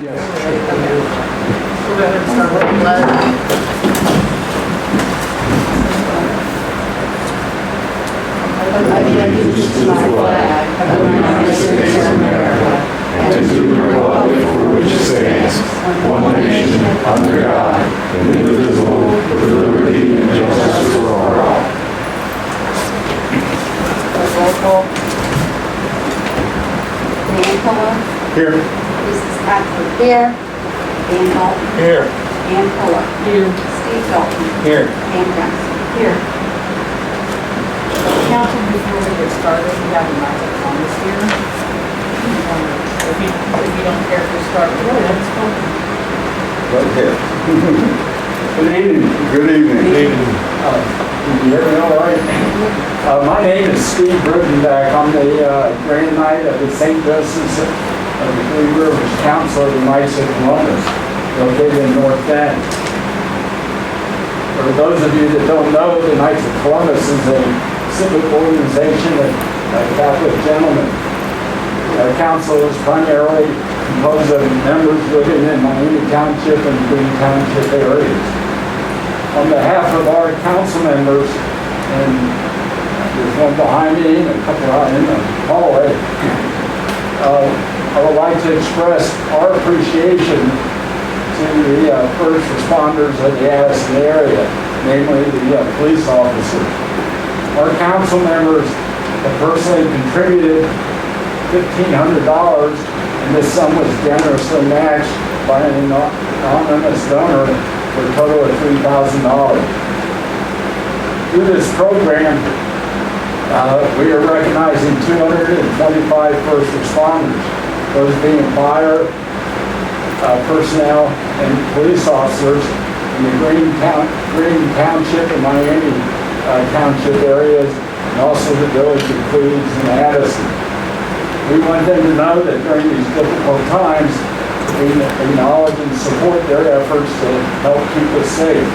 Yes. We'll go ahead and start with the pledge. I allegiance to my flag of the United States of America and to the republic for which it stands, one nation, under God, indivisible, with liberty and justice for all. Roll call. Pamela, Here. Mrs. Stafford. Here. Dan Dalton. Here. Dan Fuller. Here. Steve Dalton. Here. Dan Johnson. Here. Council, before we get started, we have a nice promise here. If you don't care to start, really, that's fine. Right here. Good evening. Good evening. Can you hear me all right? My name is Steve Burton. I'm the Grand Knight of the St. Joseph's of the Three Rivers Council of the Knights of Columbus, located in North Bend. For those of you that don't know, the Knights of Columbus is a civic organization of Catholic gentlemen. Our council is primarily composed of members living in Miami Township and Green Township areas. On behalf of our council members, and there's one behind me and a couple out in the hallway, I would like to express our appreciation to the first responders of the Addyston area, namely the police officers. Our council members have personally contributed $1,500, and this sum was generously matched by an anonymous donor for a total of $3,000. Through this program, we are recognizing 225 first responders, those being fire personnel and police officers in the Green Township and Miami Township areas, and also the village of Cleves and Addyston. We want them to know that during these difficult times, we acknowledge and support their efforts to help keep us safe.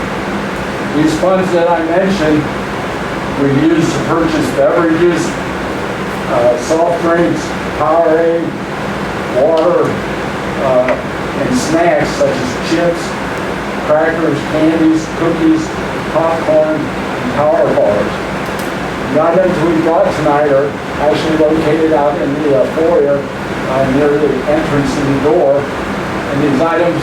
These funds that I mentioned, we use to purchase beverages, soft drinks, Powerade, water, and snacks such as chips, crackers, candies, cookies, popcorn, and power bars. The items we brought tonight are actually located out in the foyer near the entrance to the door. And these items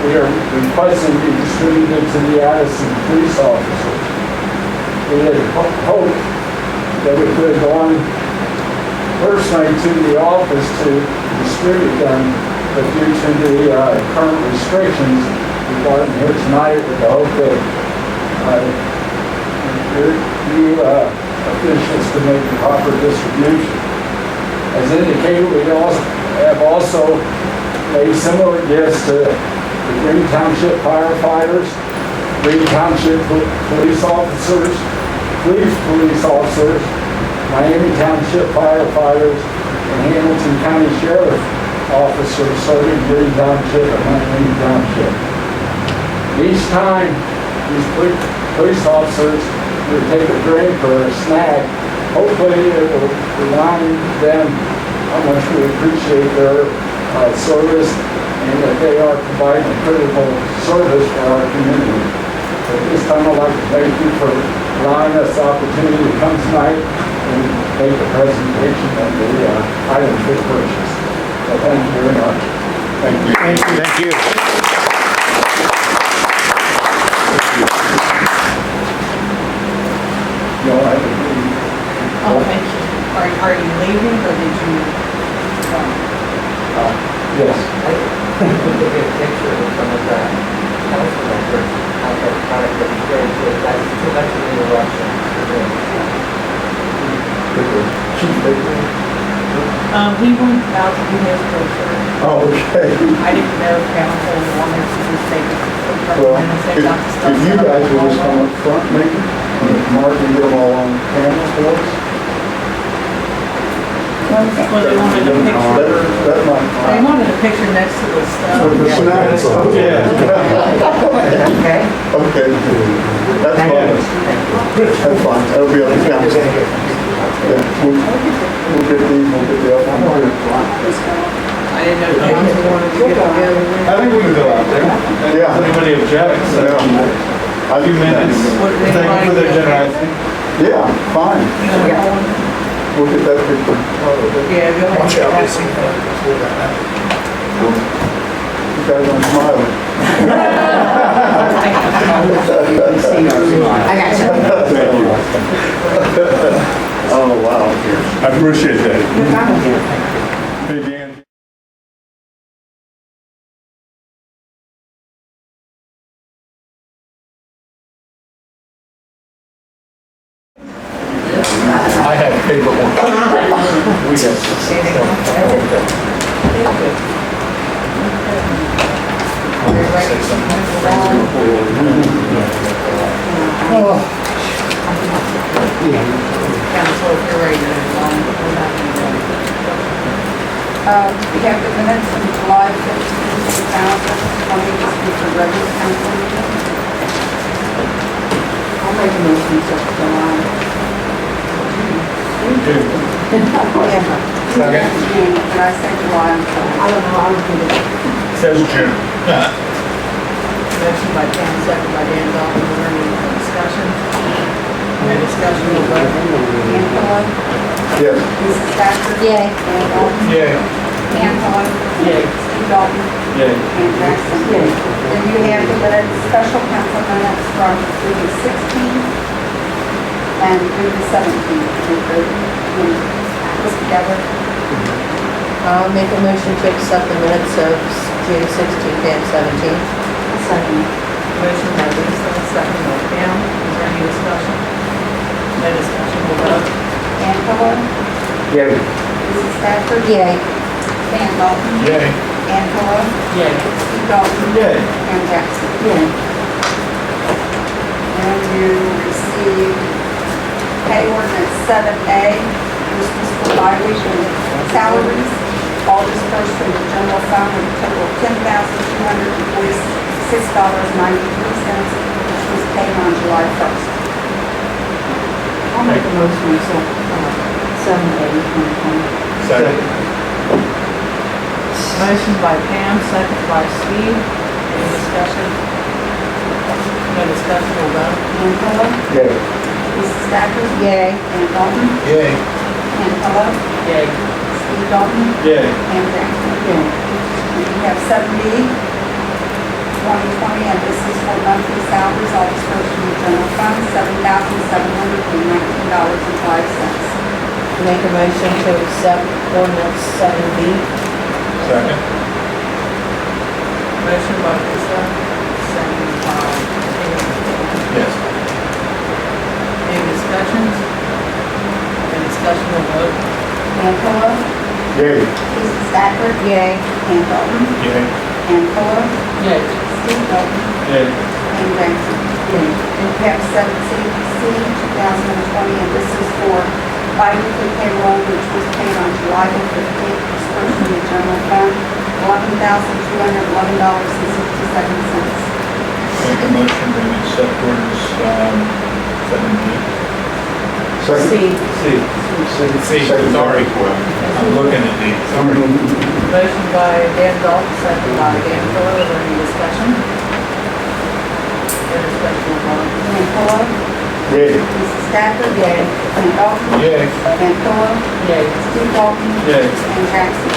we are requesting be distributed to the Addyston police officers. We had hoped that we could have gone personally to the office to distribute them, but due to the current restrictions, we brought them here tonight with the hope that you officials can make the proper distribution. As indicated, we have also made similar gifts to the Green Township firefighters, Green Township police officers, Cleves police officers, Miami Township firefighters, and Hamilton County Sheriff officers serving Green Township and Miami Township. Each time these police officers would take a drink or a snack, hopefully it will remind them how much we appreciate their service and that they are providing a critical service for our community. At this time, I'd like to thank you for allowing us the opportunity to come tonight and make a presentation of the items we purchased. So thank you very much. Thank you. Thank you. Thank you. No, I agree. Oh, thank you. Are you leaving or did you? Yes. I think we took a picture of some of the council members out there trying to be very good. That's too much of an interruption. Chief Baker. He went out to do his picture. Oh, okay. I didn't know if council wanted to just take a couple Well, minutes and got the stuff. if you set up guys will just all come over. up front, maybe, and Mark can get them all on camera for us. Well, they wanted a picture. That might. They wanted a picture next to the stuff. For the snacks. Yeah. Okay? Okay. That's fine. That's fine. That'll be up to council. Yeah, we'll get these, we'll get the other one. I didn't know if council wanted to get together. I think we can go out there. Yeah. If anybody objects, Yeah. a few minutes. Thank you for their generosity. Yeah, fine. We'll get that picture. Yeah, go ahead. You guys aren't smiling. I got you. Thank you. Oh, wow. I appreciate that. Hey, Dan. I have paper one. We Council, if you're ready, we're not gonna We have the minutes from July 15, 2020, this is the regular council meeting. I'll make a motion to July. Second. Can I say July? I don't know, I would do it. Says June. Motion by Pam, second by Dan Dalton. Is there any discussion? No discussion, we'll vote. Angela, Yes. Mrs. Stafford. Yay. Dan Dalton. Yay. Angela. Yay. Steve Dalton. Yay. And Jackson. Yay. Then you have the minutes, special council minutes from through the 16th and through the 17th. Put together. I'll make a motion to accept the minutes of June 16th and 17th. Second. Motion by Lisa, second by Pam. Is there any discussion? No discussion, we'll vote. Angela. Yay. Mrs. Stafford. Yay. Dan Dalton. Yay. Angela. Yay. Steve Dalton. Yay. And Jackson. And you received pay ordinance 7A, this was for bi-weekly salaries, all dispersed from the general fund with a total of $10,246.93, which was paid on July 1st. I'll make a motion to 7A, 2020. Second. Motion by Pam, second by Steve. Any discussion? No discussion, we'll vote. Angela. Yay. Mrs. Stafford. Yay. Dan Dalton. Yay. Angela. Yay. Steve Dalton. Yay. And Jackson. We have 7B, 2020, and this is for monthly salaries, all dispersed from the general fund, $7,719.05. Make a motion to accept ordinance 7B. Second. Motion by Lisa, second by Pam. Yes. Any discussions? No discussion, we'll vote. Angela. Yay. Mrs. Stafford. Yay. Dan Dalton. Yay. Angela. Yay. Steve Dalton. Yay. And Jackson. And we have 7C, 2020, and this is for bi-weekly payroll, which was paid on July the 15th, dispersed from the general fund, $11,211.67. Make a motion to accept orders 7B. Second. Sorry. I'm looking at these. Sorry. Motion by Dan Dalton, second by Dan Fuller. Is there any discussion? No discussion, we'll vote. Angela. Yay. Mrs. Stafford. Yay. Dan Dalton. Yay. Angela. Yay. Steve Dalton. Yay. And Jackson.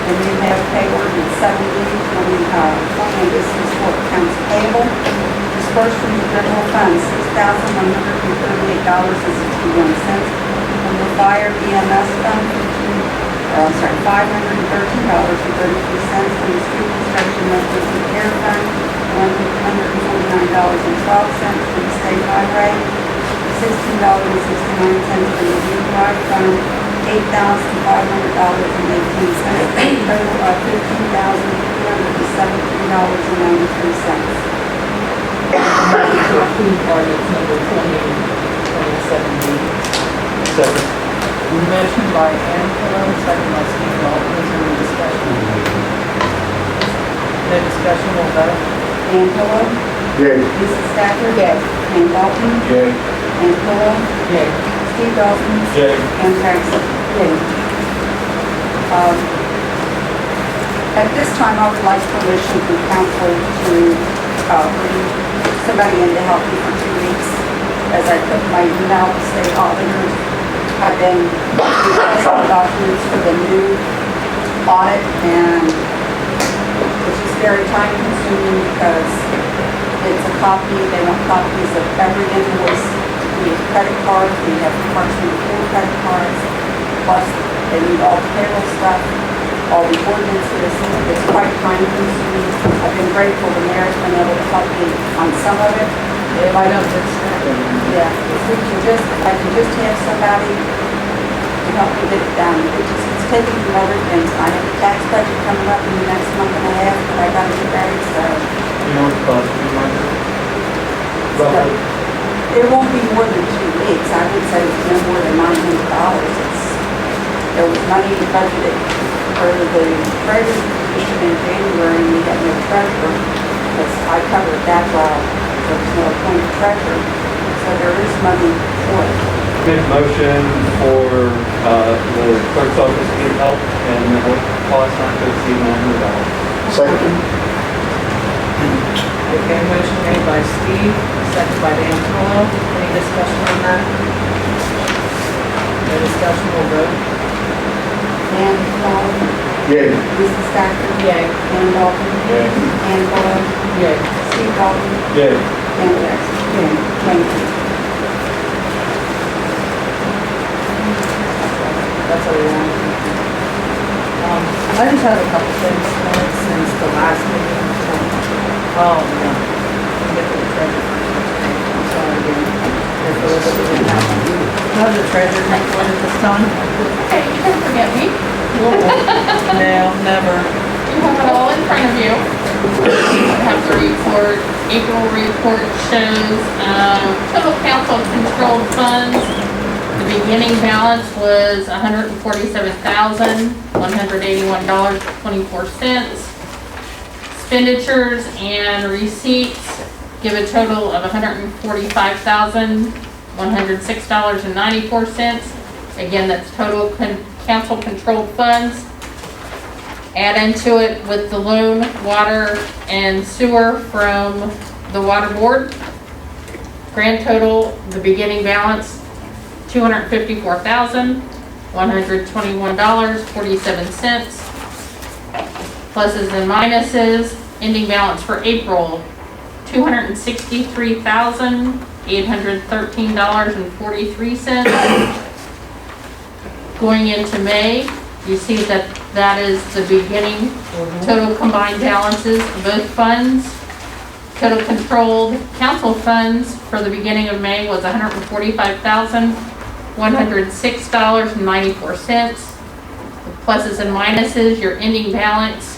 And we have pay ordinance 70, 20, and this is for accounts payable, dispersed from the general fund, $6,138.61. From the fire EMS fund, $513.33. From the street construction monthly repair fund, $149.12. From the state highway, $16.69. From the unified fund, $8,500.18, total of $15,373.93. To approve ordinance number 2027B. Second. Motion by Angela, second by Steve Dalton. Is there any discussion? No discussion, we'll vote. Angela. Yay. Mrs. Stafford. Yay. Dan Dalton. Yay. Angela. Yay. Steve Dalton. Yay. And Jackson. At this time, I would like permission from council to bring somebody in to help me for 2 weeks. As I put my email to state auditors, I've been requesting documents for the new audit, and it's just very time consuming because it's a copy, they want copies of every invoice. We have credit cards, we have approximately 4 credit cards, plus they need all the payroll stuff, all the ordinances. It's quite time consuming. I've been grateful the mayor's been able to help me on some of it. If I don't, it's Yeah, if I can just have somebody to help me get it done. It's taking from other things. I have a tax budget coming up in the next month and a half that I gotta get ready, so. You know what the cost would be, Margret? Roughly? It won't be more than 2 weeks. I would say it's no more than $900. There was money budgeted for the treasurer's position in January, and we had no treasurer, because I covered that while there was no appointed treasurer. So there is money for it. Make a motion for the clerk's office to get help and the cost not to exceed $900. Second. Okay, motion made by Steve, second by Dan Colo. Any discussion on that? No discussion, we'll vote. Dan Dalton, Yay. Lisa Stafford, Yay. Dan Dalton, Yay. Dan Colo, Yay. Steve Dalton, Yay. Dan Jackson. Yay. Thank you. That's all we want. I just have a couple things on it since the last meeting. Oh, no. Get to the treasure first. I'm sorry again. There's a little bit of that. How's the treasure report at this time? Hey, you can forget me. No, never. You have it all in front of you. I have the report. April report shows total council controlled funds. The beginning balance was $147,181.24. Expenditures and receipts give a total of $145,106.94. Again, that's total council controlled funds. Add into it with the loan, water, and sewer from the water board. Grand total, the beginning balance, $254,121.47. Pluses and minuses, ending balance for April, $263,813.43. Going into May, you see that that is the beginning total combined balances of both funds. Total controlled council funds for the beginning of May was $145,106.94. Pluses and minuses, your ending balance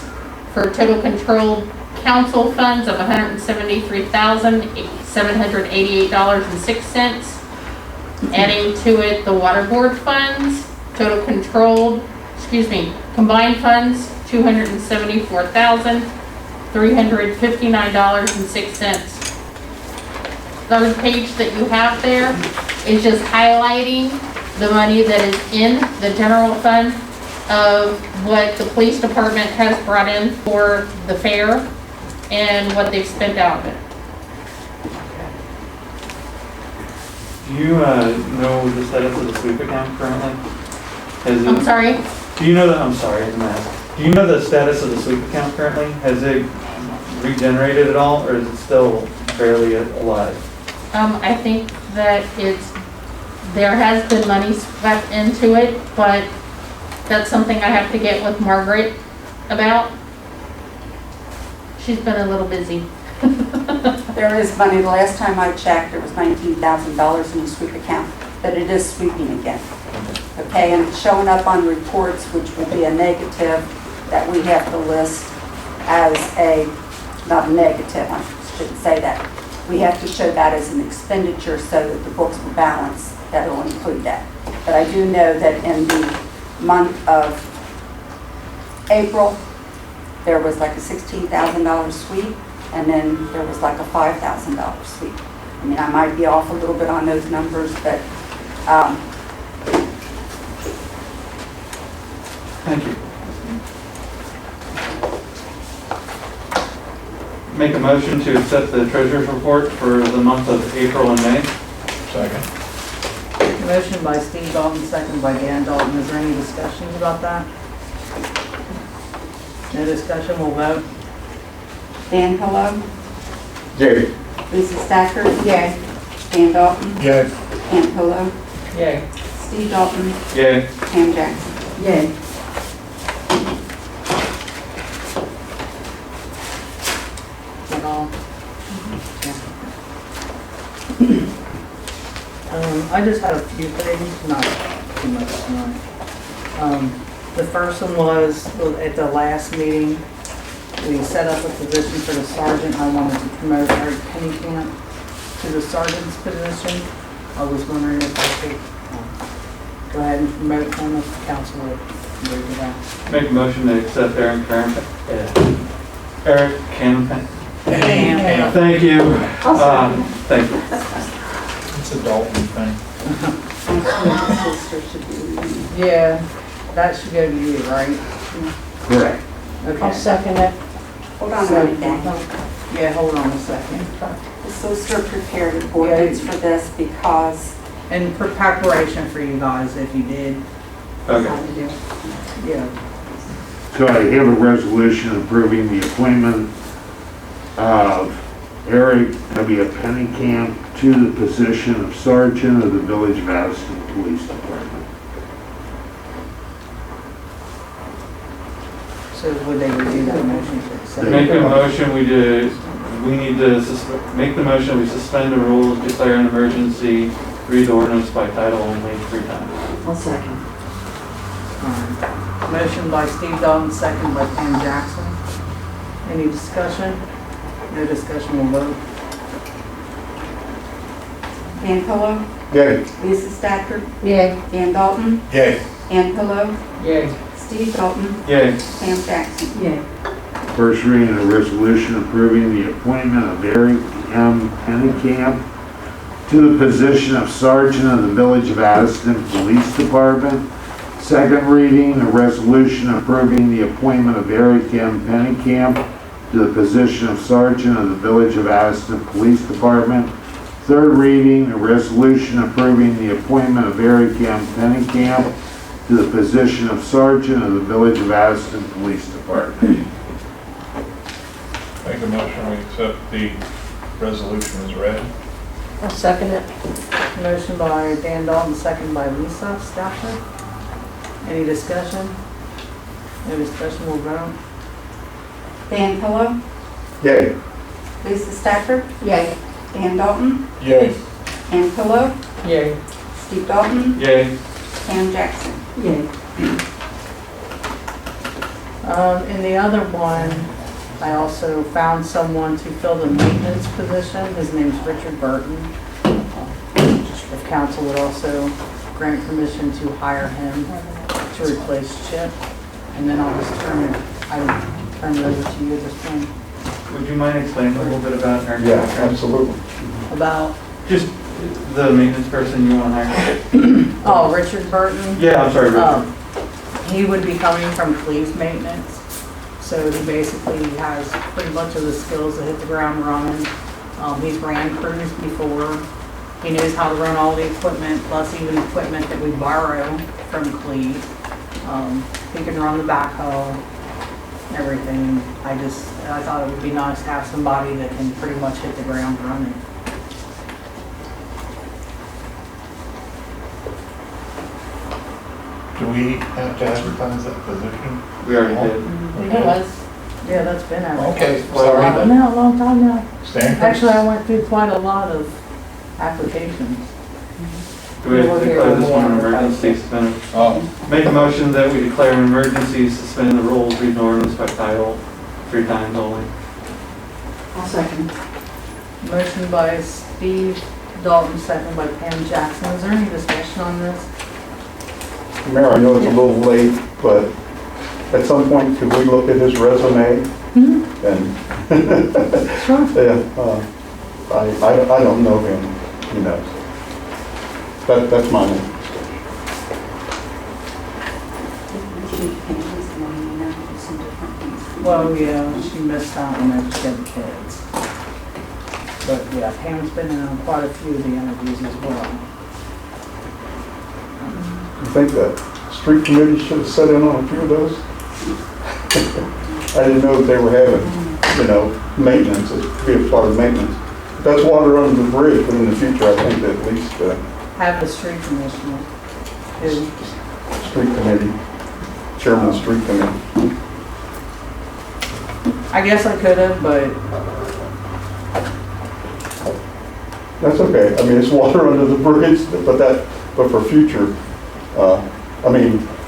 for total controlled council funds of $173,788.06. Adding to it the water board funds, total controlled, combined funds, $274,359.06. Third page that you have there is just highlighting the money that is in the general fund of what the police department has brought in for the fair and what they've spent out of it. Do you know the status of the sweep account currently? I'm sorry? Do you know that, I'm sorry, I'm asking. Do you know the status of the sweep account currently? Has it regenerated at all, or is it still barely alive? I think that there has been money swept into it, but that's something I have to get with Margret about. She's been a little busy. There is money. The last time I checked, there was $19,000 in the sweep account, but it is sweeping again. Okay, and it's showing up on reports, which will be a negative that we have to list as not a negative, I shouldn't say that. We have to show that as an expenditure so that the books will balance. That'll include that. But I do know that in the month of April, there was like a $16,000 sweep, and then there was like a $5,000 sweep. I mean, I might be off a little bit on those numbers, but Thank you. Make a motion to accept the treasurer's report for the month of April and May. Second. Motion by Steve Dalton, second by Dan Dalton. Is there any discussions about that? No discussion, we'll vote. Dan Pillow, Yay. Lisa Stafford, Yay. Dan Dalton, Yay. Ann Pillow, Yay. Steve Dalton, Yay. Pam Jackson. Yay. Is that all? I just had a few things, not too much tonight. The first one was, at the last meeting, we set up a position for the sergeant. I wanted to promote Eric Pennycamp to the sergeant's position. I was wondering if I could go ahead and promote him if the council would agree to that. Make a motion to accept Eric Campen. Camp. Thank you. Thank you. It's a Dalton thing. Sister should be leading. Yeah, that should go to you, right? Correct. I'll Okay. second it. Hold on a minute, Dan. Yeah, hold on a second. The solicitor prepared an ordinance for this because And for preparation for you guys, if you did, Okay. yeah. So I have a resolution approving the appointment of Eric W. Pennycamp to the position of Sergeant of the Village of Addyston Police Department. So would they redo that motion to accept? Make a motion, we need to make the motion, we suspend the rules, declare an emergency, read the ordinance by title only 3 times. I'll second. Motion by Steve Dalton, second by Pam Jackson. Any discussion? No discussion, we'll vote. Dan Pillow, Yay. Lisa Stafford, Yay. Dan Dalton, Yay. Ann Pillow, Yay. Steve Dalton, Yay. Pam Jackson. Yay. First reading of a resolution approving the appointment of Eric M. Pennycamp to the position of Sergeant of the Village of Addyston Police Department. Second reading, a resolution approving the appointment of Eric M. Pennycamp to the position of Sergeant of the Village of Addyston Police Department. Third reading, a resolution approving the appointment of Eric M. Pennycamp to the position of Sergeant of the Village of Addyston Police Department. Make a motion, we accept the resolution as read. I'll second it. Motion by Dan Dalton, second by Lisa Stafford. Any discussion? No discussion, we'll vote. Dan Pillow, Yay. Lisa Stafford, Yay. Dan Dalton, Yay. Ann Pillow, Yay. Steve Dalton, Yay. Pam Jackson. Yay. And the other one, I also found someone to fill the maintenance position. His name's Richard Burton. If council would also grant permission to hire him to replace Chip. And then I'll just turn it over to you at this point. Would you mind explaining a little bit about Eric? Yeah, absolutely. About, Just the maintenance person you want to hire? oh, Richard Burton. Yeah, I'm sorry, Richard. He would be coming from Cleve's maintenance. So he basically has pretty much of the skills to hit the ground running. He's ran crews before. He knows how to run all the equipment, plus even equipment that we borrow from Cleve. He can run the backhoe, everything. I thought it would be nice to have somebody that can pretty much hit the ground running. Do we have to advertise that position? We already did. It was. Yeah, that's been out. Okay, A sorry. long time now. Stand. Actually, I went through quite a lot of applications. Do we have to declare this one an emergency, suspend? Oh, Make a motion that we declare an emergency, suspend the rules, read the ordinance by title 3 times only. I'll second. Motion by Steve Dalton, second by Pam Jackson. Is there any discussion on this? Mayor, I know it's a little late, but at some point, could we look at his resume? And, Sure. yeah, I don't know him, you know. That's mine. some different things. Well, yeah, she missed out on that she had the kids. But yeah, Pam's been in on quite a few of the interviews as well. You think that street committee should have set in on a few of those? I didn't know that they were having, maintenance, it could be a part of maintenance. If that's water under the bridge, but in the future, I think that at least, Have the street commissioner, who, street committee, chairman of the street committee. I guess I could have, but That's okay. I mean, it's water under the bridge, but for future,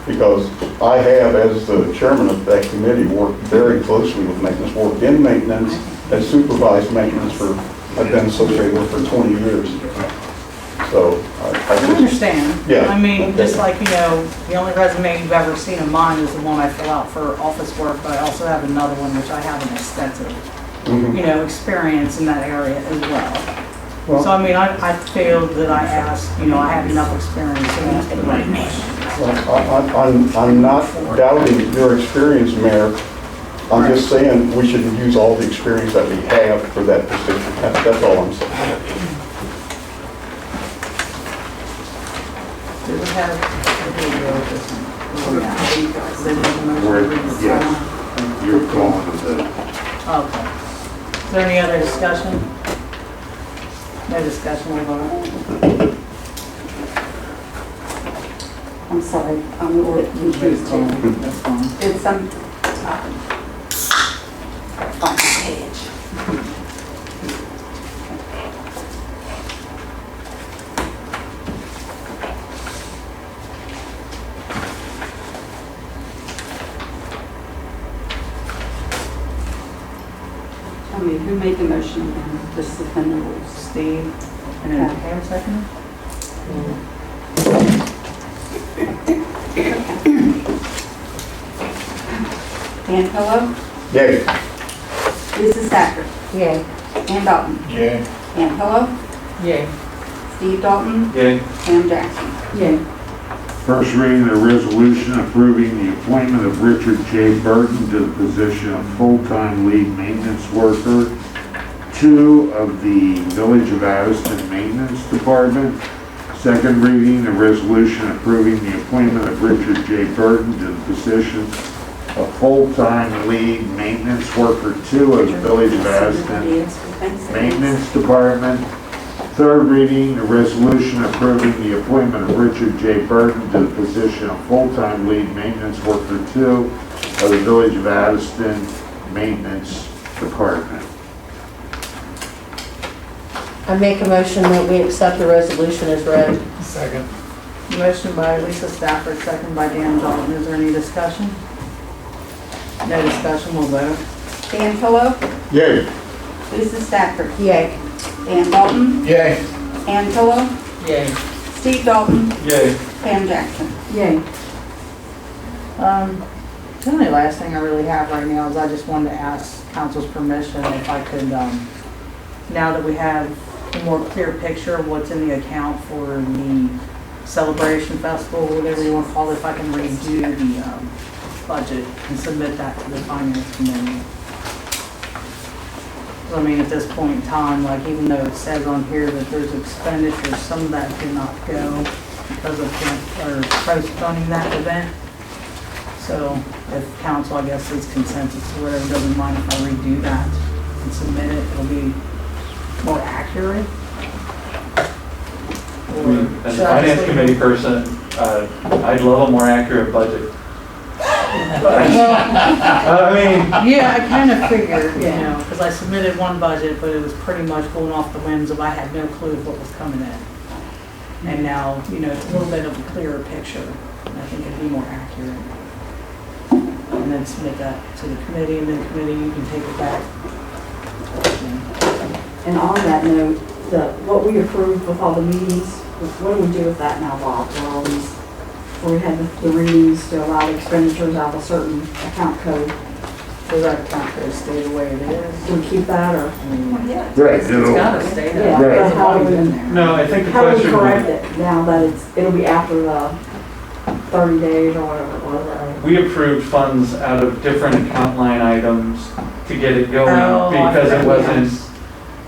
because I have, as the chairman of that committee, worked very closely with maintenance, worked in maintenance, and supervised maintenance I've been associated with for 20 years. So I I just, understand. Yeah. I mean, just like, the only resume you've ever seen of mine is the one I fill out for office work, but I also have another one which I have an extensive, mhm. Experience in that area as well. Well- So, I mean, I feel that I asked, I have enough experience to ask the right questions. Well, I'm not doubting your experience, Mayor. I'm just saying we should use all the experience that we have for that position. That's all I'm saying. Do we have, where do we go with this one? Where we at? Is there any motion Where- to read this yes. one? You're calling the, Okay. Is there any other discussion? No discussion, we'll vote. I'm sorry, I'm a little confused too. That's fine. It's some, find the page. Tell me, who made the motion again, to suspend the rules? Steve, and then Pam second? Dan Pillow, Yay. Lisa Stafford, Yay. Dan Dalton, Yay. Dan Pillow, Yay. Steve Dalton, Yay. Pam Jackson. Yay. first reading of resolution approving the appointment of Richard J. Burton to the position of full-time lead maintenance worker, 2 of the Village of Addyston Maintenance Department. Second reading of resolution approving the appointment of Richard J. Burton to the position of full-time lead maintenance worker, 2 of the Village of Addyston Maintenance Department. Third reading, a resolution approving the appointment of Richard J. Burton to the position of full-time lead maintenance worker 2 of the Village of Addyston Maintenance Department. I make a motion that we accept the resolution as read. Second. Motion by Lisa Stafford, second by Dan Dalton. Is there any discussion? No discussion, we'll vote. Dan Pillow, Yay. Lisa Stafford, Yay. Dan Dalton, Yay. Dan Pillow, Yay. Steve Dalton, Yay. Pam Jackson. Yay. The only last thing I really have right now is I just wanted to ask council's permission if I could, now that we have a more clear picture of what's in the account for the celebration festival, whatever you want to call it, if I can redo the budget and submit that to the finance committee. So, I mean, at this point in time, like, even though it says on here that there's expenditures, some of that did not go because of postponing that event. So if council, I guess, is consensus or whatever, doesn't mind if I redo that and submit it, it'll be more accurate. As a finance committee person, I'd love a more accurate budget. Yeah, I kind of figured, because I submitted one budget, but it was pretty much going off the whims of I had no clue what was coming in. And now, it's a little bit of a clearer picture, and I think it'd be more accurate. And then submit that to the committee, and then committee, you can take it back. And on that note, what we approved with all the meetings, what do we do with that now, Bob? Where we had the readings to allow the expenditures out of a certain account code. So that account could stay the way it is. Do we keep that or? Right, It's gotta stay there. Yeah, Right. but how do we, No, I think the how do we question. correct it now that it'll be after the 30 days or whatever it was? we approved funds out of different account line items to get it going Oh, I because it forgot, wasn't, yes.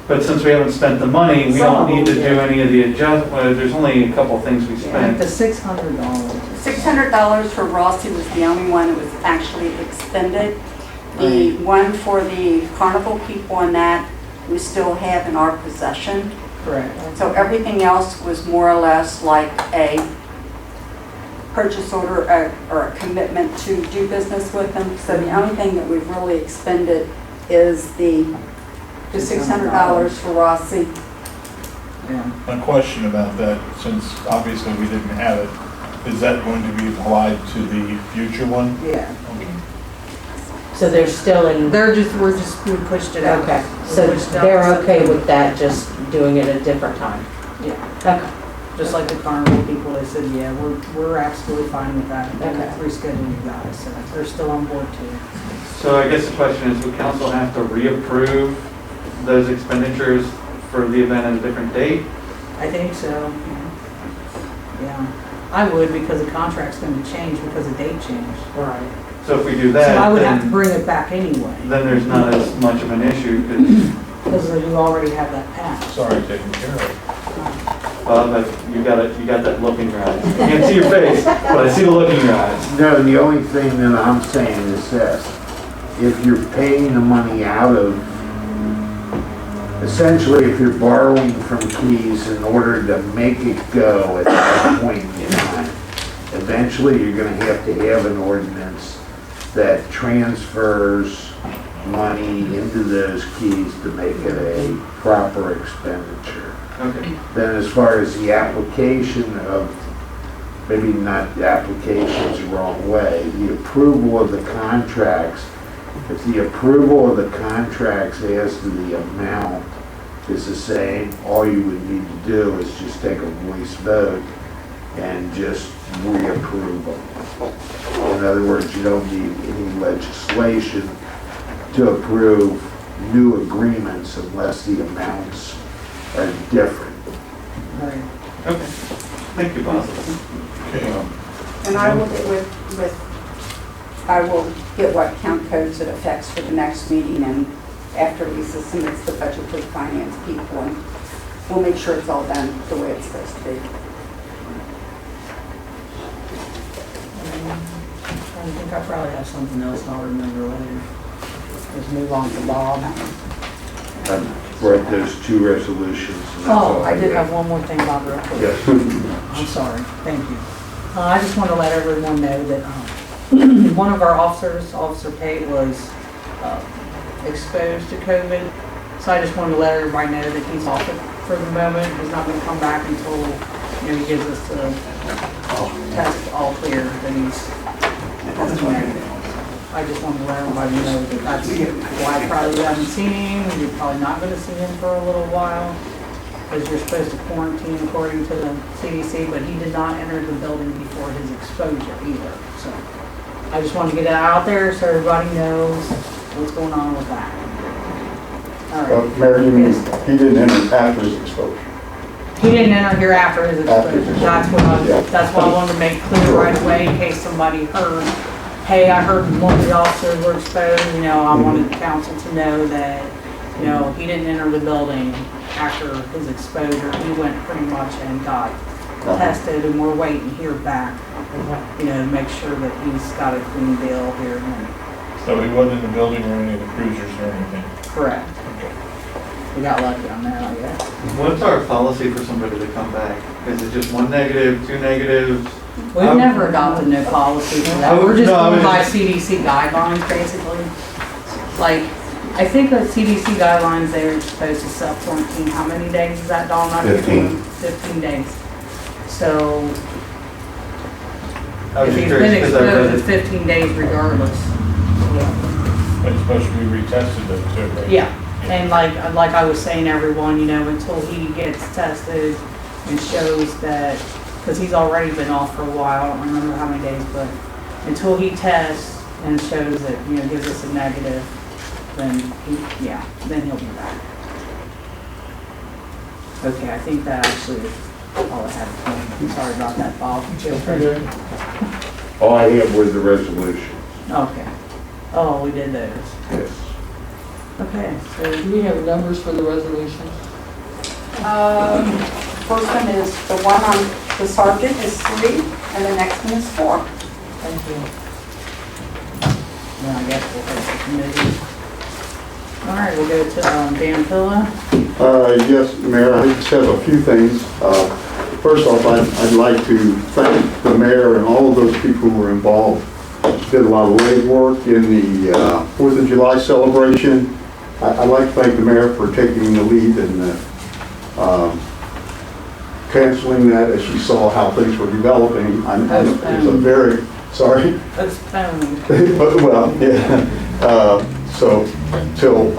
but since we haven't spent the money, we don't need to do Yeah. any of the adjustment, there's only a couple things we Like spent. the $600. $600 for Rossi was the only one that was actually expended. The one for the carnival people and that, we still have in our possession. Correct. So everything else was more or less like a purchase order or a commitment to do business with them. So the only thing that we've really expended is the $600 for Rossi. Yeah. A question about that, since obviously we didn't have it, is that going to be applied to the future one? Yeah. So they're still in, We pushed it out. okay, We so pushed it out they're to okay September. with that, just doing it a different time? Yeah. Okay. Just like the carnival people, they said, yeah, we're absolutely fine with that. They're Okay. rescheduling you guys, so they're still on board too. So I guess the question is, would council have to reapprove those expenditures for the event at a different date? I think so. Yeah. I would, because the contract's gonna change because the date changed. Right. So if we do So that, I would have to then bring it back anyway, there's not as much of an issue, because you already have that passed. Sorry, taken care of. but you got that look in your eyes. I can't see your face, but I see the look in your eyes. No, the only thing that I'm saying is this, if you're paying the money out of, essentially if you're borrowing from keys in order to make it go at that point in time, eventually you're gonna have to have an ordinance that transfers money into those keys to make it a proper expenditure. Okay. Then as far as the application of, maybe not the application's the wrong way, the approval of the contracts, if the approval of the contracts as to the amount is the same, all you would need to do is just take a voice vote and just reapprove them. In other words, you don't need any legislation to approve new agreements unless the amounts are different. Right. Okay. Thank you, Bob. Okay, And I will get what count codes it affects for the next meeting, and after Lisa submits the budget to the finance people, and we'll make sure it's all done the way it's supposed to be. I think I probably have something else I'll remember later. Let's move on to Bob. I've read those two resolutions. and that's all Oh, I did read. have one more thing, Bob, real quick. Yes. I'm sorry, thank you. I just want to let everyone know that one of our officers, Officer Pate, was exposed to COVID. So I just wanted to let everybody know that he's off it for the moment. He's not going to come back until, he gives us the test all clear that he's negative. I just wanted to let everybody know that that's why I probably haven't seen him. You're probably not going to see him for a little while, because you're supposed to quarantine according to the CDC, but he did not enter the building before his exposure either. So I just wanted to get it out there so everybody knows what's going on with that. All right. Mayor, you mean he didn't enter after his exposure? He didn't enter here after his After exposure. his That's why I wanted to make clear right away in case somebody heard, hey, I heard one of the officers were exposed, I wanted the council to know that, he didn't enter the building after his exposure. He went pretty much and got tested, and we're waiting to hear back, to make sure that he's got a clean deal here. so he wasn't in the building or any of the cruisers or anything? Correct. We got lucky on that, I guess. What's our policy for somebody to come back? Is it just one negative, two negatives? We've never adopted no policy for that. We're just going by CDC guidelines, basically. Like, I think the CDC guidelines, they're supposed to self-quarantine. How many days is that, Dawn? 15. 15 days. So, I was if just he's curious been because I read exposed, it's it. 15 days regardless. But it's supposed to be retested though, too, right? Yeah, and like I was saying, everyone, until he gets tested and shows that, because he's already been off for a while, I don't remember how many days, but until he tests and shows that, gives us a negative, then he'll be back. Okay, I think that actually is all I have. I'm sorry about that, Bob. All I have were the resolutions. Okay. Oh, we did those. Yes. Okay, so Do we have numbers for the resolutions? First one is, the one on the sergeant is 3, and the next one is 4. thank you. Now I guess we'll take the committee. All right, we'll go to Dan Pilla. Yes, Mayor, I just have a few things. First off, I'd like to thank the mayor and all of those people who were involved. Did a lot of legwork in the 4th of July celebration. I'd like to thank the mayor for taking the lead and canceling that as she saw how things were developing. It's a very, sorry? That's phone. Well, yeah. So till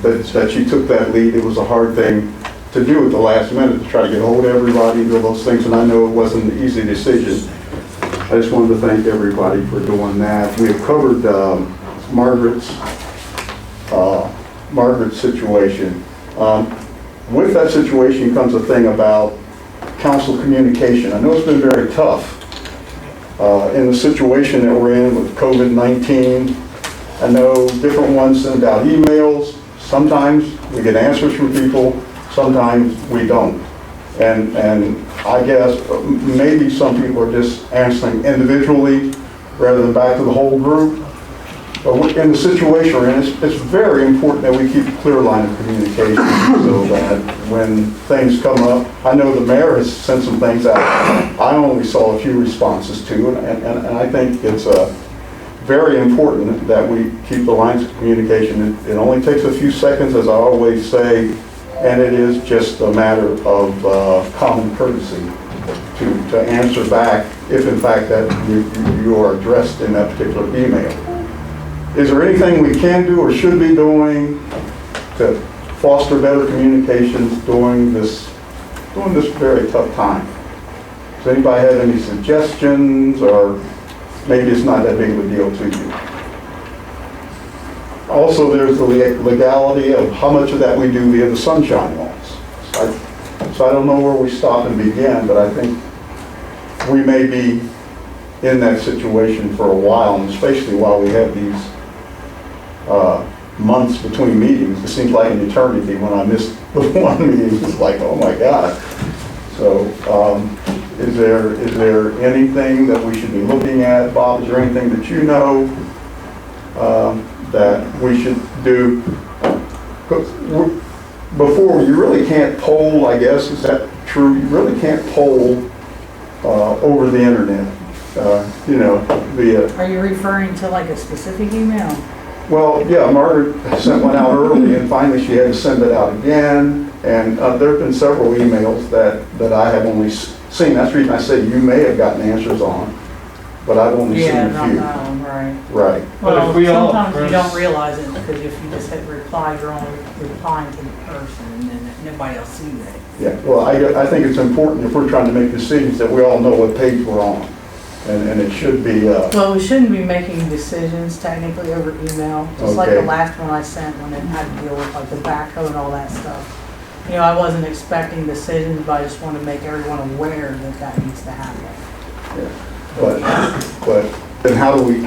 that she took that lead, it was a hard thing to do at the last minute to try to get hold of everybody and do those things. And I know it wasn't an easy decision. I just wanted to thank everybody for doing that. We have covered Margret's situation. With that situation comes a thing about council communication. I know it's been very tough in the situation that we're in with COVID-19. I know different ones send out emails. Sometimes we get answers from people, sometimes we don't. And I guess maybe some people are just answering individually rather than back to the whole group. But in the situation we're in, it's very important that we keep a clear line of communication so that when things come up, I know the mayor has sent some things out. I only saw a few responses to, and I think it's very important that we keep the lines of communication. It only takes a few seconds, as I always say, and it is just a matter of common courtesy to answer back if in fact that you are addressed in that particular email. Is there anything we can do or should be doing to foster better communications during this very tough time? Does anybody have any suggestions, or maybe it's not that big of a deal to you? Also, there's the legality of how much of that we do via the sunshine laws. So I don't know where we stop and begin, but I think we may be in that situation for a while, and especially while we have these months between meetings. It seems like an eternity when I missed the one meeting. It's like, oh my God. So is there anything that we should be looking at? Bob, is there anything that you know that we should do? Before, you really can't poll, I guess, is that true? You really can't poll over the internet, via... Are you referring to like a specific email? Well, yeah, Margaret sent one out early, and finally she had to send it out again. And there have been several emails that I have only seen. That's the reason I say you may have gotten answers on, but I've only seen a few. Not that one, right. Right. But if Well, we all sometimes you press- don't realize it, because if you just hit reply, you're only replying to the person, and then nobody else sees it. Yeah. Well, I think it's important if we're trying to make decisions that we all know what page we're on, and it should be. Well, we shouldn't be making decisions technically over email, just like the Okay. last one I sent when it had to deal with like the backhoe and all that stuff. I wasn't expecting decisions, but I just want to make everyone aware that that needs to happen. But then how do we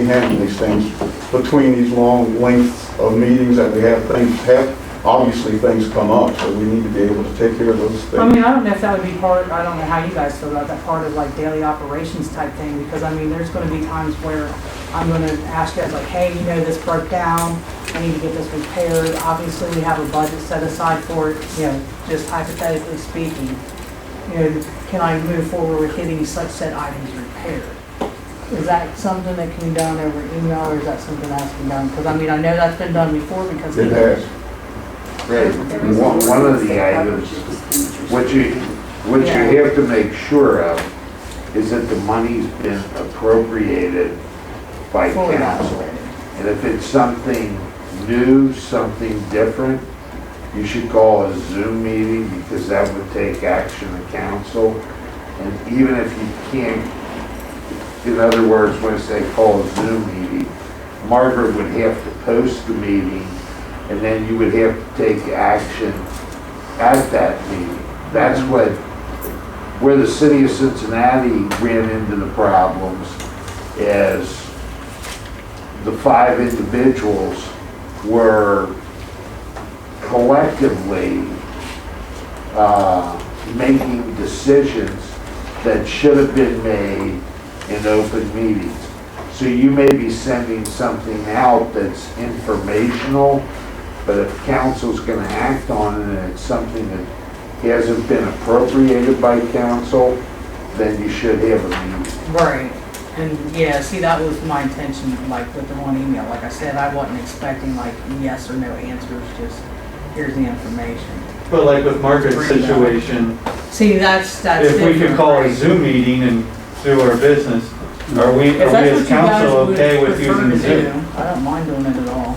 handle these things between these long lengths of meetings that we have? Obviously things come up, so we need to be able to take care of those things. I mean, I don't know if that would be part, I don't know how you guys feel about that part of like daily operations type thing, because I mean, there's going to be times where I'm going to ask you guys like, hey, this broke down, I need to get this repaired. Obviously, we have a budget set aside for it, just hypothetically speaking. Can I move forward with getting such said items repaired? Is that something that can be done over email, or is that something that has to be done? Because I mean, I know that's been done before because It has. Right. One of the items, what you have to make sure of is that the money's been appropriated by Fully council. operated. And if it's something new, something different, you should call a Zoom meeting, because that would take action of council. And even if you can't, in other words, when I say call a Zoom meeting, Margret would have to post the meeting, and then you would have to take action at that meeting. That's what where the city of Cincinnati ran into the problems is the 5 individuals were collectively making decisions that should have been made in open meetings. So you may be sending something out that's informational, but if council's gonna act on it and it's something that hasn't been appropriated by council, then you should have a meeting. Right, and yeah, see, that was my intention, like with the one email, like I said, I wasn't expecting like yes or no answers, just here's the information. But like with Margaret's situation, See, that's if we could different, call a right? Zoom meeting and do our business, are we If that's as what you guys council would okay with prefer using to Zoom? do, I don't mind doing it at all.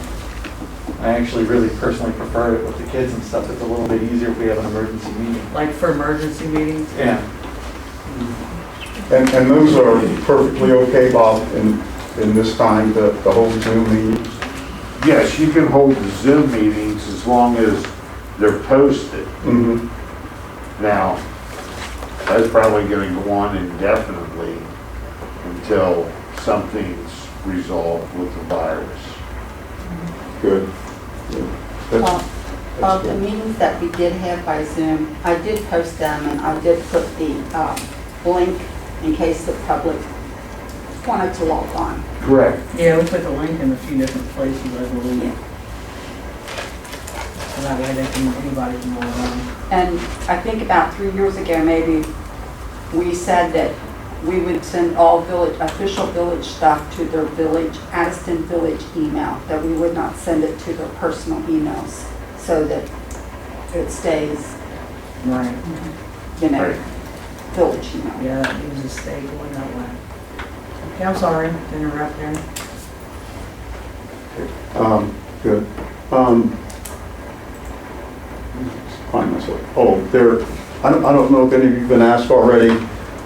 I actually really personally prefer it with the kids and stuff. It's a little bit easier if we have an emergency meeting. Like for emergency meetings? Yeah. And those are perfectly okay, Bob, in this time, the whole Zoom meetings? Yes, you can hold the Zoom meetings as long as they're posted. Mm-hmm. Now, that's probably gonna go on indefinitely until something's resolved with the virus. Good. Good. That's- that's The good. meetings that we did have by Zoom, I did post them and I did put the link in case the public wanted to log on. Correct. Yeah, we put the link in a few different places, I believe. So that way anybody can log on. And I think about 3 years ago, maybe, we said that we would send all official village stuff to their village, Addyston Village email, that we would not send it to their personal emails, so that it stays, Right. Right. village email. Yeah, that needs to stay going that way. Okay, I'm sorry to interrupt there. Good. Find myself. Oh, I don't know if any of you've been asked already,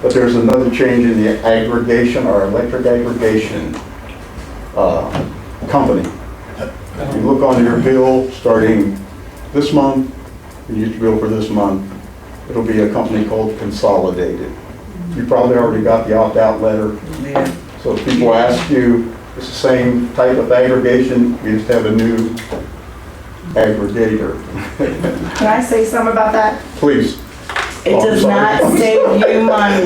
but there's another change in the aggregation or electric aggregation company. If you look on your bill starting this month, you use your bill for this month, it'll be a company called Consolidated. You probably already got the opt-out letter. Yeah. So if people ask you, it's the same type of aggregation, we just have a new aggregator. Can I say something about that? Please. It Oh, I'm does sorry. not save you money.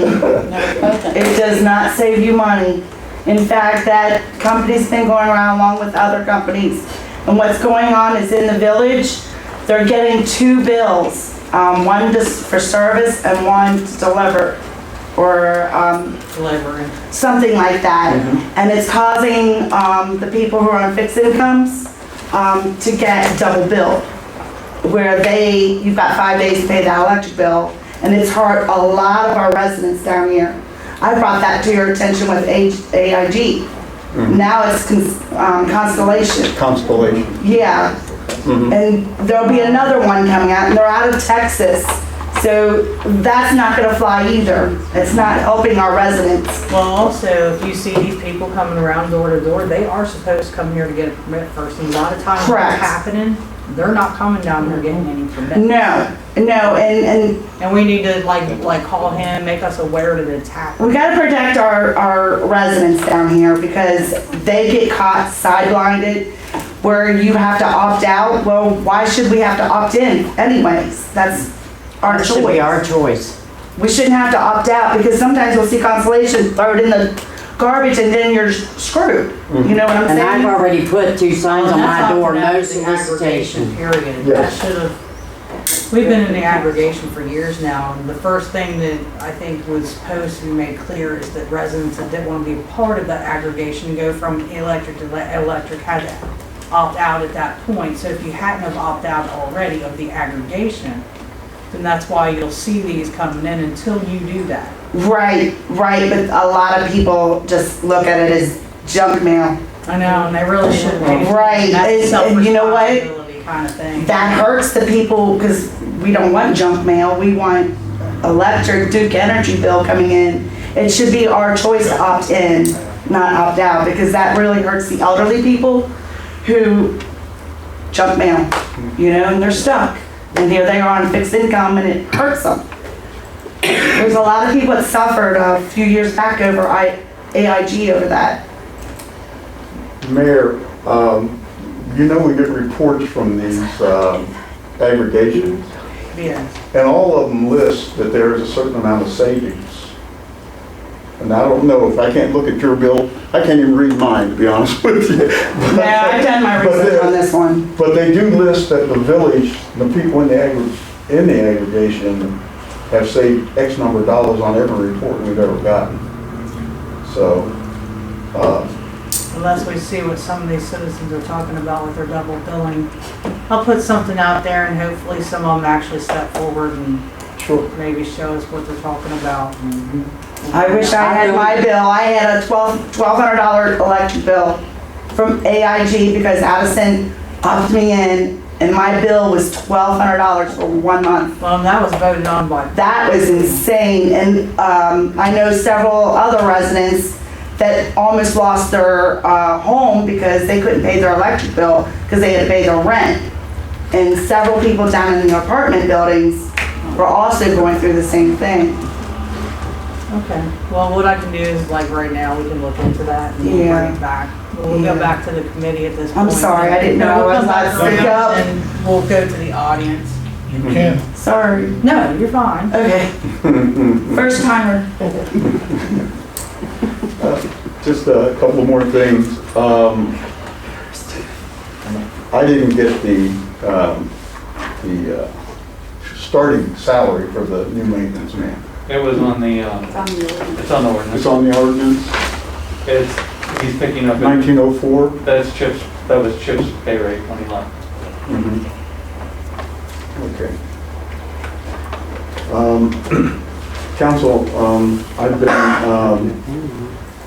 It does not save you money. In fact, that company's been going around along with other companies. And what's going on is in the village, they're getting 2 bills. One just for service and one to deliver, or Delivering. something like that. And it's causing the people who are on fixed incomes to get double billed, where you've got 5 days to pay that electric bill, and it's hurt a lot of our residents down here. I brought that to your attention with AIG. Now it's Constellation. Constellation. Yeah. And there'll be another one coming out, and they're out of Texas. So that's not gonna fly either. It's not helping our residents. Well, also, if you see these people coming around door to door, they are supposed to come here to get a permit first. And a lot of times what's Correct. happening, they're not coming down here getting any permits. No, and And we need to like call him, make us aware that it's happening. we gotta protect our residents down here because they get caught side-blinded where you have to opt out. Well, why should we have to opt in anyways? That's our It should be choice. our choice. We shouldn't have to opt out because sometimes we'll see Constellation, throw it in the garbage and then you're screwed. You know what I'm And I've saying? already put 2 signs Well, on that's my not door, no the solicitation. aggregation period. That Yes. should have, we've been in the aggregation for years now, and the first thing that I think was posted and made clear is that residents that didn't want to be a part of that aggregation and go from electric to electric had to opt out at that point. So if you hadn't have opted out already of the aggregation, then that's why you'll see these coming in until you do that. Right, but a lot of people just look at it as junk mail. I know, and they really shouldn't be. Right, That's a and you know what? self-responsibility kind of thing. That hurts the people because we don't want junk mail. We want electric Duke Energy bill coming in. It should be our choice to opt in, not opt out, because that really hurts the elderly people who junk mail, you know, and they're stuck. And here they are on fixed income and it hurts them. There's a lot of people that suffered a few years back over AIG over that. Mayor, you know we get reports from these aggregations, Yes. and all of them list that there is a certain amount of savings. And I don't know, if I can't look at your bill, I can't even read mine, to be honest with you. Yeah, I've done my research on this one. But they do list that the village, the people in the aggregation have saved X number of dollars on every report we've ever gotten. So, Unless we see what some of these citizens are talking about with their double billing. I'll put something out there and hopefully some of them actually step forward and sure. maybe show us what they're talking about. I wish I had my bill. I had a $1,200 electric bill from AIG because Addyston upped me in, and my bill was $1,200 for 1 month. Well, that was voted on by. That was insane, and I know several other residents that almost lost their home because they couldn't pay their electric bill because they had to pay their rent. And several people down in the apartment buildings were also going through the same thing. Okay, well, what I can do is, like, right now, we can look into that and we'll bring Yeah. it back. We'll Yeah. go back to the committee at this point. I'm sorry, I didn't know I We'll was come back allowed to speak around up. and we'll go to the audience. You can. Sorry. No, you're fine. Okay. First timer. Just a couple more things. I didn't get the starting salary for the new maintenance man. It was on the, it's on the ordinance. It's on the ordinance, He's picking up, 1904. that was Chip's pay rate when he left. Okay. Council, I've been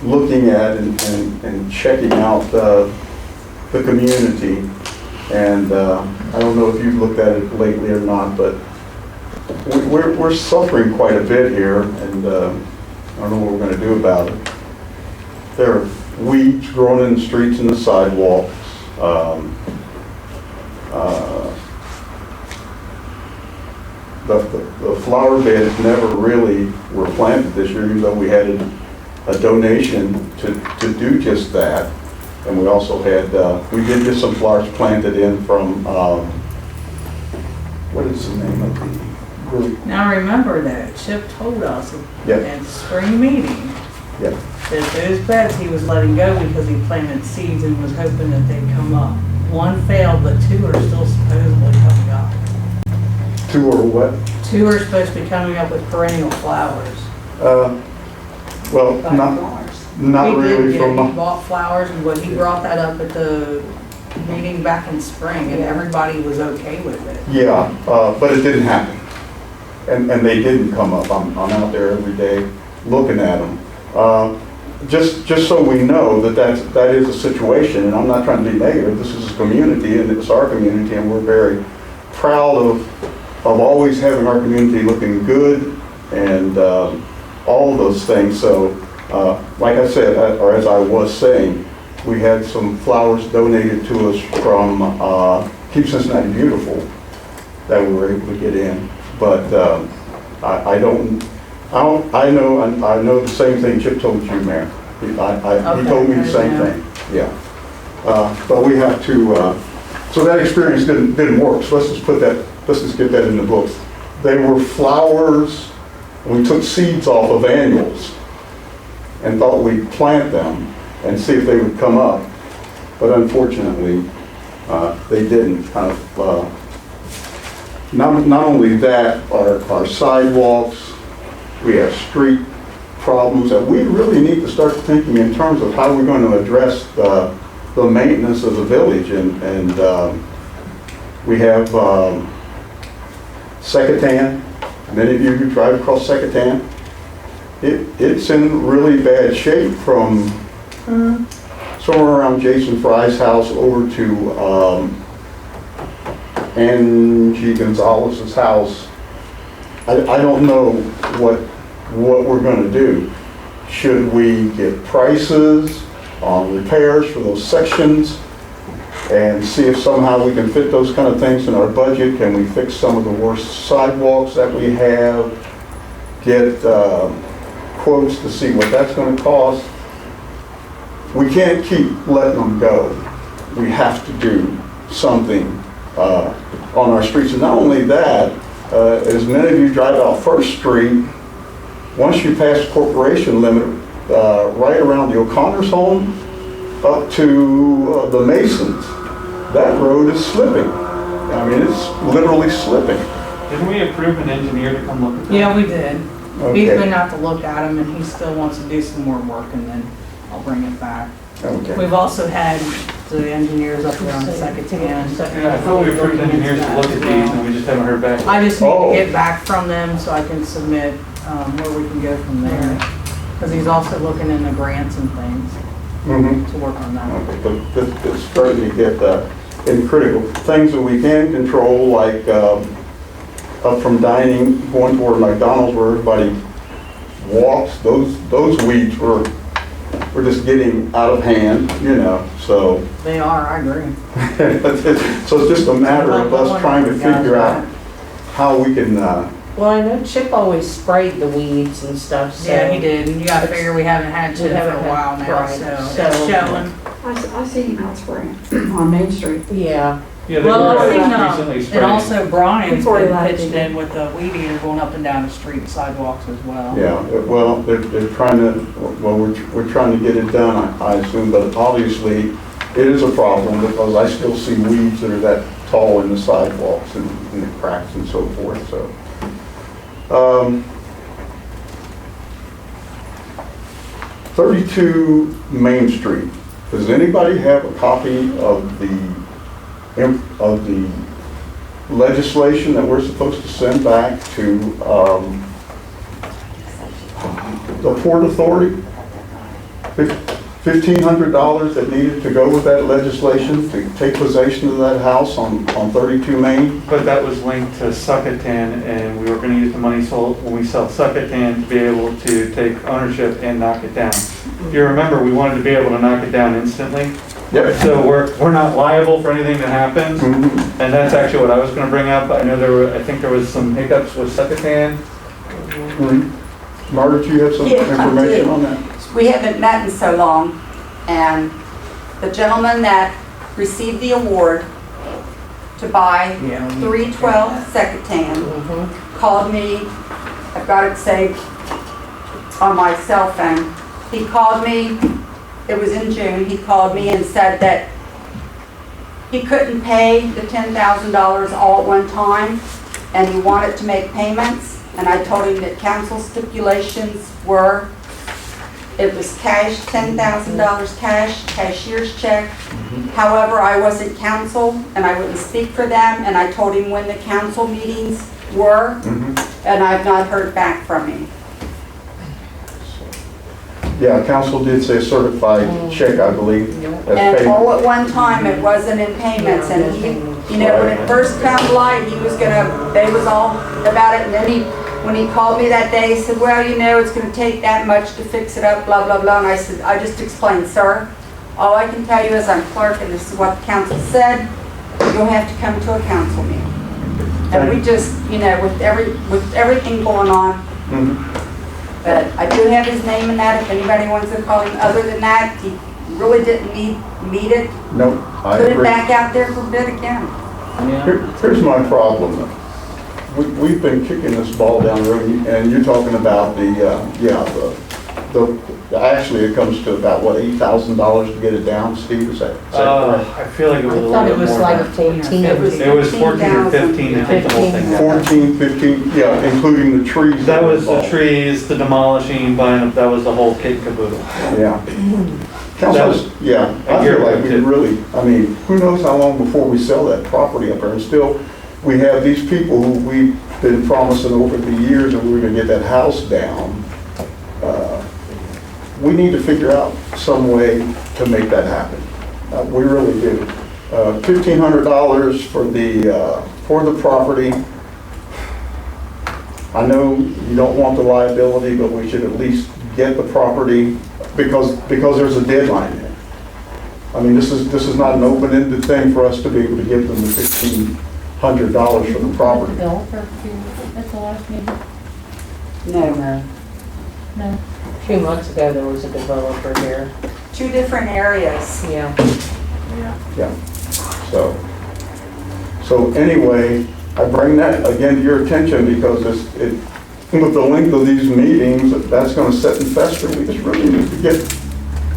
looking at and checking out the community, and I don't know if you've looked at it lately or not, but we're suffering quite a bit here, and I don't know what we're going to do about it. There are weeds growing in the streets and the sidewalks. The flower beds never really were planted this year, even though we had a donation to do just that. And we also had, we did get some flowers planted in from, what is the name of the group? Now, remember that Chip told us Yeah. at the spring meeting Yeah. that those beds he was letting go because he planted seeds and was hoping that they'd come up. One failed, but 2 are still supposedly coming up. 2 or what? 2 are supposed to be coming up with perennial flowers. Well, not He did, really yeah, from, he bought flowers, and what he brought that up at the meeting back in spring, and everybody was okay with it. yeah, but it didn't happen. And they didn't come up. I'm out there every day looking at them. Just so we know that is a situation, and I'm not trying to be negative, this is a community, and it's our community, and we're very proud of always having our community looking good, and all of those things. So, like I said, or as I was saying, we had some flowers donated to us from Keep Cincinnati Beautiful that we were able to get in. But I know the same thing Chip told you, Mayor. He told me the same thing. Yeah. But we have to. So that experience didn't work. So let's just get that in the books. They were flowers. We took seeds off of annuals and thought we'd plant them and see if they would come up. But unfortunately, they didn't. Kind of. Not only that, our sidewalks, we have street problems that we really need to start thinking in terms of how we're going to address the maintenance of the village. And we have Secatan. Many of you who drive across Secatan, it's in really bad shape from somewhere around Jason Fry's house over to Angie Gonzalez's house. I don't know what we're going to do. Should we get prices on repairs for those sections and see if somehow we can fit those kind of things in our budget? Can we fix some of the worst sidewalks that we have? get quotes to see what that's gonna cost. We can't keep letting them go. We have to do something on our streets. And not only that, as many of you drive out First Street, once you pass the corporation limit, right around the O'Connor's home, up to the Masons, that road is slipping. I mean, it's literally slipping. Didn't we approve an engineer to come look at that? Yeah, we did. He's Okay. been out to look at them, and he still wants to do some more work, and then I'll bring it back. Okay. We've also had the engineers up there on Second Hand. Yeah, I thought we approved engineers to look at these and we just haven't heard back. I just need Oh. to get back from them so I can submit where we can go from there. Because he's also looking into grants and things Mhm. to work on that. Okay, but it's starting to get in critical things that we can control, like up from dining, going toward McDonald's where everybody walks, those weeds were just getting out of hand, you know, so. They are, I agree. So it's just a matter of us trying to figure out how we can, Well, I know Chip always sprayed the weeds and stuff, so. Yeah, he did, and you gotta figure we haven't had to We for haven't a had- while now, right, so so- it's showing. I see him out spraying on Main Street. Yeah, Yeah, they Well, were I think, recently and sprayed. also Brian's Before he been left, pitched he did. in with the weed eater going up and down the street sidewalks as well. yeah, well, they're trying to, well, we're trying to get it done, I assume, but obviously it is a problem because I still see weeds that are that tall in the sidewalks and in the cracks and so forth, so. 32 Main Street. Does anybody have a copy of the legislation that we're supposed to send back to the Port Authority? $1,500 that needed to go with that legislation to take possession of that house on 32 Main? But that was linked to Succotan, and we were gonna use the money sold, when we sell Succotan, to be able to take ownership and knock it down. If you remember, we wanted to be able to knock it down instantly, Yep. so we're not liable for anything that happens. Mhm. And that's actually what I was gonna bring up. I know I think there was some hiccups with Succotan. Mhm. Margaret, you have some Yeah, I information do. on that? We haven't met in so long, and the gentleman that received the award to buy Yeah. 312 Secretary called me, I've got it saved on my cell phone. He called me, it was in June, he called me and said that he couldn't pay the $10,000 all at one time, and he wanted to make payments, and I told him that council stipulations were, it was cash, $10,000 cash, cashier's check. However, I wasn't council, and I wouldn't speak for them, and I told him when the council meetings were, and I've not heard back from him. Yeah, council did say certified check, I believe. as And paid. all at one time, it wasn't in payments, and he, you know, when it first come to light, he was gonna, they was all about it, and then when he called me that day, he said, well, you know, it's gonna take that much to fix it up, blah, blah, blah, and I said, I just explained, sir, all I can tell you is I'm clerk, and this is what the council said, you'll have to come to a council meeting. And we just, you know, with everything going on, Mhm. but I do have his name in that, if anybody wants to call him. Other than that, he really didn't need it. No, I Put it agree. back out there for bid again. Here's my problem. We've been kicking this ball down the road, and you're talking about actually it comes to about, what, $8,000 to get it down, Steve, is that correct? I feel like it I was a thought little it bit was more. like than 14. It was- It was 14 or 15 to take the whole thing down. 14, 15, yeah, including the trees. That was the involved. trees, the demolishing, buying, that was the whole kit and caboodle. Yeah. Council, yeah, I feel like we really, I mean, who knows how long before we sell that property up there, and still, we have these people who we've been promising over the years that we were gonna get that house down. We need to figure out some way to make that happen. We really do. $1,500 for the property. I know you don't want the liability, but we should at least get the property because there's a deadline there. I mean, this is not an open-ended thing for us to be able to give them the $1,500 for the property. Developer, at the last meeting. No, No. A few months ago, there was a developer here. 2 different areas. Yeah. So anyway, I bring that again to your attention because with the length of these meetings, that's gonna sit and fester. We just really need to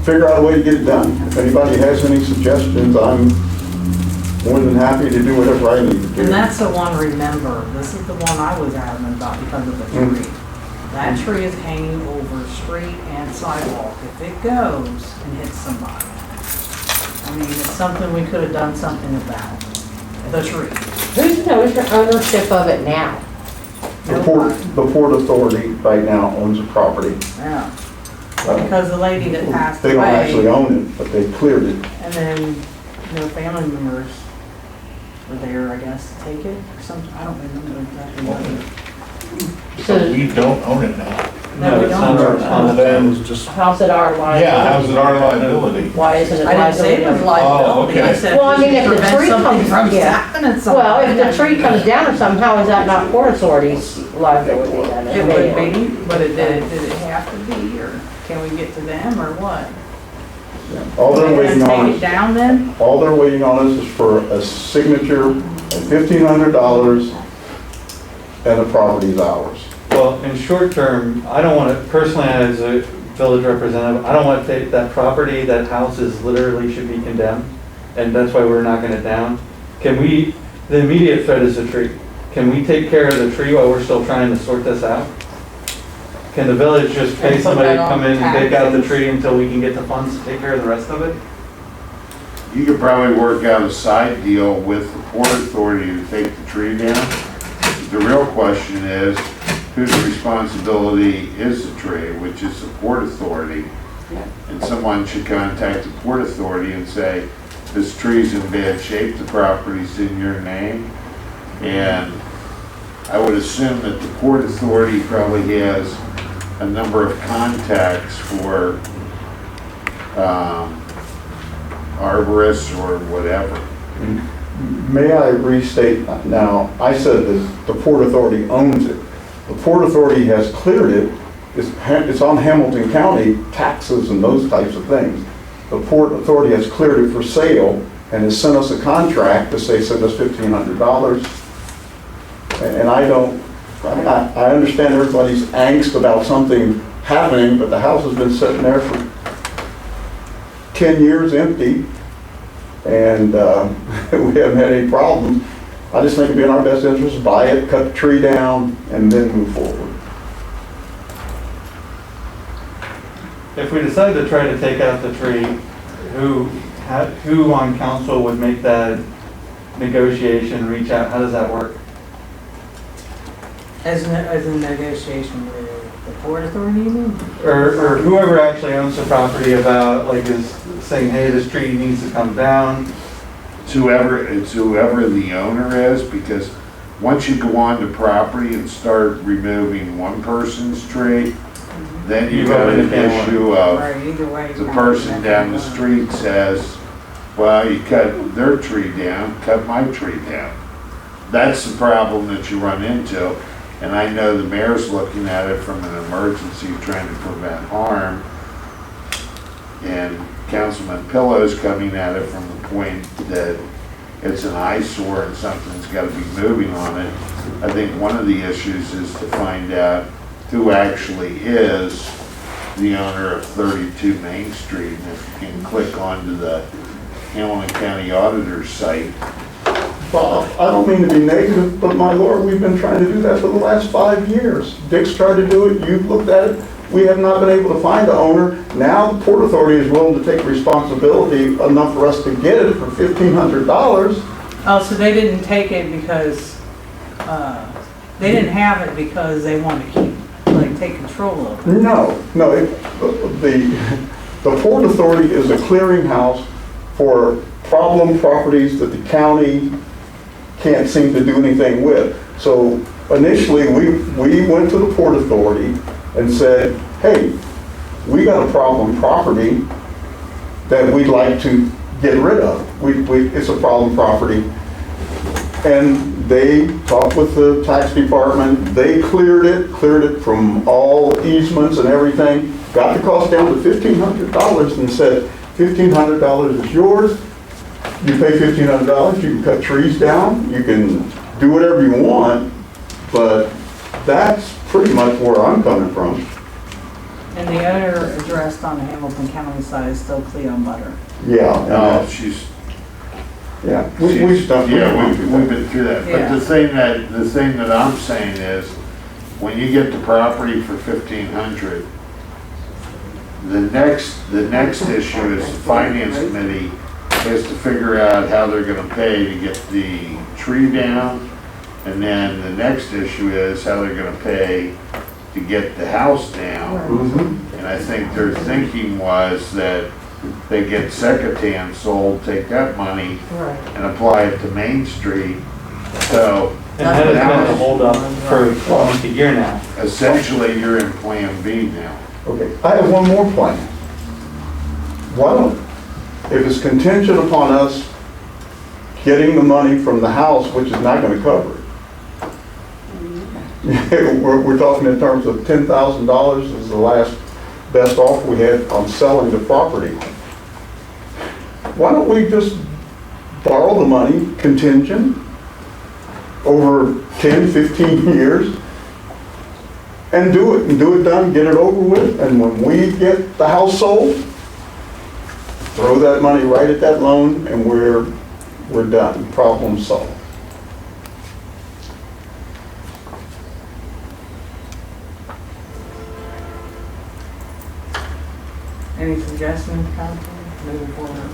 figure out a way to get it done. If anybody has any suggestions, I'm more than happy to do whatever I need to do. And that's the one, remember, this is the one I was adamant about because of the tree. That tree is hanging over street and sidewalk. If it goes and hits somebody, I mean, it's something we could have done something about. The tree. Who's the ownership of it now? The Port Authority right now owns the property. Yeah. Because the lady that passed They don't actually away, own it, but they cleared it. and then, family members were there, I guess, to take it or something. I don't remember exactly what. So We don't own it now. No, we it's don't. not our Then it's just, how's it our liability? yeah, how's it our liability? Why isn't it I didn't say it was liability? liability. I okay. said Well, I mean, we if should the prevent tree something comes- from yeah. happening to somebody. Well, if the tree comes down or something, how is that not Port Authority's liability then? It would be, but did it have to be, or can we get to them, or what? All they're waiting on Take it is, down then? all they're waiting on us is for a signature at $1,500 and the property's ours. Well, in short term, I don't want to, personally, as a village representative, I don't want to take that property, that house is literally should be condemned, and that's why we're knocking it down. Can we, the immediate threat is the tree. Can we take care of the tree while we're still trying to sort this out? Can the village just pay And put somebody to that on come in and take out the taxes? tree until we can get the funds to take care of the rest of it? You could probably work out a side deal with the Port Authority to take the tree down. The real question is, whose responsibility is the tree, which is the Port Authority? And someone should contact the Port Authority and say, this tree's in bad shape, the property's in your name. And I would assume that the Port Authority probably has a number of contacts for arborists or whatever. May I restate now, I said that the Port Authority owns it. The Port Authority has cleared it. It's on Hamilton County taxes and those types of things. The Port Authority has cleared it for sale and has sent us a contract to say, send us $1,500. And I understand everybody's angst about something happening, but the house has been sitting there for 10 years empty, and we haven't had any problems. I just think it'd be in our best interest to buy it, cut the tree down, and then move forward. If we decide to try to take out the tree, who on council would make that negotiation, reach out, how does that work? As a negotiation with the Port Authority, you mean? Or whoever actually owns the property about, like, is saying, hey, this tree needs to come down. It's whoever the owner is, because once you go on the property and start removing one person's tree, then you got an issue of Right, either way. the person down the street says, well, you cut their tree down, cut my tree down. That's the problem that you run into. And I know the mayor's looking at it from an emergency, trying to prevent harm. And Councilman Pillow's coming at it from the point that it's an eyesore and something's got to be moving on it. I think one of the issues is to find out who actually is the owner of 32 Main Street. And if you can click onto the Hamilton County Auditor's site. Well, I don't mean to be negative, but my lord, we've been trying to do that for the last 5 years. Dick's tried to do it, you've looked at it, we have not been able to find the owner. Now the Port Authority is willing to take responsibility enough for us to get it for $1,500. Oh, so they didn't take it because, they didn't have it because they wanted to take control of it? No, the Port Authority is a clearinghouse for problem properties that the county can't seem to do anything with. So initially, we went to the Port Authority and said, hey, we got a problem property that we'd like to get rid of. It's a problem property. And they talked with the tax department, they cleared it from all easements and everything, got the cost down to $1,500 and said, $1,500 is yours, you pay $1,500, you can cut trees down, you can do whatever you want, but that's pretty much where I'm coming from. And the other address on the Hamilton County side is still Cleo Butter. Yeah. No, she's, Yeah, we've done. we've been through that, but Yeah. the thing that I'm saying is, when you get the property for 1,500, the next issue is the finance committee has to figure out how they're gonna pay to get the tree down, and then the next issue is how they're gonna pay to get the house down. Mhm. And I think their thinking was that they get Secretary sold, take that money Right. and apply it to Main Street. So And that has been a holdup for almost a year now. essentially, you're in Plan B now. Okay, I have one more plan. Why don't, if it's contingent upon us getting the money from the house, which is not gonna cover it. We're talking in terms of $10,000 is the last best offer we had on selling the property. Why don't we just borrow the money contingent over 10, 15 years and do it done, get it over with, and when we get the house sold, throw that money right at that loan and we're done, problem solved. Any suggestions, Council, moving forward?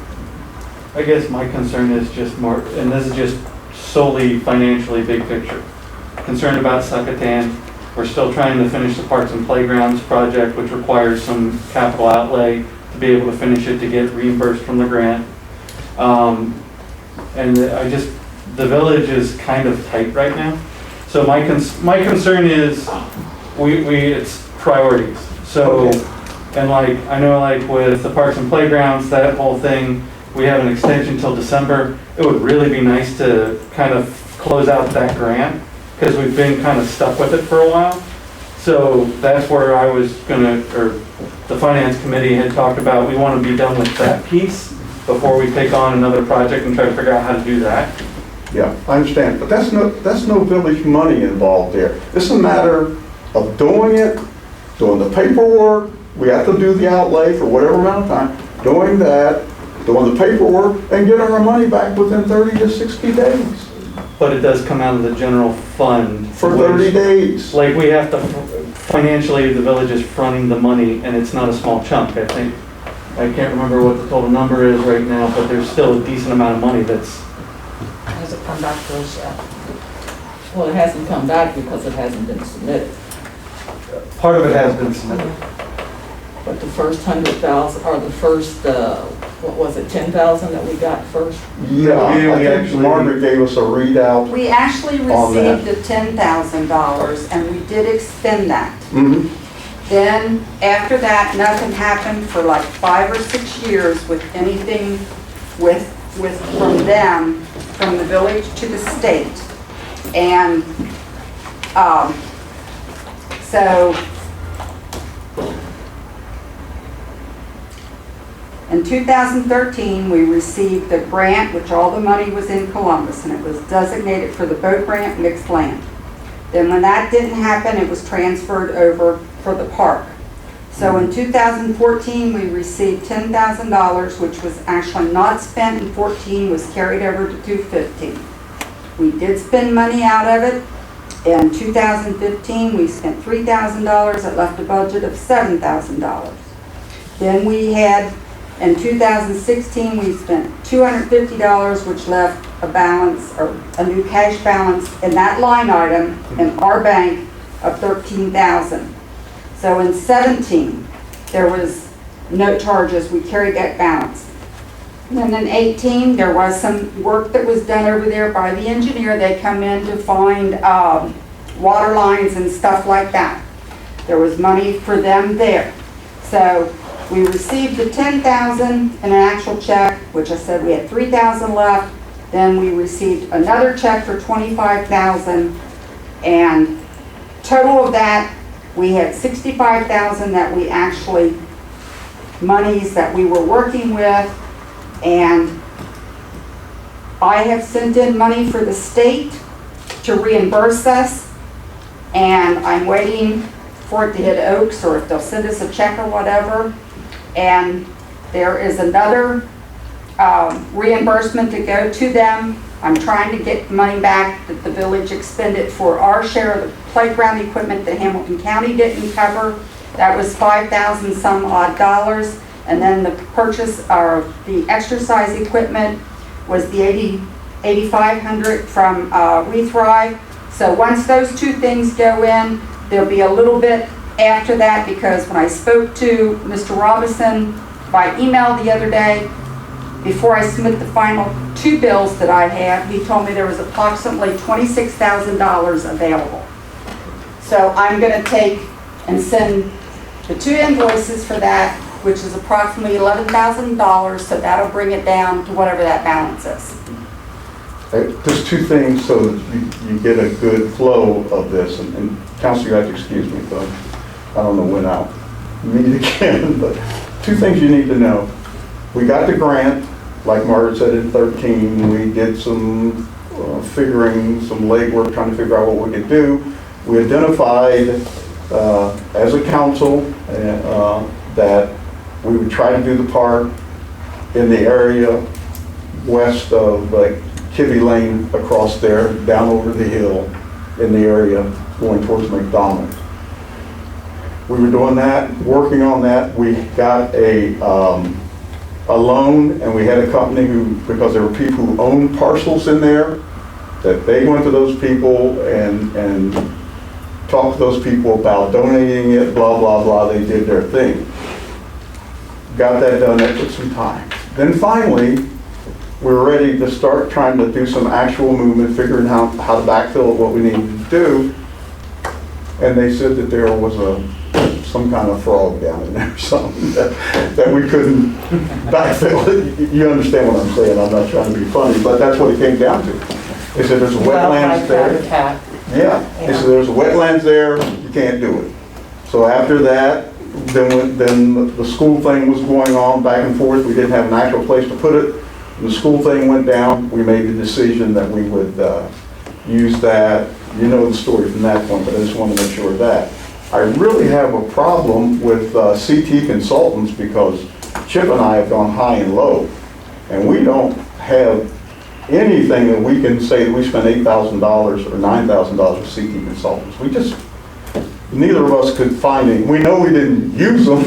I guess my concern is just more, and this is just solely financially big picture. Concerned about Succotan. We're still trying to finish the Parks and Playgrounds project, which requires some capital outlay to be able to finish it, to get reimbursed from the grant. And the village is kind of tight right now. So my concern is, it's priorities. So, and like, I know like with the Parks and Playgrounds, that whole thing, we have an extension till December. It would really be nice to kind of close out that grant, because we've been kind of stuck with it for a while. So that's where I was gonna, or the finance committee had talked about, we want to be done with that piece before we take on another project and try to figure out how to do that. Yeah, I understand, but that's no village money involved there. It's a matter of doing it, doing the paperwork, we have to do the outlay for whatever amount of time, doing that, doing the paperwork, and getting our money back within 30 to 60 days. But it does come out of the general fund. For 30 days. Like, we have to, financially, the village is fronting the money, and it's not a small chunk, I think. I can't remember what the total number is right now, but there's still a decent amount of money that's, Has it come back to us yet? Well, it hasn't come back because it hasn't been submitted. part of it has been submitted. But the first 100,000, or the first, what was it, 10,000 that we got first? Yeah, I we think actually- Margret gave us a readout. We actually On that. received the $10,000 and we did expend that. Mhm. Then, after that, nothing happened for like 5 or 6 years with anything from them, from the village to the state. And, so, in 2013, we received the grant, which all the money was in Columbus, and it was designated for the boat grant mixed land. Then when that didn't happen, it was transferred over for the park. So in 2014, we received $10,000, which was actually not spent in 14, was carried over to 2015. We did spend money out of it. In 2015, we spent $3,000. It left a budget of $7,000. Then we had, in 2016, we spent $250, which left a balance, or a new cash balance in that line item in our bank of $13,000. So in 17, there was no charges, we carried that balance. And then in 18, there was some work that was done over there by the engineer. They come in to find water lines and stuff like that. There was money for them there. So we received the $10,000 in an actual check, which I said we had $3,000 left. Then we received another check for $25,000, and total of that, we had $65,000 that we actually, monies that we were working with, and I have sent in money for the state to reimburse us, and I'm waiting for it to hit Oaks, or if they'll send us a check or whatever. And there is another reimbursement to go to them. I'm trying to get money back that the village expended for our share of the playground equipment that Hamilton County didn't cover. That was 5,000 some odd dollars. And then the purchase of the exercise equipment was the 8,500 from WeThrive. So once those two things go in, there'll be a little bit after that, because when I spoke to Mr. Robinson by email the other day, before I submit the final two bills that I have, he told me there was approximately $26,000 available. So I'm going to take and send the two invoices for that, which is approximately $11,000, so that'll bring it down to whatever that balance is. Just two things so that you get a good flow of this, and Counselor, you have to excuse me, but I don't know when I'll meet again, but two things you need to know. We got the grant, like Margaret said, in 13. We did some figuring, some legwork, trying to figure out what we could do. We identified as a council that we would try to do the park in the area west of Kivy Lane, across there, down over the hill in the area going towards McDonald's. We were doing that, working on that. We got a loan, and we had a company who, because there were people who owned parcels in there, that they went to those people and talked to those people about donating it, blah, blah, blah. They did their thing. Got that done. That took some time. Then finally, we were ready to start trying to do some actual movement, figuring out how to backfill what we needed to do. And they said that there was some kind of frog down in there or something that we couldn't backfill it. You understand what I'm saying? I'm not trying to be funny, but that's what it came down to. They said there's a wetlands there. Yeah. They said there's a wetlands there, you can't do it. So after that, then the school thing was going on back and forth. We didn't have an actual place to put it. The school thing went down. We made the decision that we would use that. You know the story from that point, but I just want to make sure of that. I really have a problem with CT Consultants, because Chip and I have gone high and low, and we don't have anything that we can say that we spent $8,000 or $9,000 with CT Consultants. We just, neither of us could find it. We know we didn't use them,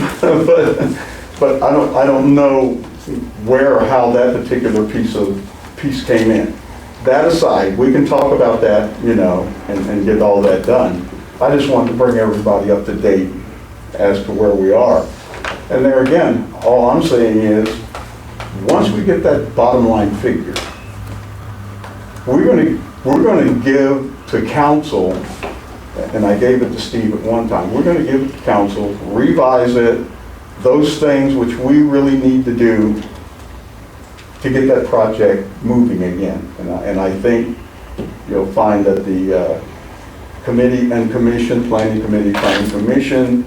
but I don't know where or how that particular piece came in. That aside, we can talk about that, and get all that done. I just wanted to bring everybody up to date as to where we are. And there again, all I'm saying is, once we get that bottom line figure, we're going to give to council, and I gave it to Steve at one time, we're going to give it to council, revise it, those things which we really need to do to get that project moving again. And I think you'll find that the committee and commission, planning commission,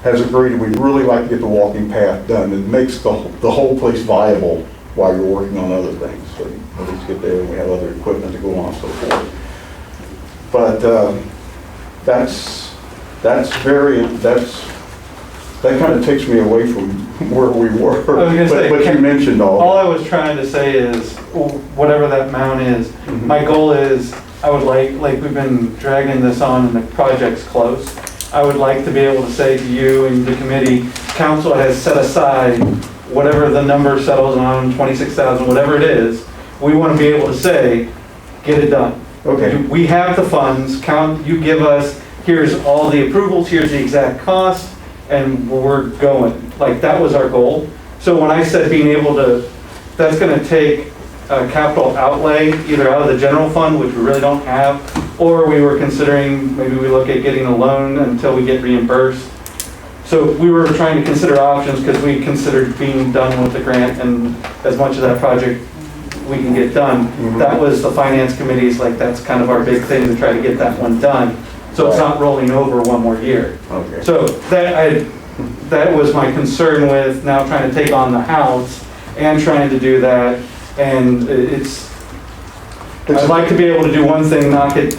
has agreed we'd really like to get the walking path done. It makes the whole place viable while you're working on other things. So at least get there, and we have other equipment to go on and so forth. But that kind of takes me away from where we were. I was gonna say, but you mentioned all I was trying to say is, whatever that amount is, my goal is, I would like we've been dragging this on and the project's close. I would like to be able to say to you and the committee, council has set aside whatever the number settles on, 26,000, whatever it is, we want to be able to say, get it done. Okay. We have the funds, you give us, here's all the approvals, here's the exact cost, and we're going. Like, that was our goal. So when I said being able to, that's going to take a capital outlay, either out of the general fund, which we really don't have, or we were considering, maybe we look at getting a loan until we get reimbursed. So we were trying to consider options, because we considered being done with the grant, and as much of that project we can get done. That was the finance committee's, like, that's kind of our big thing, to try to get that one done, so it's not rolling over one more year. Okay. So that was my concern with now trying to take on the house and trying to do that, and I'd like to be able to do one thing, knock it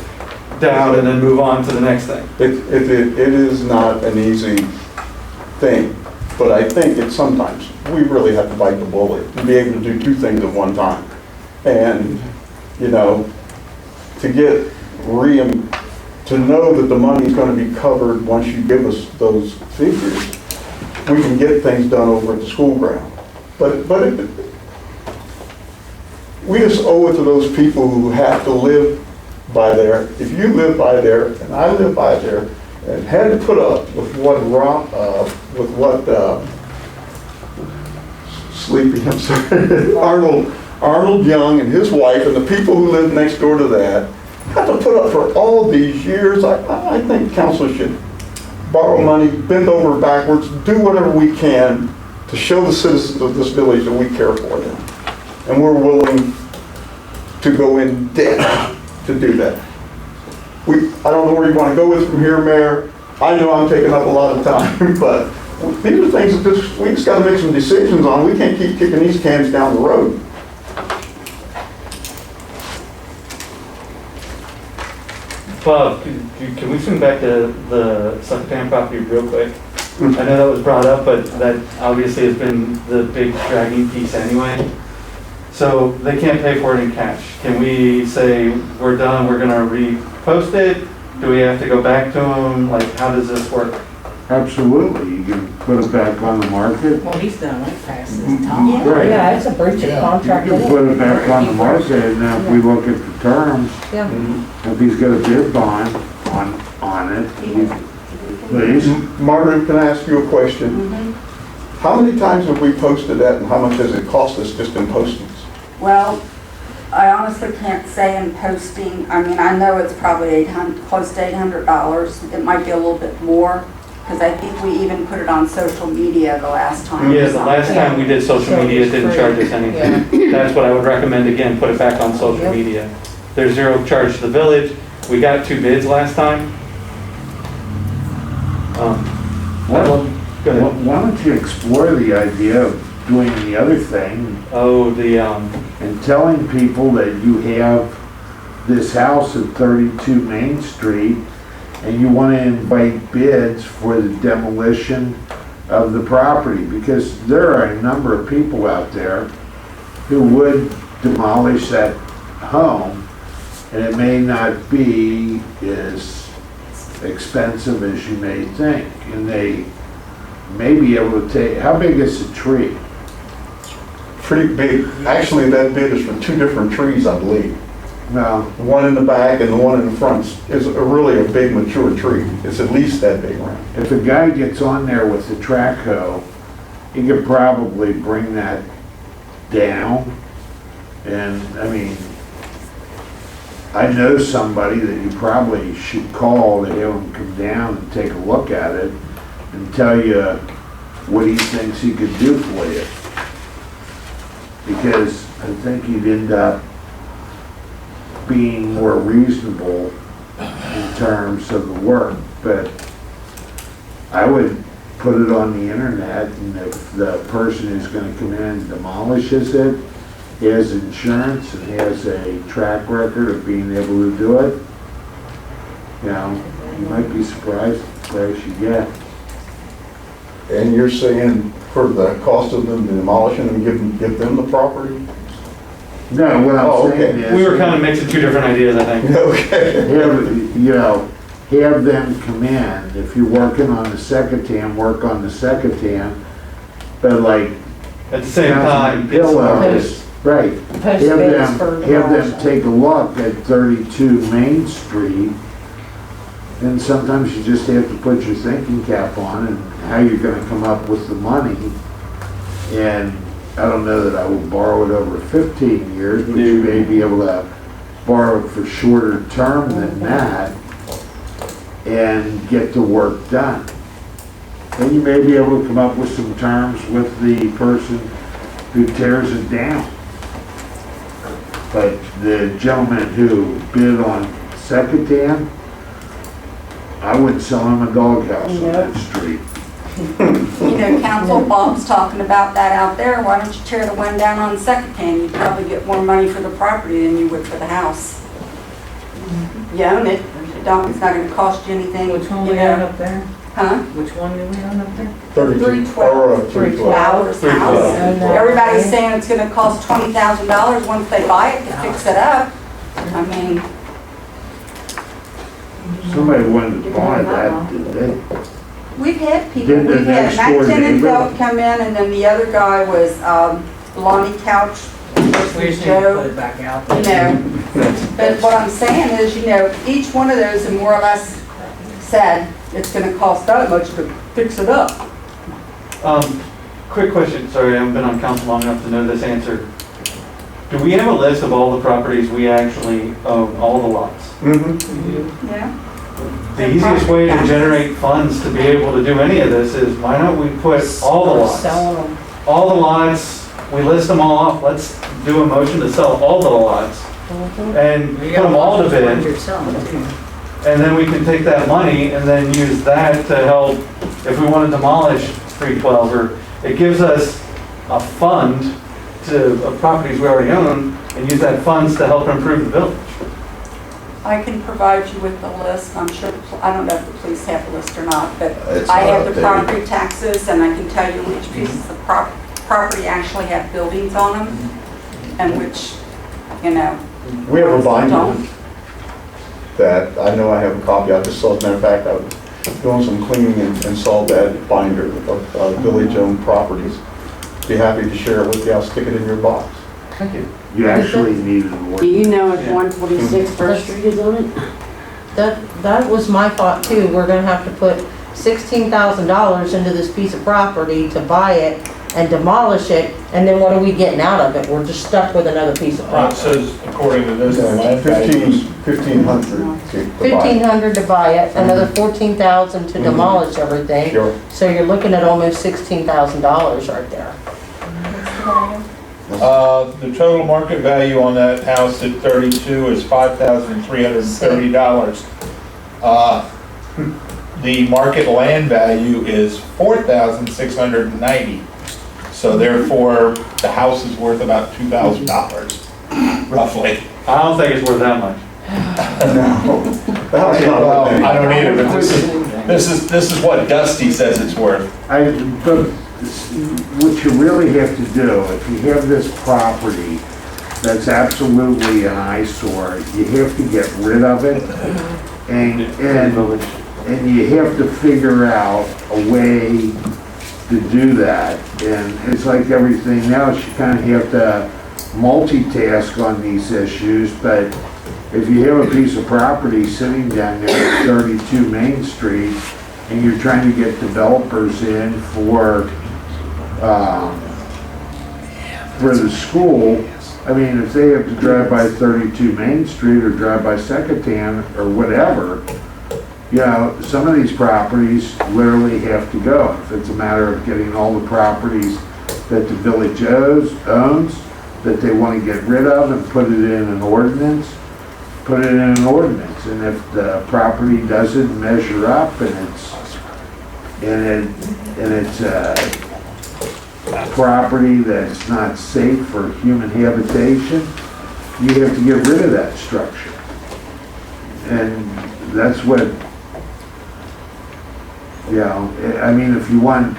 down, and then move on to the next thing. It is not an easy thing, but I think it's sometimes, we really have to bite the bullet and be able to do two things at one time. And, you know, to know that the money's gonna be covered once you give us those figures, we can get things done over at the school ground. But we just owe it to those people who have to live by there. If you live by there, and I live by there, and had to put up with I'm sorry, Arnold Young and his wife and the people who live next door to that, had to put up for all these years. I think council should borrow money, bend over backwards, do whatever we can to show the citizens of this village that we care for them. And we're willing to go in debt to do that. I don't know where you want to go with from here, Mayor. I know I'm taking up a lot of time, but these are things that we just got to make some decisions on. We can't keep kicking these cans down the road. Bob, can we swing back to the Succotan property real quick? I know that was brought up, but that obviously has been the big dragging piece anyway. So they can't pay for it in cash. Can we say, we're done, we're gonna repost it? Do we have to go back to them? Like, how does this work? Absolutely, you can put it back on the market. Well, he's done it past his time. Right. Yeah, it's a breach of contract. You can put it back on the market, and now if we look at the terms, Yeah. if he's got a bid bond on it, please. Margaret, can I ask you a question? How many times have we posted that, and how much does it cost us just in postings? Well, I honestly can't say in posting, I mean, I know it's probably close to $800. It might be a little bit more, because I think we even put it on social media the last time. Yeah, the last time we did social media, it didn't charge us anything. That's what I would recommend, again, put it back on social media. There's zero charge to the village. We got 2 bids last time. Go ahead. Why don't you explore the idea of doing the other thing Oh, and telling people that you have this house at 32 Main Street and you want to invite bids for the demolition of the property, because there are a number of people out there who would demolish that home, and it may not be as expensive as you may think, and they may be able to take, how big is the tree? Pretty big. Actually, that bid is for 2 different trees, I believe. Well, The one in the back and the one in the front is really a big mature tree. It's at least that big around. if a guy gets on there with the track hoe, he could probably bring that down. And, I mean, I know somebody that you probably should call to have him come down and take a look at it and tell you what he thinks he could do for you. Because I think he'd end up being more reasonable in terms of the work. But I would put it on the internet, and if the person who's gonna come in and demolishes it has insurance and has a track record of being able to do it, you know, you might be surprised at the price you get. And you're saying for the cost of them demolishing and give them the property? No, what Oh, I'm okay. saying is. we were kind of mixing 2 different ideas, I think. Okay. Have them come in, if you're working on the Succotan, work on the Succotan, but like. At the same time, it's Pillows, right. Have bids for them demolition. take a look at 32 Main Street, and sometimes you just have to put your thinking cap on and how you're gonna come up with the money. And I don't know that I will borrow it over 15 years, but you may be able to borrow it for shorter term than that and get the work done. And you may be able to come up with some terms with the person who tears it down. But the gentleman who bid on Secretary, I wouldn't sell him a doghouse on that street. You know, Council Bob's talking about that out there. Why don't you tear the one down on Second Can? You'd probably get more money for the property than you would for the house. You own it. It's not going to cost you anything. Which one you we know. own up there? Huh? Which one do we own up there? 312. 312. Hours house. Everybody's saying it's going to cost $20,000 once they buy it to fix it up. I mean, Somebody wanted to buy that, did they? we've had people, Did the we've had next Matt door Tenenfeld neighbor? come in, and then the other guy was Lonnie Couch We just versus need to Joe. put it back out You there. know, but what I'm saying is, you know, each one of those have more or less said it's gonna cost that much to fix it up. Quick question, sorry, I haven't been on council long enough to know this answer. Do we have a list of all the properties we actually own, all the lots? Mm-hmm. Yeah. The easiest way to generate funds to be able to do any of this is, why don't we put all the lots? Selling them. All the lots, we list them all off, let's do a motion to sell all the lots and put them all to bid. You're selling too. And then we can take that money and then use that to help, if we want to demolish 312, or it gives us a fund of properties we already own, and use that funds to help improve the village. I can provide you with the list. I'm sure, I don't know if the police have the list or not, but It's I not have the updated. property taxes, and I can tell you which pieces of property actually have buildings on them, and which, you know. We have a binder don't. that, I know I have a copy, I just saw, as a matter of fact, I was doing some cleaning and saw that binder of village-owned properties. Be happy to share it with you, I'll stick it in your box. Thank you. You actually need an Do ordinance. you know if Yeah. 146 First Street is on it? That was my thought too. We're gonna have to put $16,000 into this piece of property to buy it and demolish it, and then what are we getting out of it? We're just stuck with another piece of It property. says, according to this, the land value is 1,500 to buy. 1,500 to buy it, another 14,000 to demolish everything. Sure. So you're looking at almost $16,000 right there. The total market value on that house at 32 is $5,330. The market land value is $4,690. So therefore, the house is worth about $2,000, roughly. I don't think it's worth that much. No. The house is not Well, worth I don't anything. either, but this is what Dusty says it's worth. But what you really have to do, if you have this property that's absolutely an eyesore, you have to get rid of it. And you have to figure out a way to do that. And it's like everything else, you kind of have to multitask on these issues, but if you have a piece of property sitting down there at 32 Main Street, and you're trying to get developers in for the school, I mean, if they have to drive by 32 Main Street or drive by Secretary or whatever, you know, some of these properties literally have to go. If it's a matter of getting all the properties that the village owns, that they want to get rid of and put it in an ordinance, put it in an ordinance. And if the property doesn't measure up and it's a property that's not safe for human habitation, you have to get rid of that structure. And that's what, you know, I mean, if you want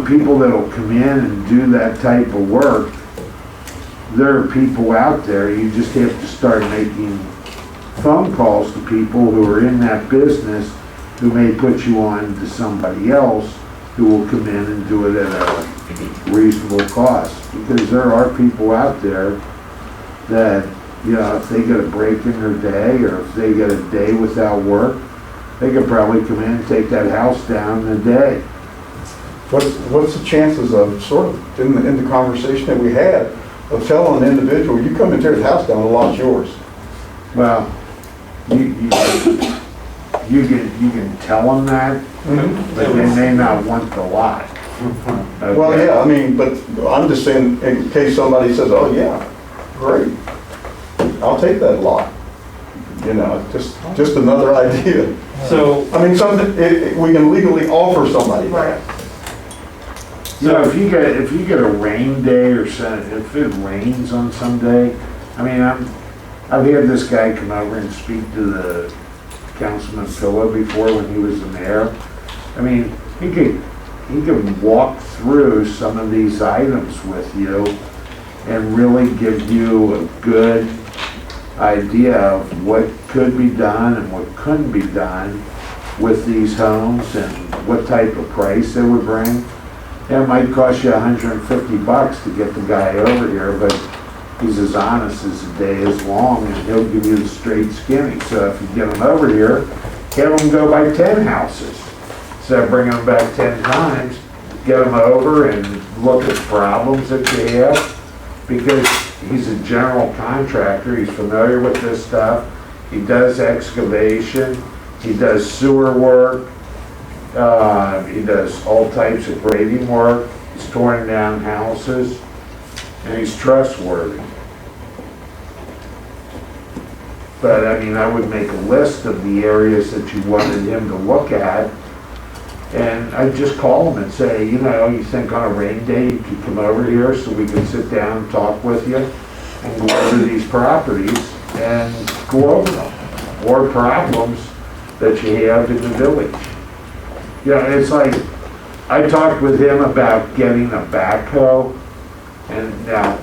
people that'll come in and do that type of work, there are people out there. You just have to start making phone calls to people who are in that business, who may put you on to somebody else who will come in and do it at a reasonable cost. Because there are people out there that, you know, if they get a break in their day, or if they get a day without work, they could probably come in and take that house down in a day. What's the chances of, sort of, in the conversation that we had, of telling an individual, you come and tear the house down, the lot's yours? Well, you can tell them that, but they may not want the lot. Well, yeah, I mean, but I'm just saying, in case somebody says, oh, yeah, great. I'll take that lot. You know, just another idea. So, I mean, something, we can legally offer somebody that. You know, if you get a rain day or something, if it rains on some day, I mean, I've had this guy come over and speak to the Councilman Philo before when he was the mayor. I mean, he could walk through some of these items with you and really give you a good idea of what could be done and what couldn't be done with these homes and what type of price they would bring. And it might cost you $150 to get the guy over here, but he's as honest as the day is long, and he'll give you the straight skinny. So if you get him over here, have him go by 10 houses. Instead of bringing them back 10 times, get him over and look at problems that you have, because he's a general contractor, he's familiar with this stuff. He does excavation, he does sewer work, he does all types of grading work, he's torn down houses, and he's trustworthy. But I mean, I would make a list of the areas that you wanted him to look at, and I'd just call him and say, you know, you think on a rain day you could come over here so we could sit down and talk with you and go over these properties and go over them, or problems that you have in the village. You know, it's like, I talked with him about getting a backhoe, and now,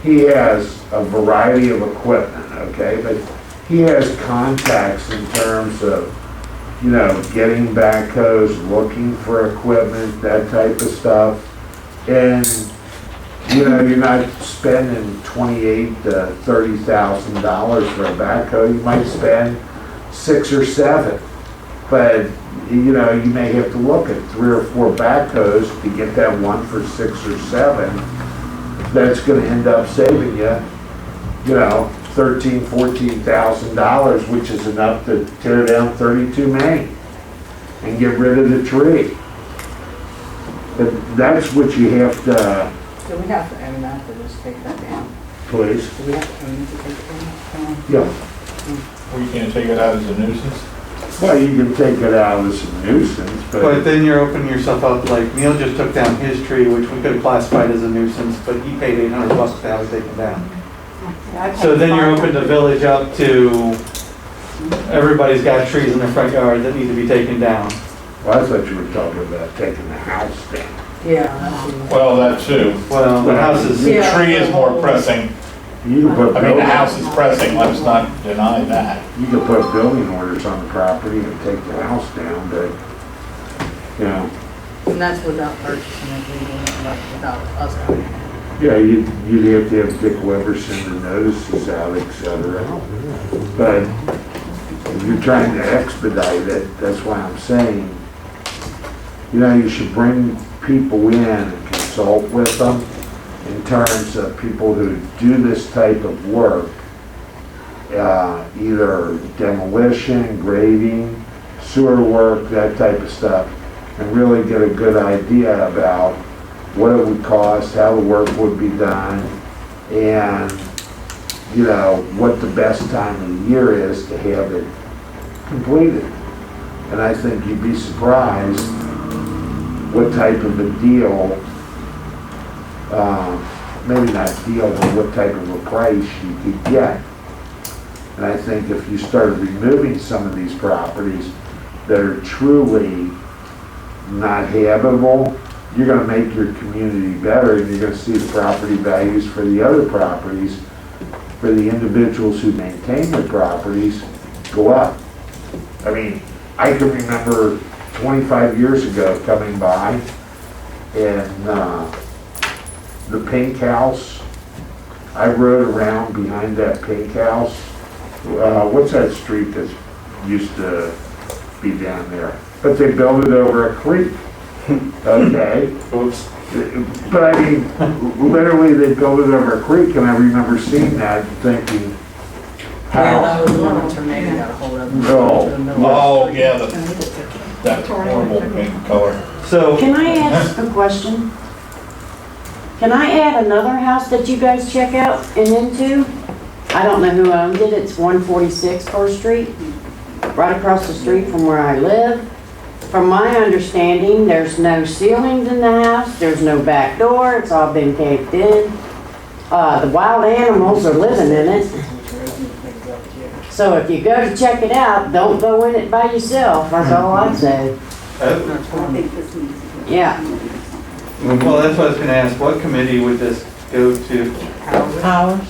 he has a variety of equipment, okay, but he has contacts in terms of, you know, getting backhoes, looking for equipment, that type of stuff. And, you know, you're not spending $28,000 to $30,000 for a backhoe. You might spend 6 or 7. But, you know, you may have to look at 3 or 4 backhoes to get that one for 6 or 7. That's gonna end up saving you, you know, $13,000, $14,000, which is enough to tear down 32 Main and get rid of the tree. But that's what you have to, Do we have to own that to just take that down? please. Do we have to own it to take it down? Yeah. We can't take it out as a nuisance? Well, you can take it out as a nuisance, but but then you're opening yourself up, like Neil just took down his tree, which we could have classified as a nuisance, but he paid $800 to have it taken down. So then you're opening the village up to, everybody's got trees in their front yard that need to be taken down. well, I thought you were talking about taking the house down. Yeah. Well, that too. Well, the house is, The tree is more pressing. You can put I mean, the building, house is pressing, let's not deny that. you can put building orders on the property and take the house down, but, you know, And that's without purchasing it, without us owning it. yeah, you'd have to have Dick Weber send the notices out, et cetera. But if you're trying to expedite it, that's why I'm saying, you know, you should bring people in and consult with them in terms of people who do this type of work, either demolition, grading, sewer work, that type of stuff, and really get a good idea about what it would cost, how the work would be done, and, you know, what the best time of the year is to have it completed. And I think you'd be surprised what type of a deal, maybe not deal, but what type of a price you could get. And I think if you started removing some of these properties that are truly not habitable, you're gonna make your community better, and you're gonna see the property values for the other properties, for the individuals who maintain their properties, go up. I mean, I can remember 25 years ago coming by, and the pink house, I rode around behind that pink house. What's that street that used to be down there? But they built it over a creek. Okay. oops. But I mean, literally they built it over a creek, and I remember seeing that and thinking, Yeah, that how? was the one that tornado got a hold of. No. Oh, yeah, that horrible pink color. So, Can I ask a question? Can I add another house that you guys check out and into? I don't know who owns it. It's 146 First Street, right across the street from where I live. From my understanding, there's no ceilings in the house. There's no back door. It's all been caved in. The wild animals are living in it. So if you go to check it out, don't go in it by yourself. That's all I'd say. Yeah. Well, that's what I was gonna ask, what committee would this go to? Ours.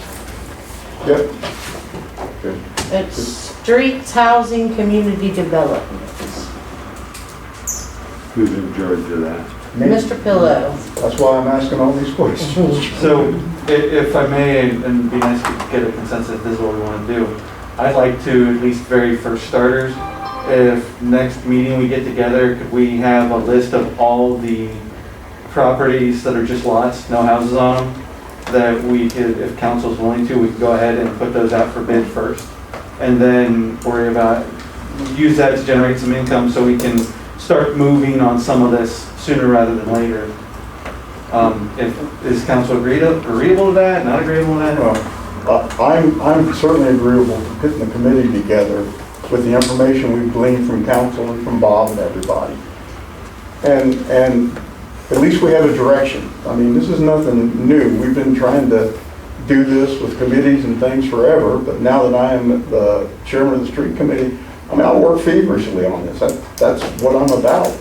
Yep. Good. It's Streets, Housing, Community Development. Who's in charge of that? Mr. Pillow. That's why I'm asking all these questions. So, if I may, and it'd be nice to get a consensus, this is what we wanna do. I'd like to, at least very first starters, if next meeting we get together, could we have a list of all the properties that are just lots, no houses on them, that we could, if council's willing to, we could go ahead and put those out for bid first. And then worry about, use that to generate some income so we can start moving on some of this sooner rather than later. Is council agreeable to that, not agreeable to that? I'm certainly agreeable to putting the committee together with the information we've gleaned from council and from Bob and everybody. And at least we have a direction. I mean, this is nothing new. We've been trying to do this with committees and things forever, but now that I am the chairman of the street committee, I mean, I work feverishly on this. That's what I'm about.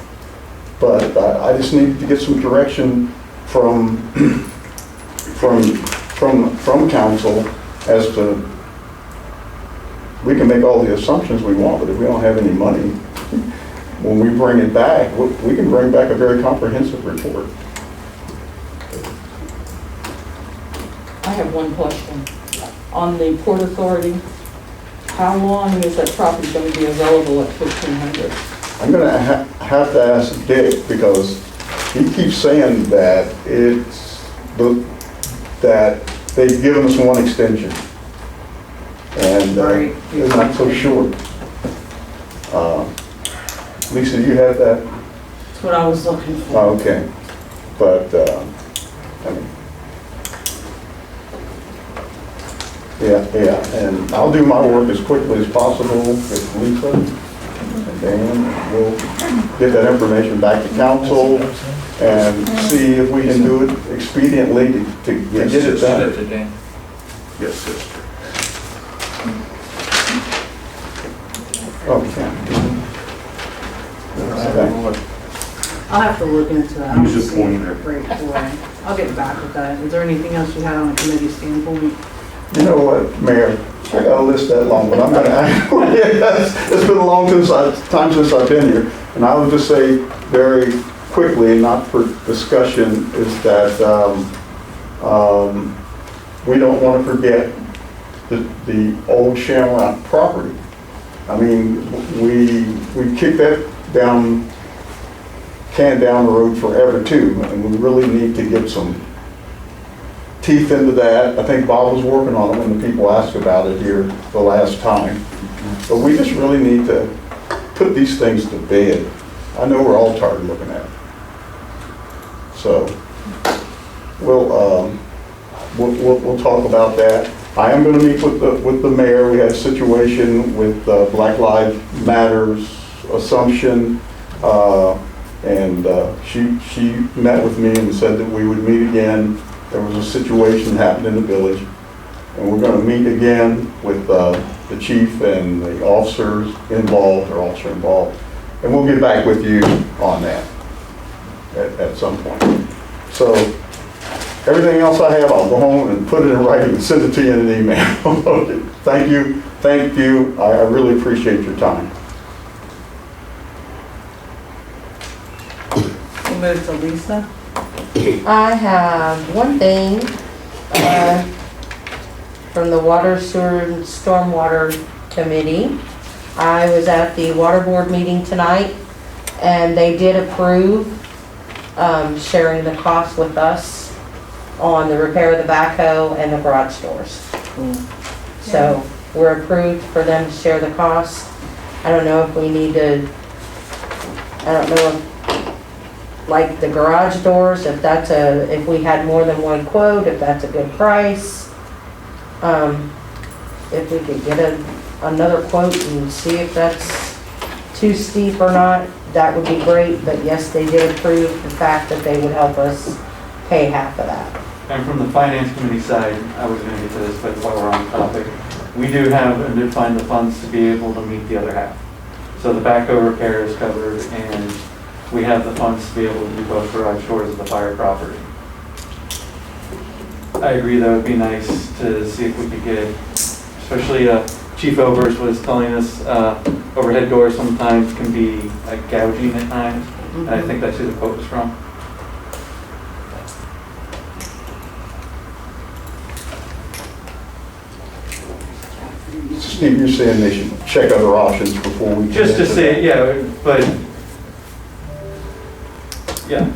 But I just need to get some direction from council as to, we can make all the assumptions we want, but if we don't have any money, when we bring it back, we can bring back a very comprehensive report. I have one question. On the Port Authority, how long is that property going to be available at 1,500? I'm gonna have to ask Dick, because he keeps saying that that they've given us one extension. And it's not so short. Lisa, you have that? That's what I was looking for. Oh, okay. But, I mean, yeah, and I'll do my work as quickly as possible with Lisa, and then we'll get that information back to council and see if we can do it expediently to get it done. Yes, sister. Okay. I'll have to look into that. Use a pointer. I'll get back with that. Is there anything else you had on a committee standpoint? You know what, Mayor, I got a list that long, but I'm gonna, it's been a long time since I've been here. And I would just say very quickly, not for discussion, is that we don't want to forget the old Shamrock property. I mean, we kicked that can down the road forever too, and we really need to get some teeth into that. I think Bob was working on it when the people asked about it here the last time. But we just really need to put these things to bed. I know we're all tired of looking at it. So we'll talk about that. I am going to meet with the mayor. We had a situation with Black Lives Matters Assumption, and she met with me and said that we would meet again. There was a situation that happened in the village, and we're going to meet again with the chief and the officer involved, and we'll get back with you on that at some point. So everything else I have, I'll go home and put it in writing and send it to you in an email. Okay. Thank you. I really appreciate your time. We'll move to Lisa. I have one thing from the Water, Sewer, and Stormwater Committee. I was at the Water Board meeting tonight, and they did approve sharing the cost with us on the repair of the backhoe and the garage doors. So we're approved for them to share the cost. I don't know if we need to, I don't know like the garage doors, if we had more than one quote, if that's a good price. If we could get another quote and see if that's too steep or not, that would be great. But yes, they did approve the fact that they would help us pay half of that. And from the finance committee side, I was gonna get to this, but while we're on the topic, we do have and did find the funds to be able to meet the other half. So the backhoe repair is covered, and we have the funds to be able to do both garage doors of the fire property. I agree that it would be nice to see if we could get, especially Chief Overs was telling us overhead doors sometimes can be gouging at times, and I think that's who the quote was from. Steve, you're saying they should check other options before we. Just to say, yeah, but, yeah,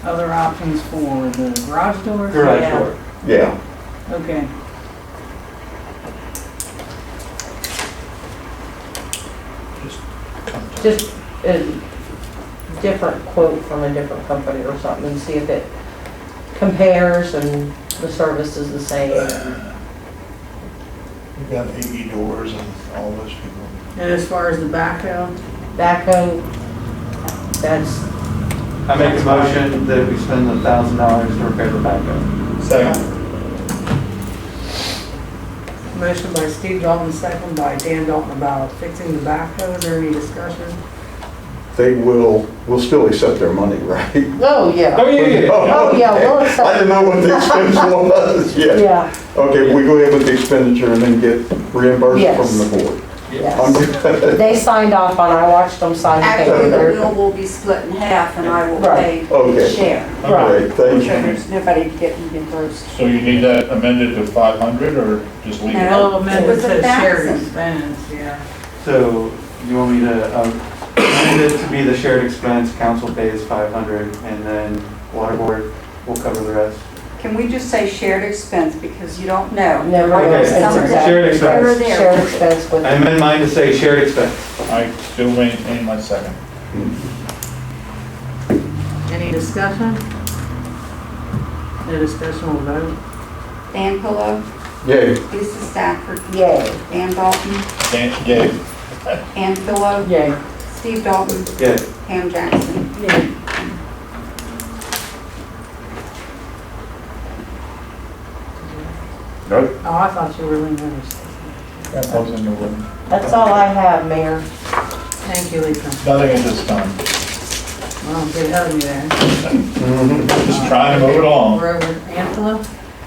Other options for the garage doors? garage Yeah. door. Yeah, Okay. Just a different quote from a different company or something, and see if it compares and the service is the same. We've got 80 doors and all those people. And as far as the backhoe? Backhoe, that's, I make a motion that we spend $1,000 to repair the backhoe. Second. Motion by Steve Dalton, second by Dan Dalton about fixing the backhoe. Is there any discussion? we'll still accept their money, right? oh, yeah. Oh, yeah. Oh, yeah, we'll accept- I didn't know what the expense was, yeah. Yeah, Okay, we go ahead with the expenditure and then get reimbursed Yes. from the board. yes. I'm good. They signed off on, I watched them sign the Actually, the paper. bill will be split in half and I will Right. pay Okay. share. Great, So thank you. there's nobody getting reimbursed. So you need that amended to 500 or just leave it? No. Oh, amended It was to shared 1,000. expense, yeah. So you want me to amend it to be the shared expense, council pays 500, and then water board will cover the rest? Can we just say shared expense because you don't know? Never Okay, know, it's Some of exactly. shared expense. They're there. Shared expense with. I amend mine to say shared expense. I still maintain my second. Any discussion? No discussion, we'll vote. Dan Pillow, Yay. Lisa Stafford, Yay. Dan Dalton, Yay. Ann Pillow, Yay. Steve Dalton, Yeah. Pam Jackson. Yay. Nope. Oh, I thought you were really interested. That wasn't the one. That's all I have, Mayor. Thank you, Lisa. Nothing at this time. Well, get ahead of me there. Just trying to move it along. We're over Angela?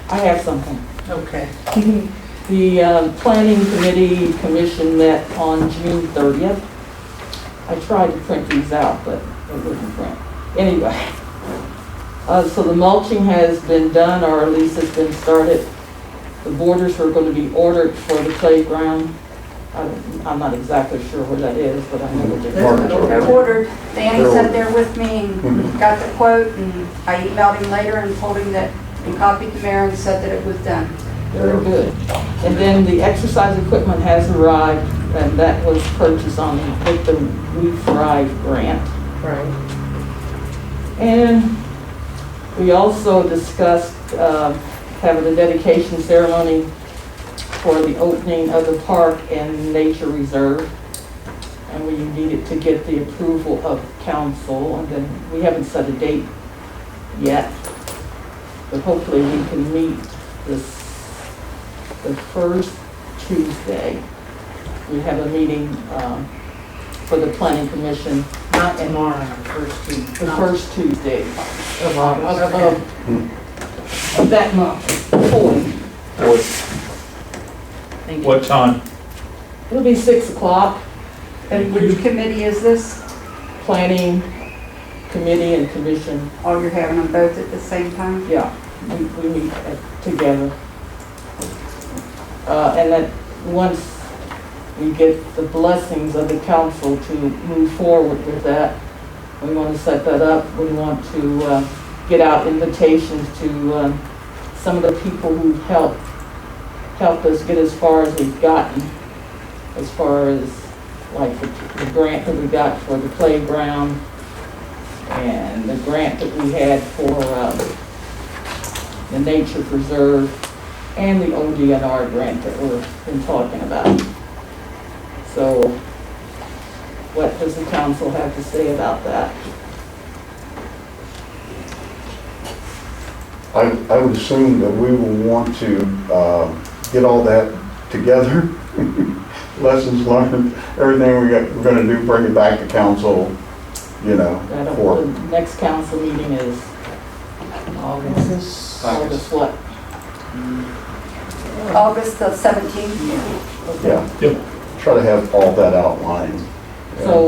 I have something. Okay. The planning committee commission met on June 30th. I tried to print these out, but it wouldn't print. Anyway, so the mulching has been done, or at least it's been started. The borders are going to be ordered for the playground. I'm not exactly sure where that is, but I know that I they're. ordered, Danny sat there with me and got the quote, and I emailed him later and told him that, and copied the mayor and said that it was done. Very good. And then the exercise equipment has arrived, and that was purchased with the We Thrive grant. Right. And we also discussed having a dedication ceremony for the opening of the park and nature reserve. And we needed to get the approval of council, and then we haven't set a date yet. But hopefully we can meet the first Tuesday. We have a meeting for the planning commission. Not tomorrow, first Tuesday. The first Tuesday of August, Okay. of that month, 4th. Thank you. What time? It'll be 6 o'clock. And which committee is this? Planning committee and commission, Oh, you're having them both at the same time? yeah, we meet together. And that once we get the blessings of the council to move forward with that, we want to set that up. We want to get out invitations to some of the people who helped us get as far as we've gotten, as far as like the grant that we got for the playground and the grant that we had for the nature preserve and the ODNR grant that we've been talking about. So what does the council have to say about that? I would assume that we will want to get all that together, lessons learned, everything we're gonna do, bring it back to council, you know, for. The next council meeting is August what? August the 17th. Yeah, try to have all that outlined. So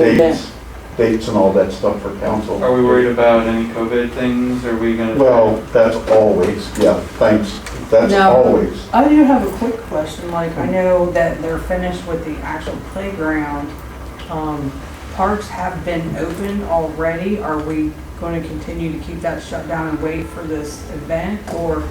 Dates and all that stuff for council. Are we worried about any COVID things? Are we gonna? Well, that's always, yeah, thanks, that's No. always. I do have a quick question, like, I know that they're finished with the actual playground. Parks have been open already. Are we going to continue to keep that shut down and wait for this event, or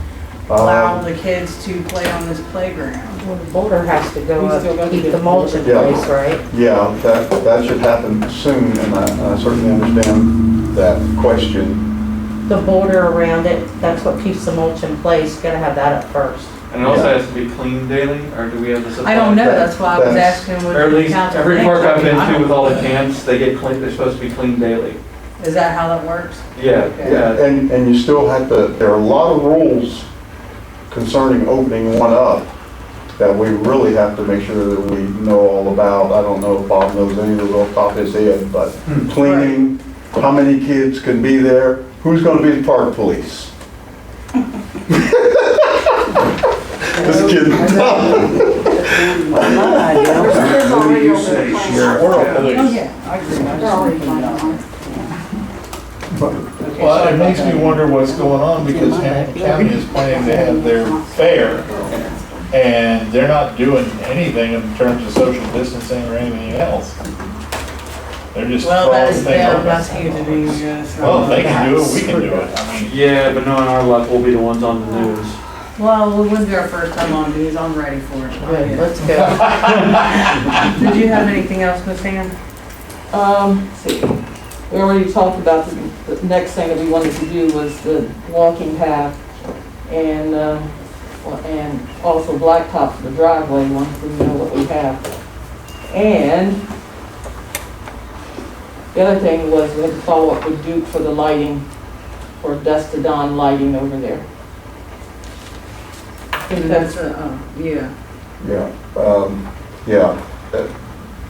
allow the kids to play on this playground? Well, the boulder has to go We up, still gotta keep get the mulch in Yeah. place, right? Yeah, that should happen soon, and I certainly understand that question. The border around it, that's what keeps the mulch in place, gotta have that up first. And it also Yeah. has to be cleaned daily, or do we have the supply? I don't know, that's why I was That's- asking what Or at the least council every thinks. park I've been I to don't with all the know. camps, they get cleaned, they're supposed to be cleaned daily. Is that how that works? Yeah, Okay. yeah. And you still have to, there are a lot of rules concerning opening one up that we really have to make sure that we know all about. I don't know if Bob knows any of those off the top of his head, but cleaning, how many kids can be there, who's gonna be the park police? Just kidding. There's kids already over there playing. Oh, yeah, I agree. They're already playing on it. Well, it makes me wonder what's going on because Hamilton County is planning to have their fair and they're not doing anything in terms of social distancing or anything else. They're just Well, throwing that's things them, open. that's you to do, yes. Well, if they can do it, we can do it. I mean, Yeah, but knowing our luck, we'll be the ones on the news. Well, we wouldn't be our first time on news, I'm ready for it. Good, let's go. Did you have anything else, Miss Ann? Let's see, we already talked about the next thing that we wanted to do was the walking path and also blacktop for the driveway once we know what we have. And the other thing was we had to follow up with Duke for the lighting, for dusk to dawn lighting over there. That's, yeah. Yeah.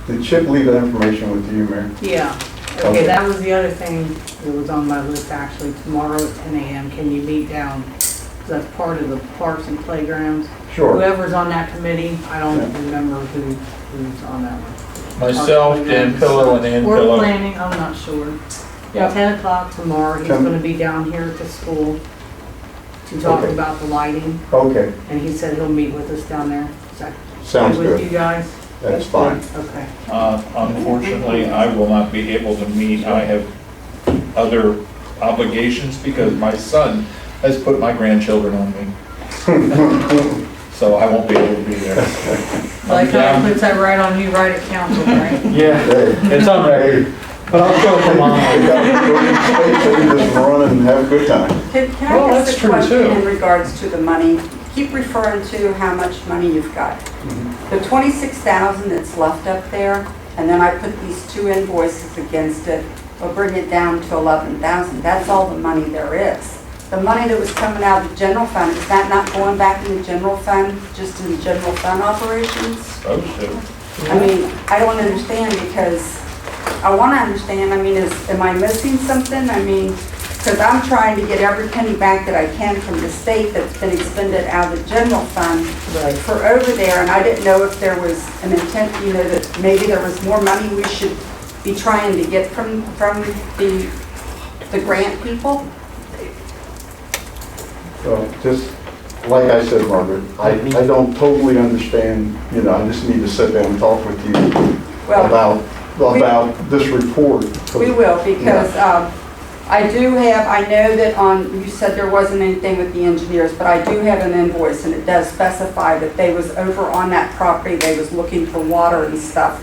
Did Chip leave that information with you, Mayor? Yeah, okay, that was the other thing that was on my list, actually, tomorrow at 10 a.m., can you meet down? 'Cause that's part of the parks and playgrounds. Sure. Whoever's on that committee, I don't remember who's on that one. myself, Dan Pillow, and Ann We're Pillow. planning, I'm not sure. Yeah. 10 o'clock tomorrow, he's 10. gonna be down here at the school to talk Okay. about the lighting, Okay, and he said he'll meet with us down there. Is that sounds good with you good. guys? That's fine. Okay. Unfortunately, I will not be able to meet. I have other obligations because my son has put my grandchildren on me. So I won't be able to be there. Like how he puts that right on you, right at council, right? Yeah, Hey, it's on record, but I'll show it to you mom. got to go in space and just run and have a good time. Can Well, I that's ask a true, question too. in regards to the money? Keep referring to how much money you've got. The 26,000 that's left up there, and then I put these two invoices against it, will bring it down to 11,000. That's all the money there is. The money that was coming out of the general fund, is that not going back in the general fund, just in the general fund operations? Supposed to. I mean, I don't understand because I want to understand, I mean, am I missing something? I mean, because I'm trying to get every penny back that I can from the state that's been expended out of the general fund for over there, and I didn't know if there was an intent, you know, that maybe there was more money we should be trying to get from the grant people. Well, just, like I said, Margaret, I don't totally understand, you know, I just need to sit down and talk with you Well, about this report. We will, because I do have, I know that you said there wasn't anything with the engineers, but I do have an invoice, and it does specify that they was over on that property, they was looking for water and stuff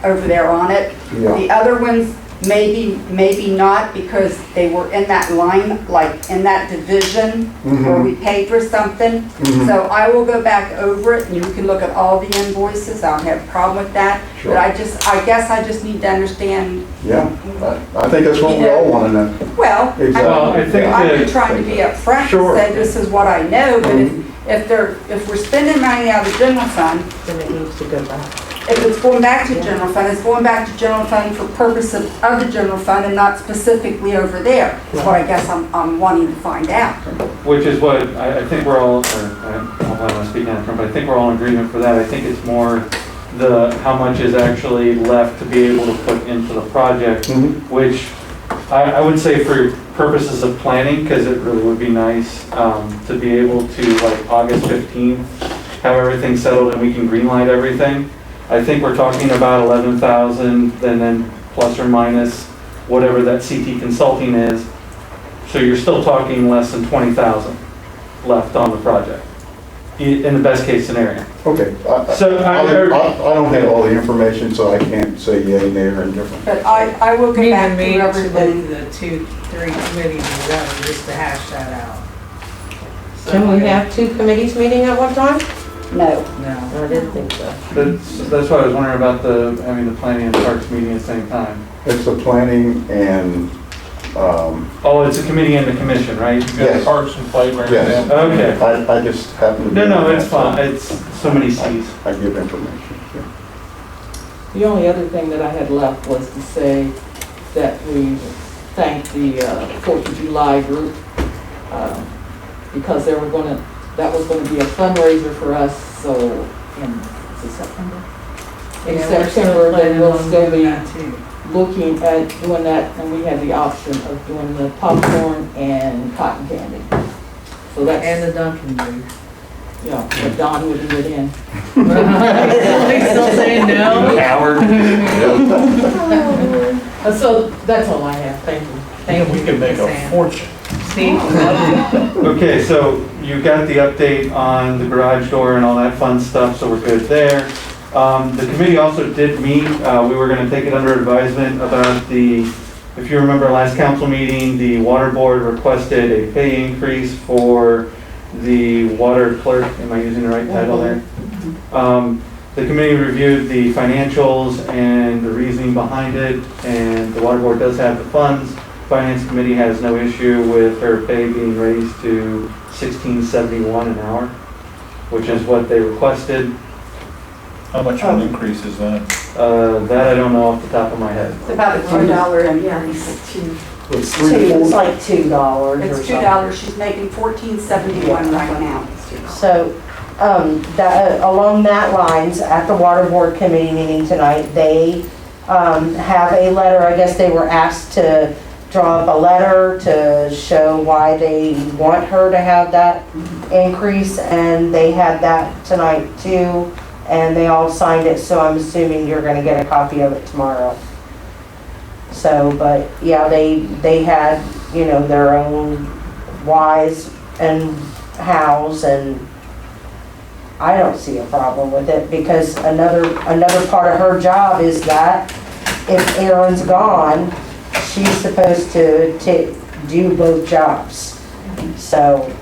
over there on it. Yeah. The other ones, maybe not, because they were in that line, like in that division where we paid for something. So I will go back over it and you can look at all the invoices. I don't have a problem with that. Sure. But I guess I just need to understand, Yeah, I think that's what we all want to know. well, Exactly. I think I'm that- trying to be upfront Sure. and say this is what I know, but if we're spending money out of the general fund, Then it needs to go back. if it's going back to general fund, it's going back to general fund for purposes of the general fund and not specifically over there, is what I guess I'm wanting to find out. Which is what, I think we're all, or I don't want to speak out front, but I think we're all in agreement for that. I think it's more how much is actually left to be able to put into the project, which I would say for purposes of planning, because it really would be nice to be able to, like August 15th, have everything settled and we can greenlight everything. I think we're talking about 11,000, and then plus or minus whatever that CT consulting is. So you're still talking less than 20,000 left on the project, in the best case scenario. Okay. So I don't have all the information, so I can't say yay, nay, or indifferent. But I will get back to meet everything. with the 2-3 committees or whatever, just to hash that out. So, Can we have 2 committees meeting at one time? No. No. I didn't think so. That's why I was wondering about the planning and parks meeting at the same time. It's the planning and, Oh, it's a committee and the commission, right? Yes. Parks and playgrounds. Yes. Okay. I just happen to be. No, it's on that, fine. It's so many Cs. so I give information. Yeah. The only other thing that I had left was to say that we thank the 4th of July group because that was going to be a fundraiser for us, so is it September? In Yeah, we're September, then we'll still be that too. looking at doing that, and we had the option of doing the popcorn and cotton candy. So that's, And the Dunkin' booth. yeah, but Don wouldn't get in. He's still saying no? Howard. So that's all I have, thank you. Thank We you, can make a Sam. fortune. Steve, Okay, so you got the update on the garage door and all that fun stuff, so we're good there. The committee also did meet. We were going to take it under advisement about if you remember last council meeting, the water board requested a pay increase for the water clerk. Am I using the right title there? The committee reviewed the financials and the reasoning behind it, and the water board does have the funds. Finance committee has no issue with her pay being raised to $16.71 an hour, which is what they requested. How much of an increase is that? That I don't know off the top of my head. It's about a $2 increase. It's It's like $2 or It's something. $2. She's making $14.71 right now. So, along that lines, at the water board committee meeting tonight, they have a letter, I guess they were asked to draw up a letter to show why they want her to have that increase, and they had that tonight too, and they all signed it, so I'm assuming you're gonna get a copy of it tomorrow. So, but yeah, they had, their own whys and hows, and I don't see a problem with it, because another part of her job is that if Aaron's gone, she's supposed to do both jobs. So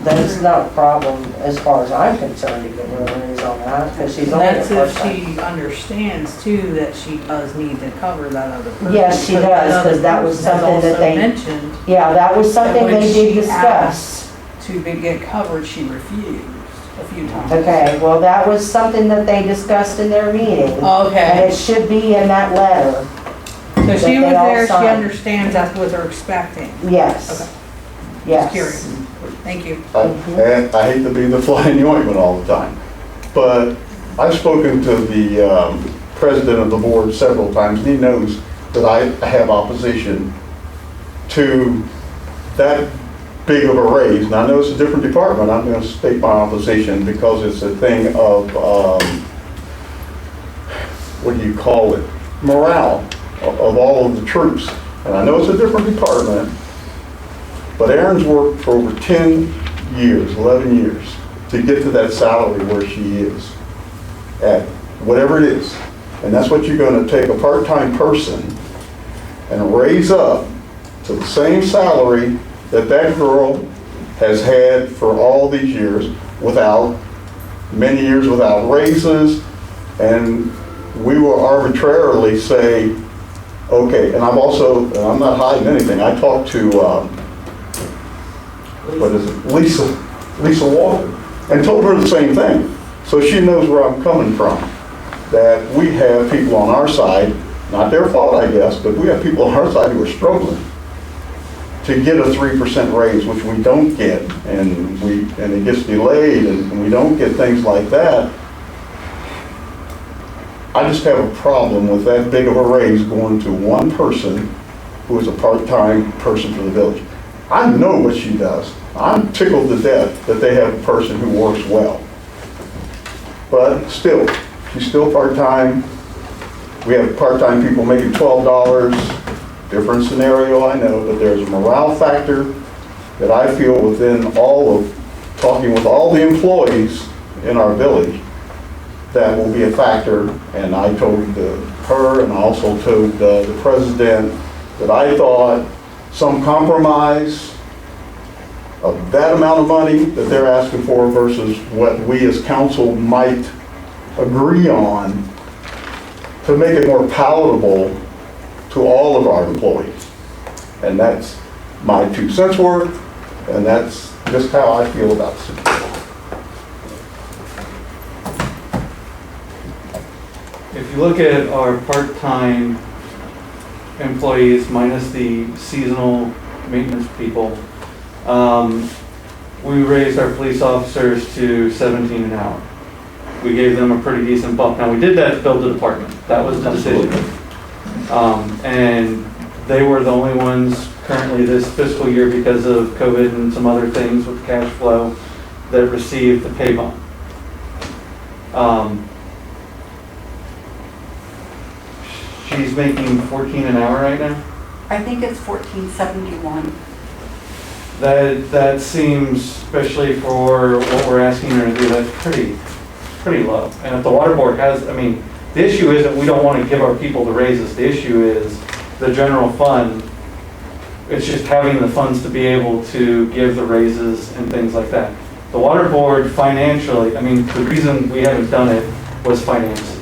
that's not a problem as far as I'm concerned to get her a raise on that, because she's only a That's if part-time. she understands too that she does need to cover that other person. Yes, she does, 'cause that was something that they- Mentioned Yeah, that was something when they she did discuss. get covered, she refused a few times. Okay, well, that was something that they discussed in their meeting. And Okay, it should be in that letter. so she that was they all there, she signed. understands that's what they're expecting. Yes. Okay. Yes. Just curious. Thank you. And I hate to be the fly in the ointment all the time, but I've spoken to the president of the board several times, and he knows that I have opposition to that big of a raise. Now, I know it's a different department. I'm going to state my opposition because it's a thing of, what do you call it? Morale of all of the troops. And I know it's a different department, but Erin's worked for over 10 years, 11 years, to get to that salary where she is at, whatever it is. And that's what you're going to take a part-time person and raise up to the same salary that that girl has had for all these years many years without raises, and we will arbitrarily say, okay, and I'm not hiding anything, I talked to, Lisa Walker, and told her the same thing. So she knows where I'm coming from, that we have people on our side, not their fault, I guess, but we have people on our side who are struggling to get a 3% raise, which we don't get, and it gets delayed, and we don't get things like that. I just have a problem with that big of a raise going to one person who is a part-time person for the village. I know what she does. I'm tickled to death that they have a person who works well. But still, she's still part-time. We have part-time people making $12. Different scenario, I know, but there's a morale factor that I feel within all of talking with all the employees in our village that will be a factor. And I told her, and I also told the president, that I thought some compromise of that amount of money that they're asking for versus what we as council might agree on to make it more palatable to all of our employees. And that's my 2 cents worth, and that's just how I feel about the situation. If you look at our part-time employees minus the seasonal maintenance people, we raised our police officers to 17 an hour. We gave them a pretty decent bump. Now, we did that to build the department. That was the decision. And they were the only ones currently this fiscal year, because of COVID and some other things with cash flow, that received the pay bump. She's making 14 an hour right now. I think it's $14.71. That seems, especially for what we're asking her to do, that's pretty low. And if the water board has, the issue isn't we don't want to give our people the raises. The issue is the general fund. It's just having the funds to be able to give the raises and things like that. The water board financially, the reason we haven't done it was finances.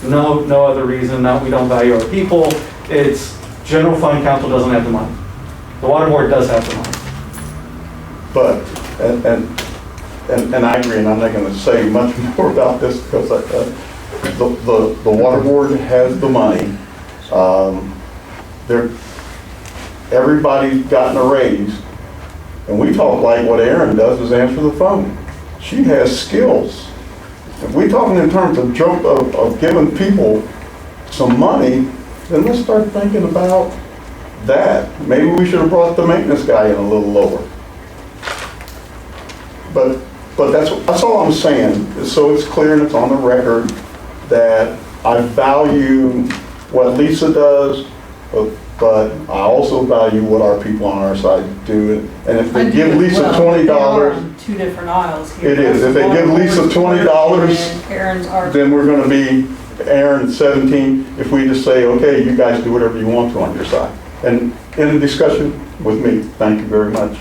No other reason. Not we don't value our people. It's general fund council doesn't have the money. The water board does have the money. But, and I agree, and I'm not going to say much more about this because the water board has the money. Everybody's gotten a raise, and we talk like what Erin does is answer the phone. She has skills. If we're talking in terms of giving people some money, then let's start thinking about that. Maybe we should have brought the maintenance guy in a little lower. But that's all I'm saying, so it's clear and it's on the record that I value what Lisa does, but I also value what our people on our side do. And if they give Lisa $20, Two different aisles here. it is. If they give Lisa $20, then we're going to be Aaron 17. If we just say, okay, you guys do whatever you want to on your side, and in a discussion with me. Thank you very much.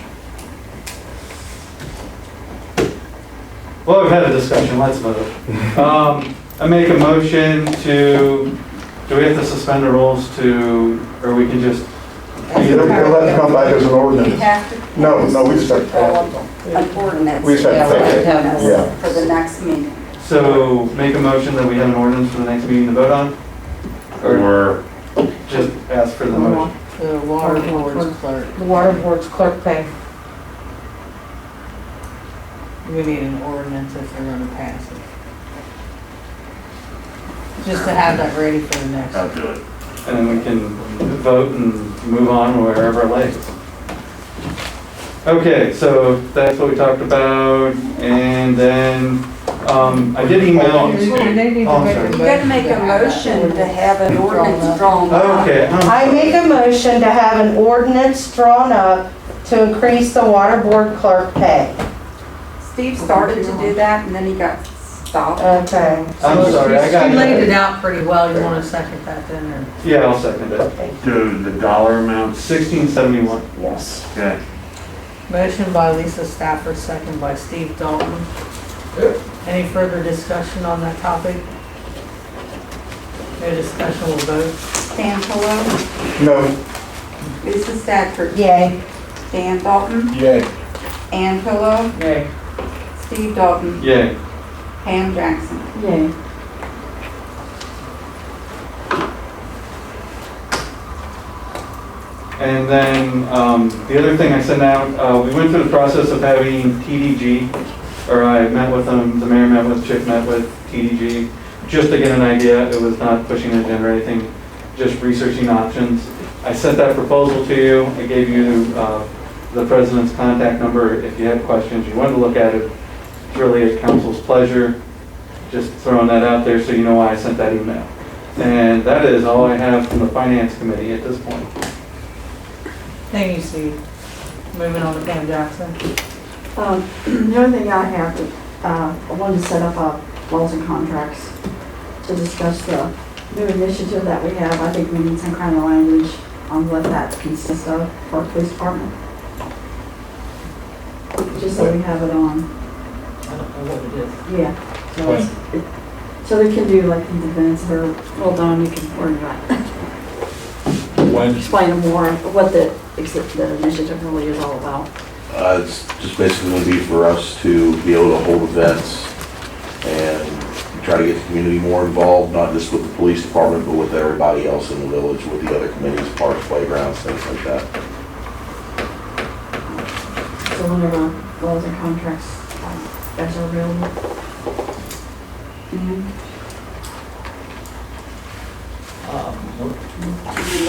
Well, we've had a discussion, let's move. I make a motion to, do we have to suspend the rules or we can just? You'll have to come back as an We ordinance. have to. No, we just have to pass An ordinance. We just have to take it. Yeah. For the next meeting. So make a motion that we have an ordinance for the next meeting to vote on? Or just ask for the motion? The water board's clerk. The water board's clerk pay. We need an ordinance if they're gonna pass it. Just to have that ready for the next. I'll do it. And then we can vote and move on wherever it lays. Okay, so that's what we talked about, and then, I did email. They need to Oh, I'm make sorry. You gotta make a motion to have an ordinance drawn up. Okay. I make a motion to have an ordinance drawn up to increase the water board clerk pay. Steve started to do that, and then he got stop. Okay. I'm sorry, I got She laid it you. out pretty well, you wanna second that then, or? Yeah, I'll second it. To the dollar amounts? 1671. Yes. Okay. Motion by Lisa Stafford, second by Steve Dalton. Any further discussion on that topic? No discussion, we'll vote. Dan Pillow, No, Lisa Stafford, Yay. Dan Dalton, Yay. Ann Pillow, Yay. Steve Dalton, Yay. Pam Jackson. Yay. And then, the other thing I sent out, we went through the process of having TDG, or I met with them, the mayor met with, Chick met with TDG, just to get an idea. It was not pushing an agenda or anything, just researching options. I sent that proposal to you. I gave you the president's contact number if you had questions, you wanted to look at it. It's really at council's pleasure. Just throwing that out there so you know why I sent that email. And that is all I have from the finance committee at this point. Thank you, Steve. Moving on to Pam Jackson. The other thing I have, I wanted to set up laws and contracts to discuss the new initiative that we have. I think we need some kind of language on what that consists of for our police department. Just so we have it on. I don't know what it is. Yeah. So they can do like these events that are well done, you can order that. When? Explain more what the initiative really is all about. It's just basically going to be for us to be able to hold events and try to get the community more involved, not just with the police department, but with everybody else in the village, with the other committees, parks, playgrounds, things like that. So whenever laws and contracts, guys are available.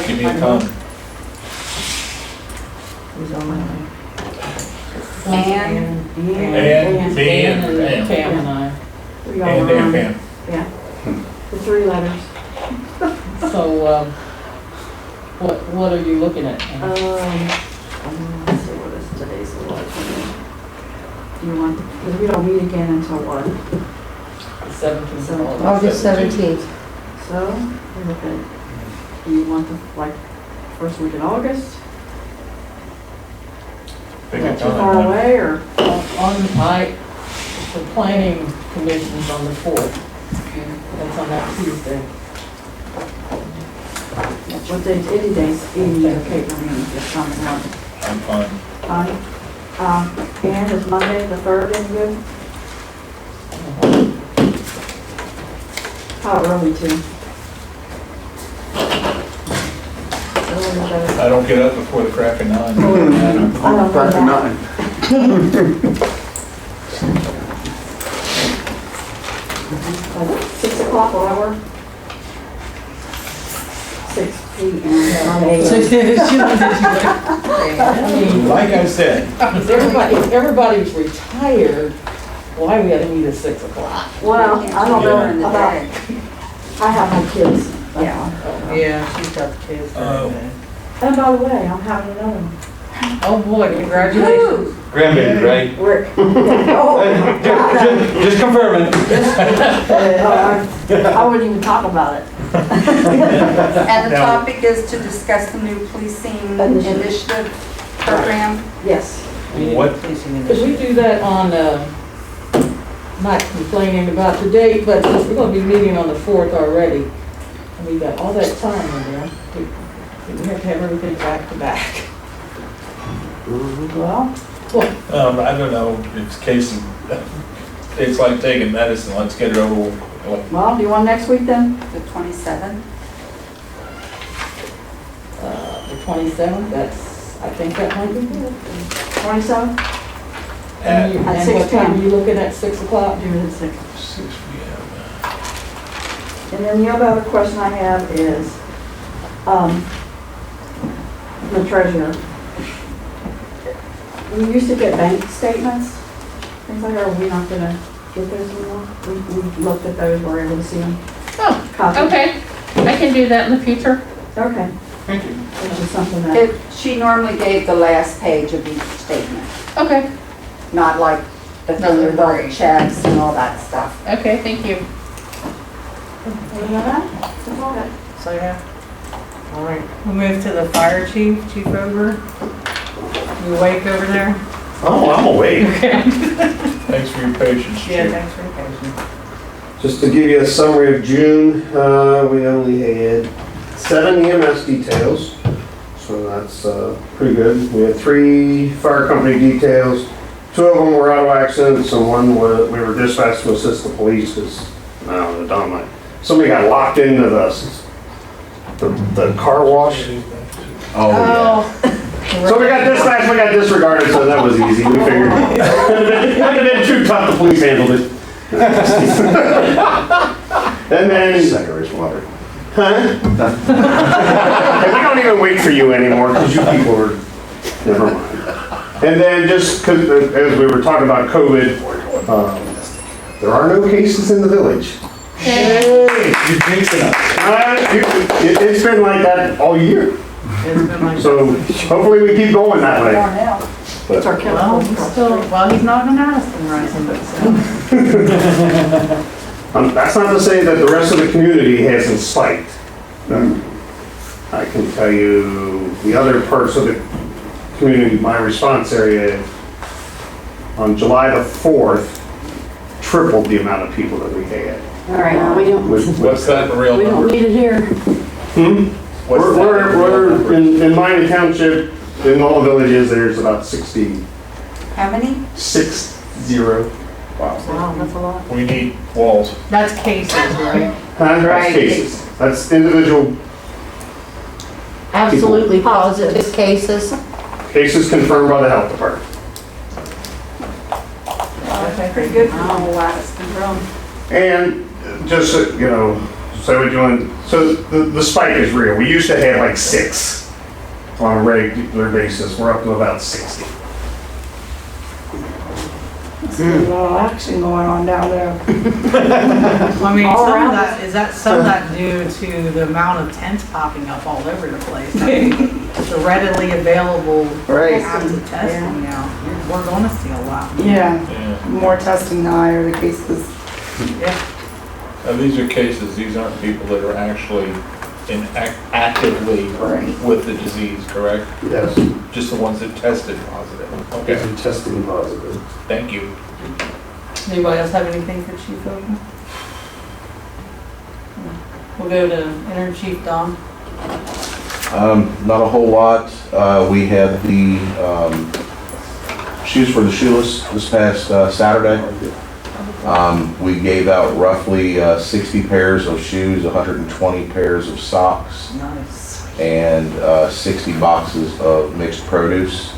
Give me a time. Who's on that? Ann, And Dan Dan, and Pam. Pam and I. We all And are on. Pam. Yeah. The 3 letters. So, what are you looking at? Let's see, what is today's the 11th. Do you want, because we don't meet again until what? 17th. August 17th. So, we look at, do you want the, like, first week in August? Pick Is a that too time. far away, or? The planning commission's on the 4th. That's on that Tuesday. What days, any days, any okay for me, just something else. I'm fine. Fine. And is Monday the 3rd any good? How early too? Early better. I don't get up before the crack of 9. I don't know crack of that. 9. 6 o'clock, will that work? 6 p.m. on 8. Like I said, Everybody's retired, why we gotta meet at 6 o'clock? Well, I don't during the know about, day. I have my kids. Yeah. Yeah, she's got the kids. Oh. And by the way, I'm having another one. Oh, boy, congratulations. Grandbaby, right? Rick. Oh, Just confirming. I wouldn't even talk about it. And the Now- topic is to discuss the new policing Initiative. initiative program. Yes. what, Could we do that on, not complaining about the date, but since we're gonna be meeting on the 4th already, and we got all that time in there, we have to have everything back to back. Well, I don't know, it's case of, it's like taking medicine, let's get it over with. well, do you want next week then? The 27th. The 27th, that's, I think that might be good. 27? And you- At and 6 what time p.m. are you looking at, 6 o'clock? Do it at 6. 6 p.m. And then the other question I have is, the treasurer. We used to get bank statements, things like that, are we not gonna get those anymore? We looked at those, we're able to see them. Oh, Copy. okay. I can do that in the future. Okay, Thank you. which is something that, She normally gave the last page of each statement, Okay. not like the Thunderbird checks and all that stuff. Okay, thank you. So, yeah. All right, we'll move to the fire chief, Chief Over. You awake over there? Oh, I'm awake. Thanks for your patience, Yeah, Chief. thanks for your patience. Just to give you a summary of June, we only had 7 EMS details, so that's pretty good. We had 3 fire company details. 2 of them were auto accidents, and one was, we were dispatched to assist the police because, I don't know, Dynamite. Somebody got locked into the car wash. Oh. So we got dispatched, we got disregarded, so that was easy. We figured. It would have been too tough, the police handled it. And then. Secretary's water. Huh? And we don't even wait for you anymore, because you people are, never mind. And then just because, as we were talking about COVID, there are no cases in the village. You're jinxing us. It's been like that all year. It's been like. So hopefully we keep going that way. It's our Well, he's still, well, he's not in Addyston rising, but still. That's not to say that the rest of the community hasn't spiked. I can tell you the other parts of the community, my response area, on July the 4th, tripled the amount of people that we had. All right, we don't, What's that in real we don't number? need it here. What's that in real We're number? in Minot Township, in all the villages, there's about 60. How many? 60. Wow, that's a lot. We need walls. That's cases, right? That's Right. cases. That's individual Absolutely positive cases. cases confirmed by the health department. Pretty good for the whole Addyston room. And just, so you know, so we're doing, so the spike is real. We used to have like 6 on a regular basis. We're up to about 60. There's a lot of action going on down there. I mean, All some of around that, is that some of that due to the amount of tents popping up all over the place? I mean, the readily available Right. kinds of testing now. We're gonna see a lot. Yeah, Yeah. more testing the higher the cases. Yeah. These are cases, these aren't people that are actually actively Right. with the disease, correct? Yes. Just the ones that tested positive. Okay, Testing positive. thank you. Anybody else have anything for Chief Oden? We'll go to Interim Chief Dom. Not a whole lot. We had the shoes for the shoeless this past Saturday. We gave out roughly 60 pairs of shoes, 120 pairs of socks, Nice. and 60 boxes of mixed produce.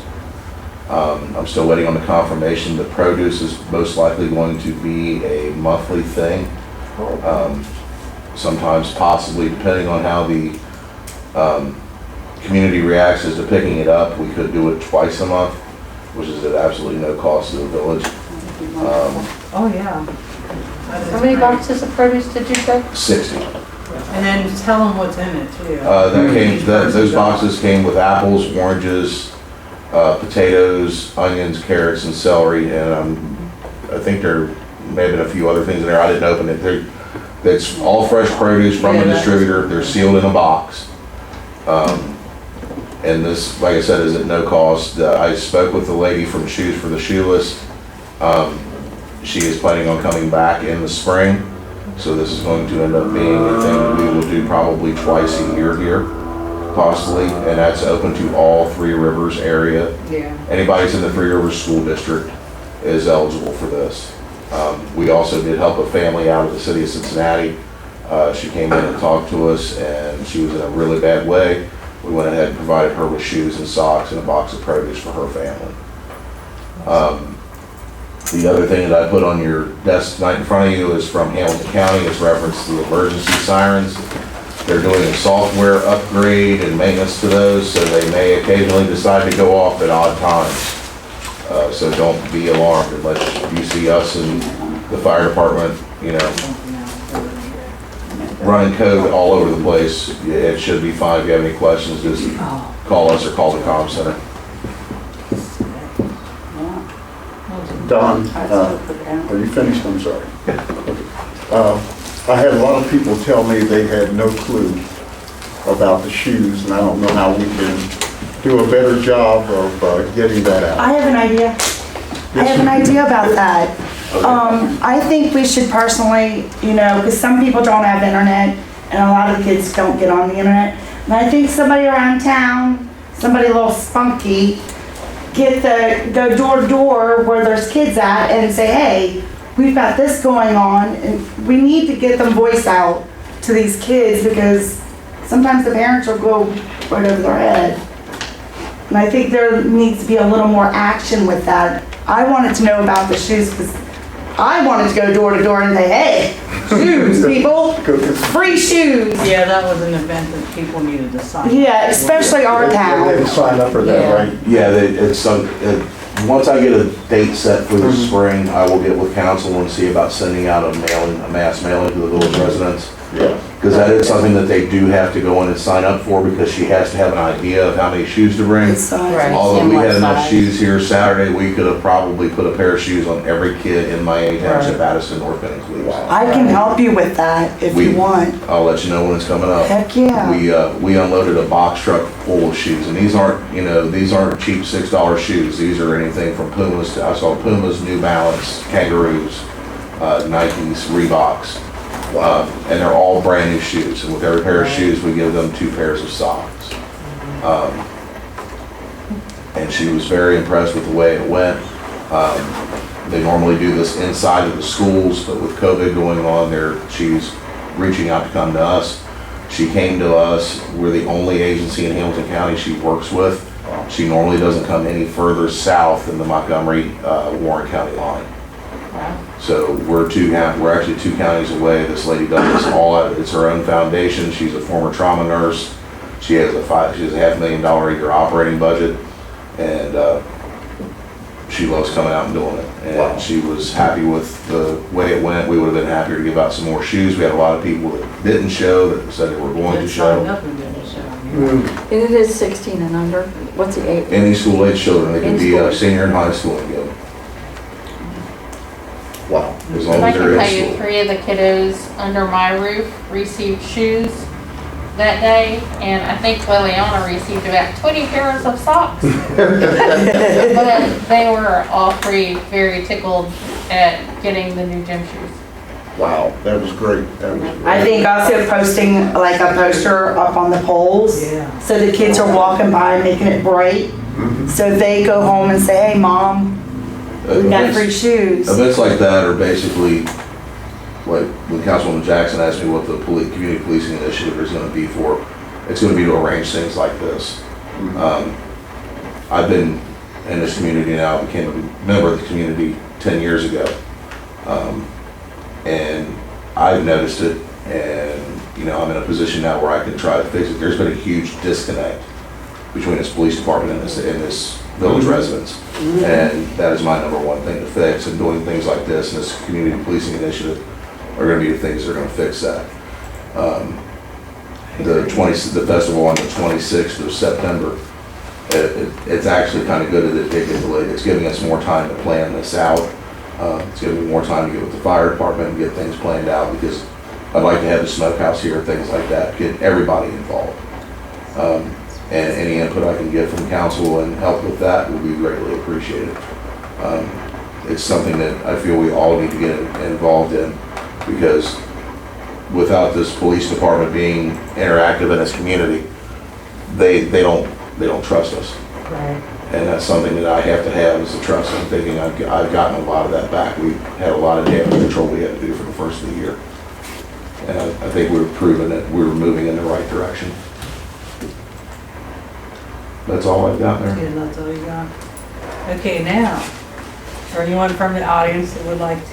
I'm still waiting on the confirmation. The produce is most likely going to be a monthly thing. Sometimes possibly, depending on how the community reacts as to picking it up, we could do it twice a month, which is at absolutely no cost to the village. Oh, yeah. How many boxes of produce did you say? 60. And then tell them what's in it too. Those boxes came with apples, oranges, potatoes, onions, carrots, and celery, and I think there may have been a few other things in there. I didn't open it. It's all fresh produce from the distributor. They're sealed in a box. And this, like I said, is at no cost. I spoke with the lady from Shoes for the Shoeless. She is planning on coming back in the spring. So this is going to end up being a thing that we will do probably twice a year here, possibly. And that's open to all Three Rivers area. Yeah. Anybody who's in the Three Rivers School District is eligible for this. We also did help a family out of the city of Cincinnati. She came in and talked to us, and she was in a really bad way. We went ahead and provided her with shoes and socks and a box of produce for her family. The other thing that I put on your desk tonight in front of you is from Hamilton County. It's reference to emergency sirens. They're doing a software upgrade and maintenance to those, so they may occasionally decide to go off at odd times. So don't be alarmed unless you see us and the fire department, running code all over the place. It should be fine. If you have any questions, just call us or call the comm center. Don, are you finished? I'm sorry. Okay. I had a lot of people tell me they had no clue about the shoes, and I don't know how we can do a better job of getting that out. I have an idea. I have an idea about that. I think we should personally, because some people don't have internet, and a lot of the kids don't get on the internet. And I think somebody around town, somebody a little spunky, go door to door where there's kids at and say, hey, we've got this going on, and we need to get them voice out to these kids, because sometimes the parents will go right over their head. And I think there needs to be a little more action with that. I wanted to know about the shoes, because I wanted to go door to door and say, hey, shoes, people, free shoes. Yeah, that was an event that people needed to sign up. Yeah, especially our They town. didn't sign up for that, right? Yeah, once I get a date set for the spring, I will get with council and see about sending out a mass mailing to the village residents. Yeah. Because that is something that they do have to go in and sign up for, because she has to have an idea of how many shoes to bring. Right. Although we had enough size. shoes here Saturday, we could have probably put a pair of shoes on every kid in Miami Township, Addyston, North Bennington. I can help you with that if you want. I'll let you know when it's coming up. Heck yeah. We unloaded a box truck full of shoes, and these aren't cheap $6 shoes. These are anything from Pumas to, I saw Pumas, New Balance, Kangaroos, Nikes, Reeboks. And they're all brand new shoes, and with every pair of shoes, we give them 2 pairs of socks. And she was very impressed with the way it went. They normally do this inside of the schools, but with COVID going on, she's reaching out to come to us. She came to us. We're the only agency in Hamilton County she works with. She normally doesn't come any further south than the Montgomery, Warren County line. So we're actually 2 counties away. This lady does this all out. It's her own foundation. She's a former trauma nurse. She has a $500,000 a year operating budget, and she loves coming out and doing it. And she was happy with the way it went. We would have been happier to give out some more shoes. We had a lot of people that didn't show, that said they were going to show. And it is 16 and under. What's the age? Any school age children, they can be a senior in high school and go. Wow. As long I as can they're tell in you, school. 3 of the kiddos under my roof received shoes that day, and I think Liliana received about 20 pairs of socks. But they were all 3 very tickled at getting the new gym shoes. Wow, that was great. That was great. I think also posting like a poster up on the poles, Yeah. so the kids are walking by making it bright. So they go home and say, hey, Mom, we got free shoes. Events like that are basically, like when Councilwoman Jackson asked me what the community policing initiative is going to be for, it's going to be to arrange things like this. I've been in this community now, became a member of the community 10 years ago. And I've noticed it, and I'm in a position now where I can try to fix it. There's been a huge disconnect between this police department and this village residents. And that is my number one thing to fix, and doing things like this and this community policing initiative are gonna be the things that are gonna fix that. The festival on the 26th of September, it's actually kind of good that it did get delayed. It's giving us more time to plan this out. It's giving me more time to get with the fire department and get things planned out, because I'd like to have the smokehouse here, things like that, get everybody involved. And any input I can get from council and help with that will be greatly appreciated. It's something that I feel we all need to get involved in, because without this police department being interactive in this community, they don't trust us. Right. And that's something that I have to have, is the trust. I'm thinking I've gotten a lot of that back. We had a lot of damage control we had to do for the first of the year. And I think we're proving that we're moving in the right direction. That's all I've got there. Yeah, that's all you got. Okay, now, for anyone from the audience that would like to.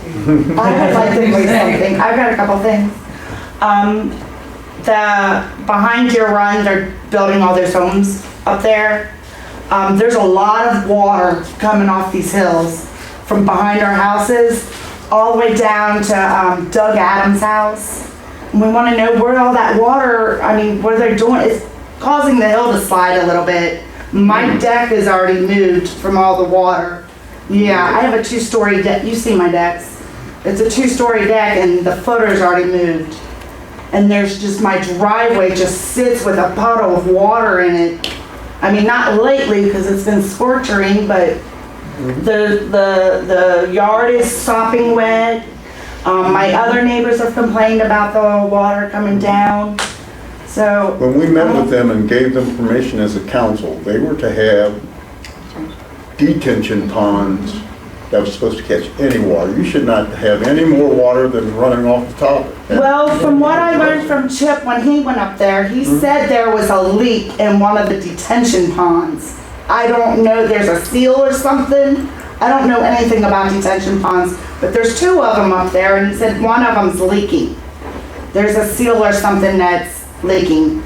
I would like to say something. I've got a couple things. Behind your run, they're building all those homes up there. There's a lot of water coming off these hills from behind our houses all the way down to Doug Adams' house. And we want to know where all that water, what are they doing? It's causing the hill to slide a little bit. My deck is already moved from all the water. Yeah, I have a 2-story deck. You see my decks. it's a 2-story deck and the footer's already moved. And there's just, my driveway just sits with a puddle of water in it. I mean, not lately, because it's been scorching, but the yard is sopping wet. My other neighbors have complained about the water coming down, so. When we met with them and gave them permission as a council, they were to have detention ponds that was supposed to catch any water. You should not have any more water than running off the top. Well, from what I learned from Chip when he went up there, he said there was a leak in one of the detention ponds. I don't know, there's a seal or something. I don't know anything about detention ponds, but there's 2 of them up there, and he said one of them's leaking. There's a seal or something that's leaking.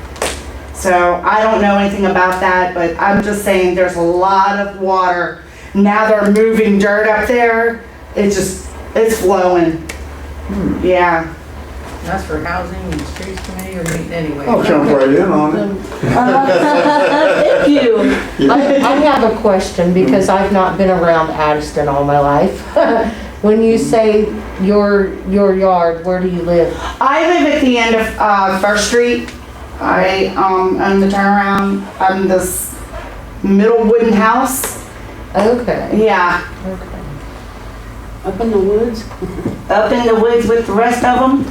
So I don't know anything about that, but I'm just saying there's a lot of water. Now they're moving dirt up there. It's flowing. Yeah. That's for housing and streets committee or meeting anyway. I'll jump right in on it. Thank you. I have a question because I've not been around Addyston all my life. When you say your yard, where do you live? I live at the end of 1st Street. I own the turnaround. I'm this middle wooden house. Okay. Yeah, Up in the woods? up in the woods with the rest of them.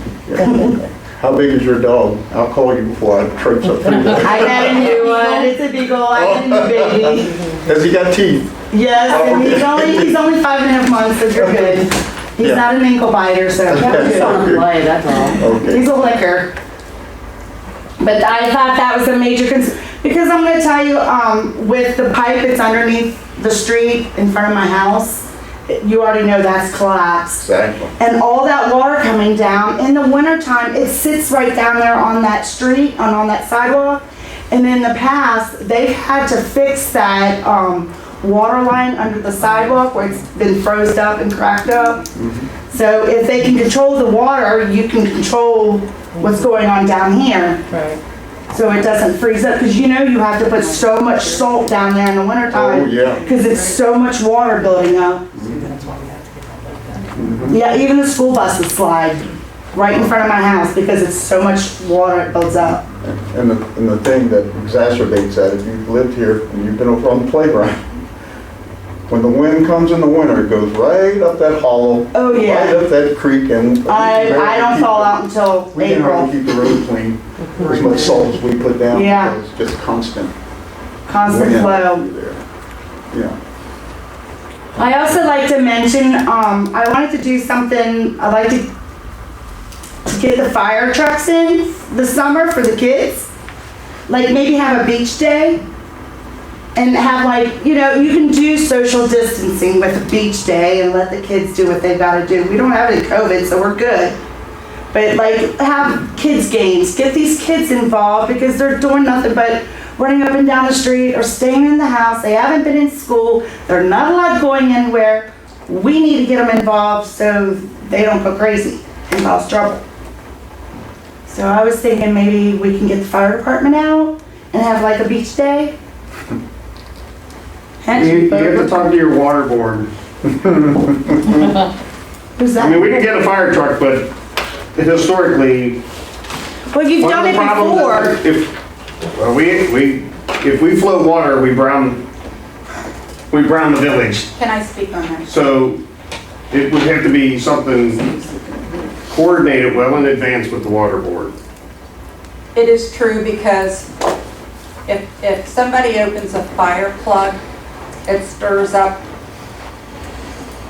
How big is your dog? I'll call you before I traipse up through there. I got a new one. It's a big old, I got a new baby. Has he got teeth? Yes, and he's only 5.5 months, so you're good. He's Yeah. not an ankle biter, so Just on play, that's all. Okay. he's a licker. But I thought that was a major concern, because I'm gonna tell you, with the pipe that's underneath the street in front of my house, you already know that's collapsed. Exactly. And all that water coming down, in the wintertime, it sits right down there on that street, and on that sidewalk. And in the past, they've had to fix that, water line under the sidewalk where it's been froze up and cracked up. So if they can control the water, you can control what's going on down here. Right. So it doesn't freeze up, because you know you have to put so much salt down there in the wintertime. Oh, yeah. Because it's so much water building up. Yeah, even the school buses slide right in front of my house because it's so much water it builds up. And the thing that exacerbates that, if you've lived here and you've been over on the playground, when the wind comes in the winter, it goes right up that hollow. Oh, yeah. Right up that creek, and. I don't fall out until We can April. hardly keep the road clean, as much salt as we put down. Yeah. It's just constant. Constant wind flow. through there. Yeah. I also like to mention, I wanted to do something, I'd like to get the fire trucks in this summer for the kids. Like maybe have a beach day and have like, you know, you can do social distancing with a beach day and let the kids do what they've got to do. We don't have any COVID, so we're good. But like have kids games, get these kids involved because they're doing nothing but running up and down the street or staying in the house. They haven't been in school. They're not allowed going anywhere. We need to get them involved so they don't go crazy and cause trouble. So I was thinking maybe we can get the fire department out and have like a beach day. You have to talk to your water board. Who's that? I mean, we can get a fire truck, but historically, Well, you've one done of it the problems before. is if we flow water, we brown the village. Can I speak on that? So it would have to be something coordinated well in advance with the water board. It is true because if somebody opens a fire plug, it stirs up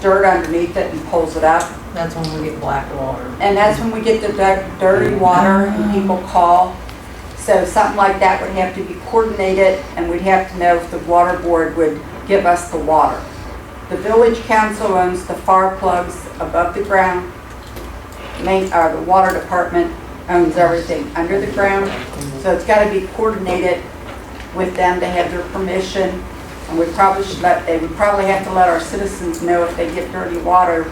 dirt underneath it and pulls it up. That's when we get black water. And that's when we get the dirty water and people call. So something like that would have to be coordinated and we'd have to know if the water board would give us the water. The village council owns the fire plugs above the ground. The water department owns everything under the ground. So it's got to be coordinated with them to have their permission. And they would probably have to let our citizens know if they get dirty water,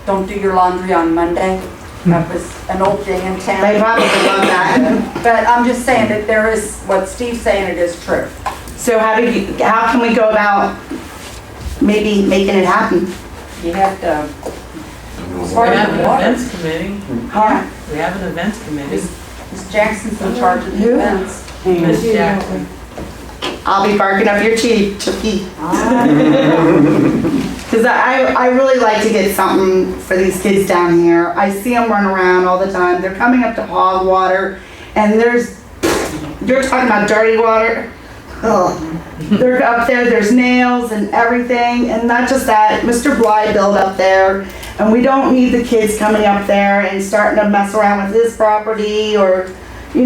don't do your laundry on Monday. That was an old thing in town. They probably love that. But I'm just saying that there is, what Steve's saying, it is true. So how can we go about maybe making it happen? You have to as far We as have the an water. events committee. Huh? We have an events committee. Ms. Jackson's in charge of the Who? events. Miss Jackson. I'll be barking up your cheek, Chucky. Because I really like to get something for these kids down here. I see them run around all the time. They're coming up to hog water, and you're talking about dirty water. Ugh. They're up there's nails and everything, and not just that, Mr. Bly built up there, and we don't need the kids coming up there and starting to mess around with his property, or, we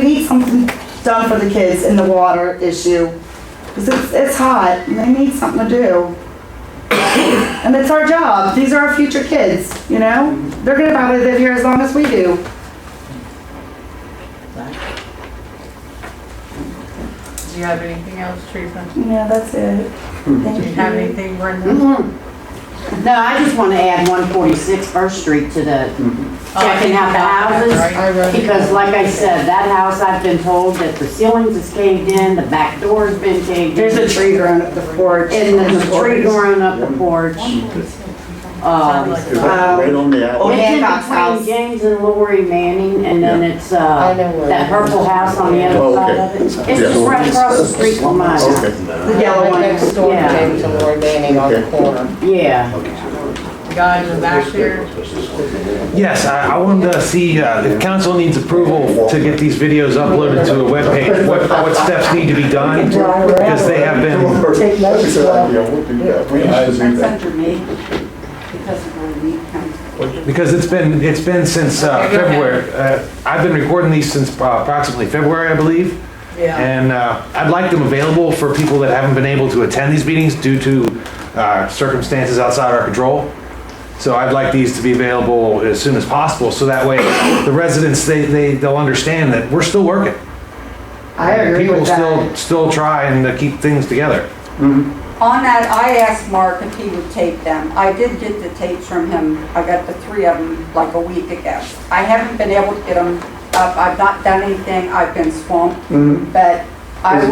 need something done for the kids in the water issue. Because it's hot, and they need something to do. And it's our job. These are our future kids, They're gonna probably live here as long as we do. Do you have anything else, Teresa? Yeah, that's it. Do you have anything, Brenda? No, I just want to add 146 First Street to the checking out the houses. Because like I said, that house, I've been told that the ceilings is caved in, the back door's been caved in. There's a tree growing up the porch. And there's a tree growing up the porch. Is that right on the alley? It's in Hancock's house. between James and Lori Manning, and then it's, I know where that purple house on the other side of it. It's just right across the street from mine. Okay. The yellow one. Next door to Yeah. James and Lori Manning on the corner. Yeah. Guys are back there. Yes, I wanted to see, the council needs approval to get these videos uploaded to a webpage. What steps need to be done? Because they have been, Take notes. That's a good idea, we'll do that. We used to do That's that. under me, because of the lead council. because it's been since February. I've been recording these since approximately February, I believe. Yeah. And I'd like them available for people that haven't been able to attend these meetings due to circumstances outside our control. So I'd like these to be available as soon as possible, so that way the residents, they'll understand that we're still working. I agree with that. People still trying to keep things together. On that, I asked Mark if he would tape them. I did get the tapes from him. I got the 3 of them like a week ago. I haven't been able to get them up. I've not done anything. I've been swamped. But I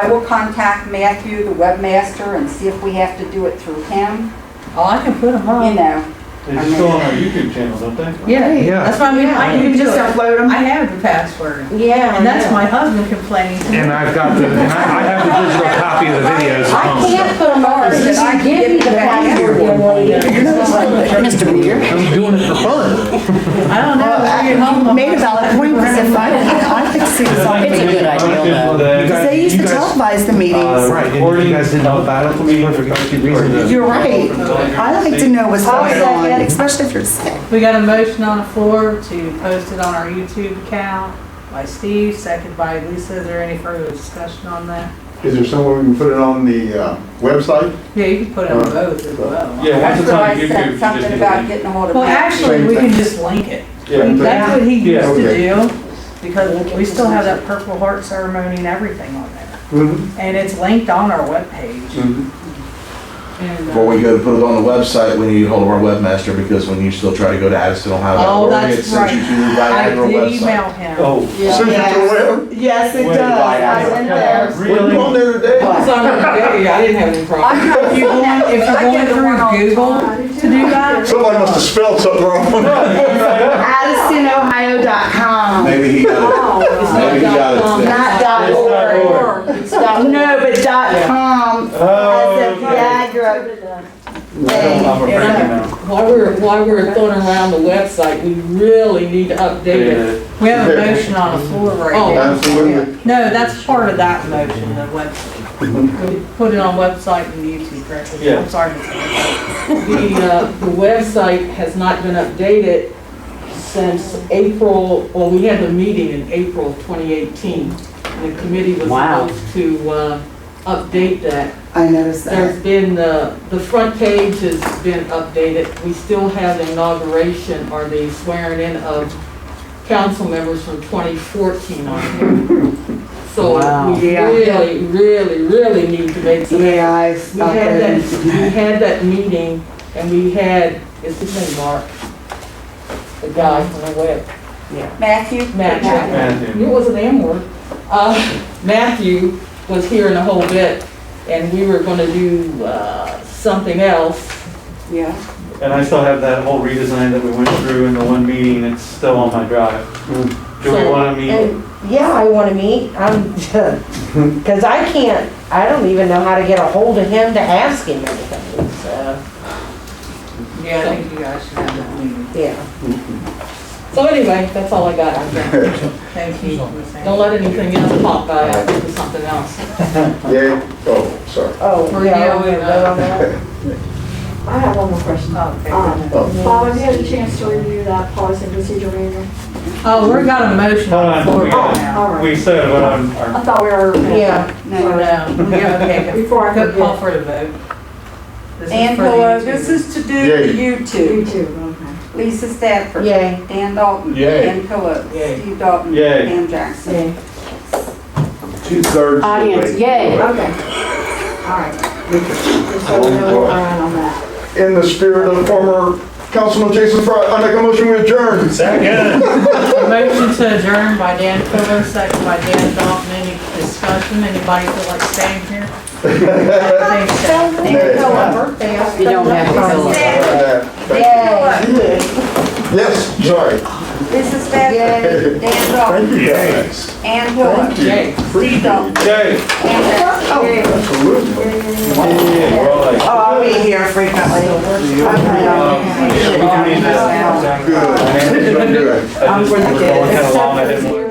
will contact Matthew, the webmaster, and see if we have to do it through him. Oh, I can put them on. They just go on our YouTube channel, don't they? Yeah, that's what I mean. I You can can just upload them. I have the password. Yeah. And that's my husband complaining to me. And I've got I have the digital copy of the videos at I home. can't put them on, Did I just give me the get the password, young lady. Mr. Mear. I'm doing it for fun. I don't know. You made a valid point, because if I could see something. It's a good idea, though. Because they used to televise the meetings. Right, and if you guys didn't know about it, it's a perfect reason to. You're right. I like to know what's going on, especially if you're sick. We got a motion on the floor to post it on our YouTube account by Steve, second by Lisa. Is there any further discussion on that? Is there somewhere we can put it on the website? Yeah, you can put it on both as well. Yeah, once That's it's what on I YouTube, you said, just something need about to. getting a hold of Well, Matthew. actually, we can just link it. Yeah. That's what he used to okay. do, because we still have that Purple Heart ceremony and everything on there. And it's linked on our webpage. And, Before we go to put it on the website, we need a hold of our webmaster, because when you still try to go to Addyston, Ohio, Oh, it that's sends you to the I Viagra did website. email him. Oh, Send it to the web? Yes, it Wait, does. I went there. What you on there today? It's on the day, I didn't have any problem. If you're going through Google to do that, Somebody must have spelled something wrong. AddystonOhio.com. Maybe he got it. Maybe he got it. Not .org. It's dot No, but .com Oh, as a okay. Viagra. I'm afraid now. While we're throwing around the website, we really need to update it. we have a motion on the floor right Oh, now. Absolutely. No, that's part of that motion, the website. We put it on website and YouTube, correct? Yeah. I'm sorry. The website has not been updated since April, well, we had the meeting in April of 2018. And the committee was Wow. supposed to update that. I noticed There's that. been, the front page has been updated. We still have the inauguration or the swearing in of council members from 2014 on here. So Wow. we really need to make some. Yeah, I We stopped had it. we had that meeting and we had, is his name Mark? The guy from the web. Matthew? Matthew. It was an M word. Matthew was here in a whole bit, and we were gonna do, something else. Yeah. And I still have that whole redesign that we went through in the one meeting, it's still on my drive. Do we wanna meet? And, yeah, I wanna meet, cause I don't even know how to get a hold of him to ask him anything, so, Yeah, I think you guys should have that meeting. yeah. So anyway, that's all I got. Thank you. Don't let anything else pop by after something else. Yeah, oh, sorry. Oh, yeah, we're gonna vote on that? I have one more question. Okay. Bob, have you had a chance to review that policy and procedure manual? Oh, we got a motion Hold on the on, floor we right got- now. All right. We said what on I our, thought we were. Yeah. No, yeah, okay. Before I Good call forget. for the vote. This is And for the Pillow, YouTube. this is to do Yay. the YouTube. YouTube, okay. Lisa Stafford. Yay. Dan Dalton. Yay. Dan Pillow. Yay. Steve Dalton. Yay. Pam Jackson. 2/3. Audience, yay. Okay. All right. Just so we know where we're at on that. In the spirit of former Councilman Jason Fry, I make a motion we adjourn. Second. Motion to adjourn by Dan Pillow, second by Dan Dalton. Any discussion? Anybody feel like staying here? Thanks, Sal. Dan Pillow. Birthday, I You don't have to fill it. Yay. Yes, sorry. Lisa Stafford. Dan Dalton. Thank you guys. Ann Pillow. Yay. Steve Dalton. Yay. Pam Jackson. Absolutely. Well, like- Oh, I'll be here frequently. Good. Good. I just, we're going kind of long, I didn't want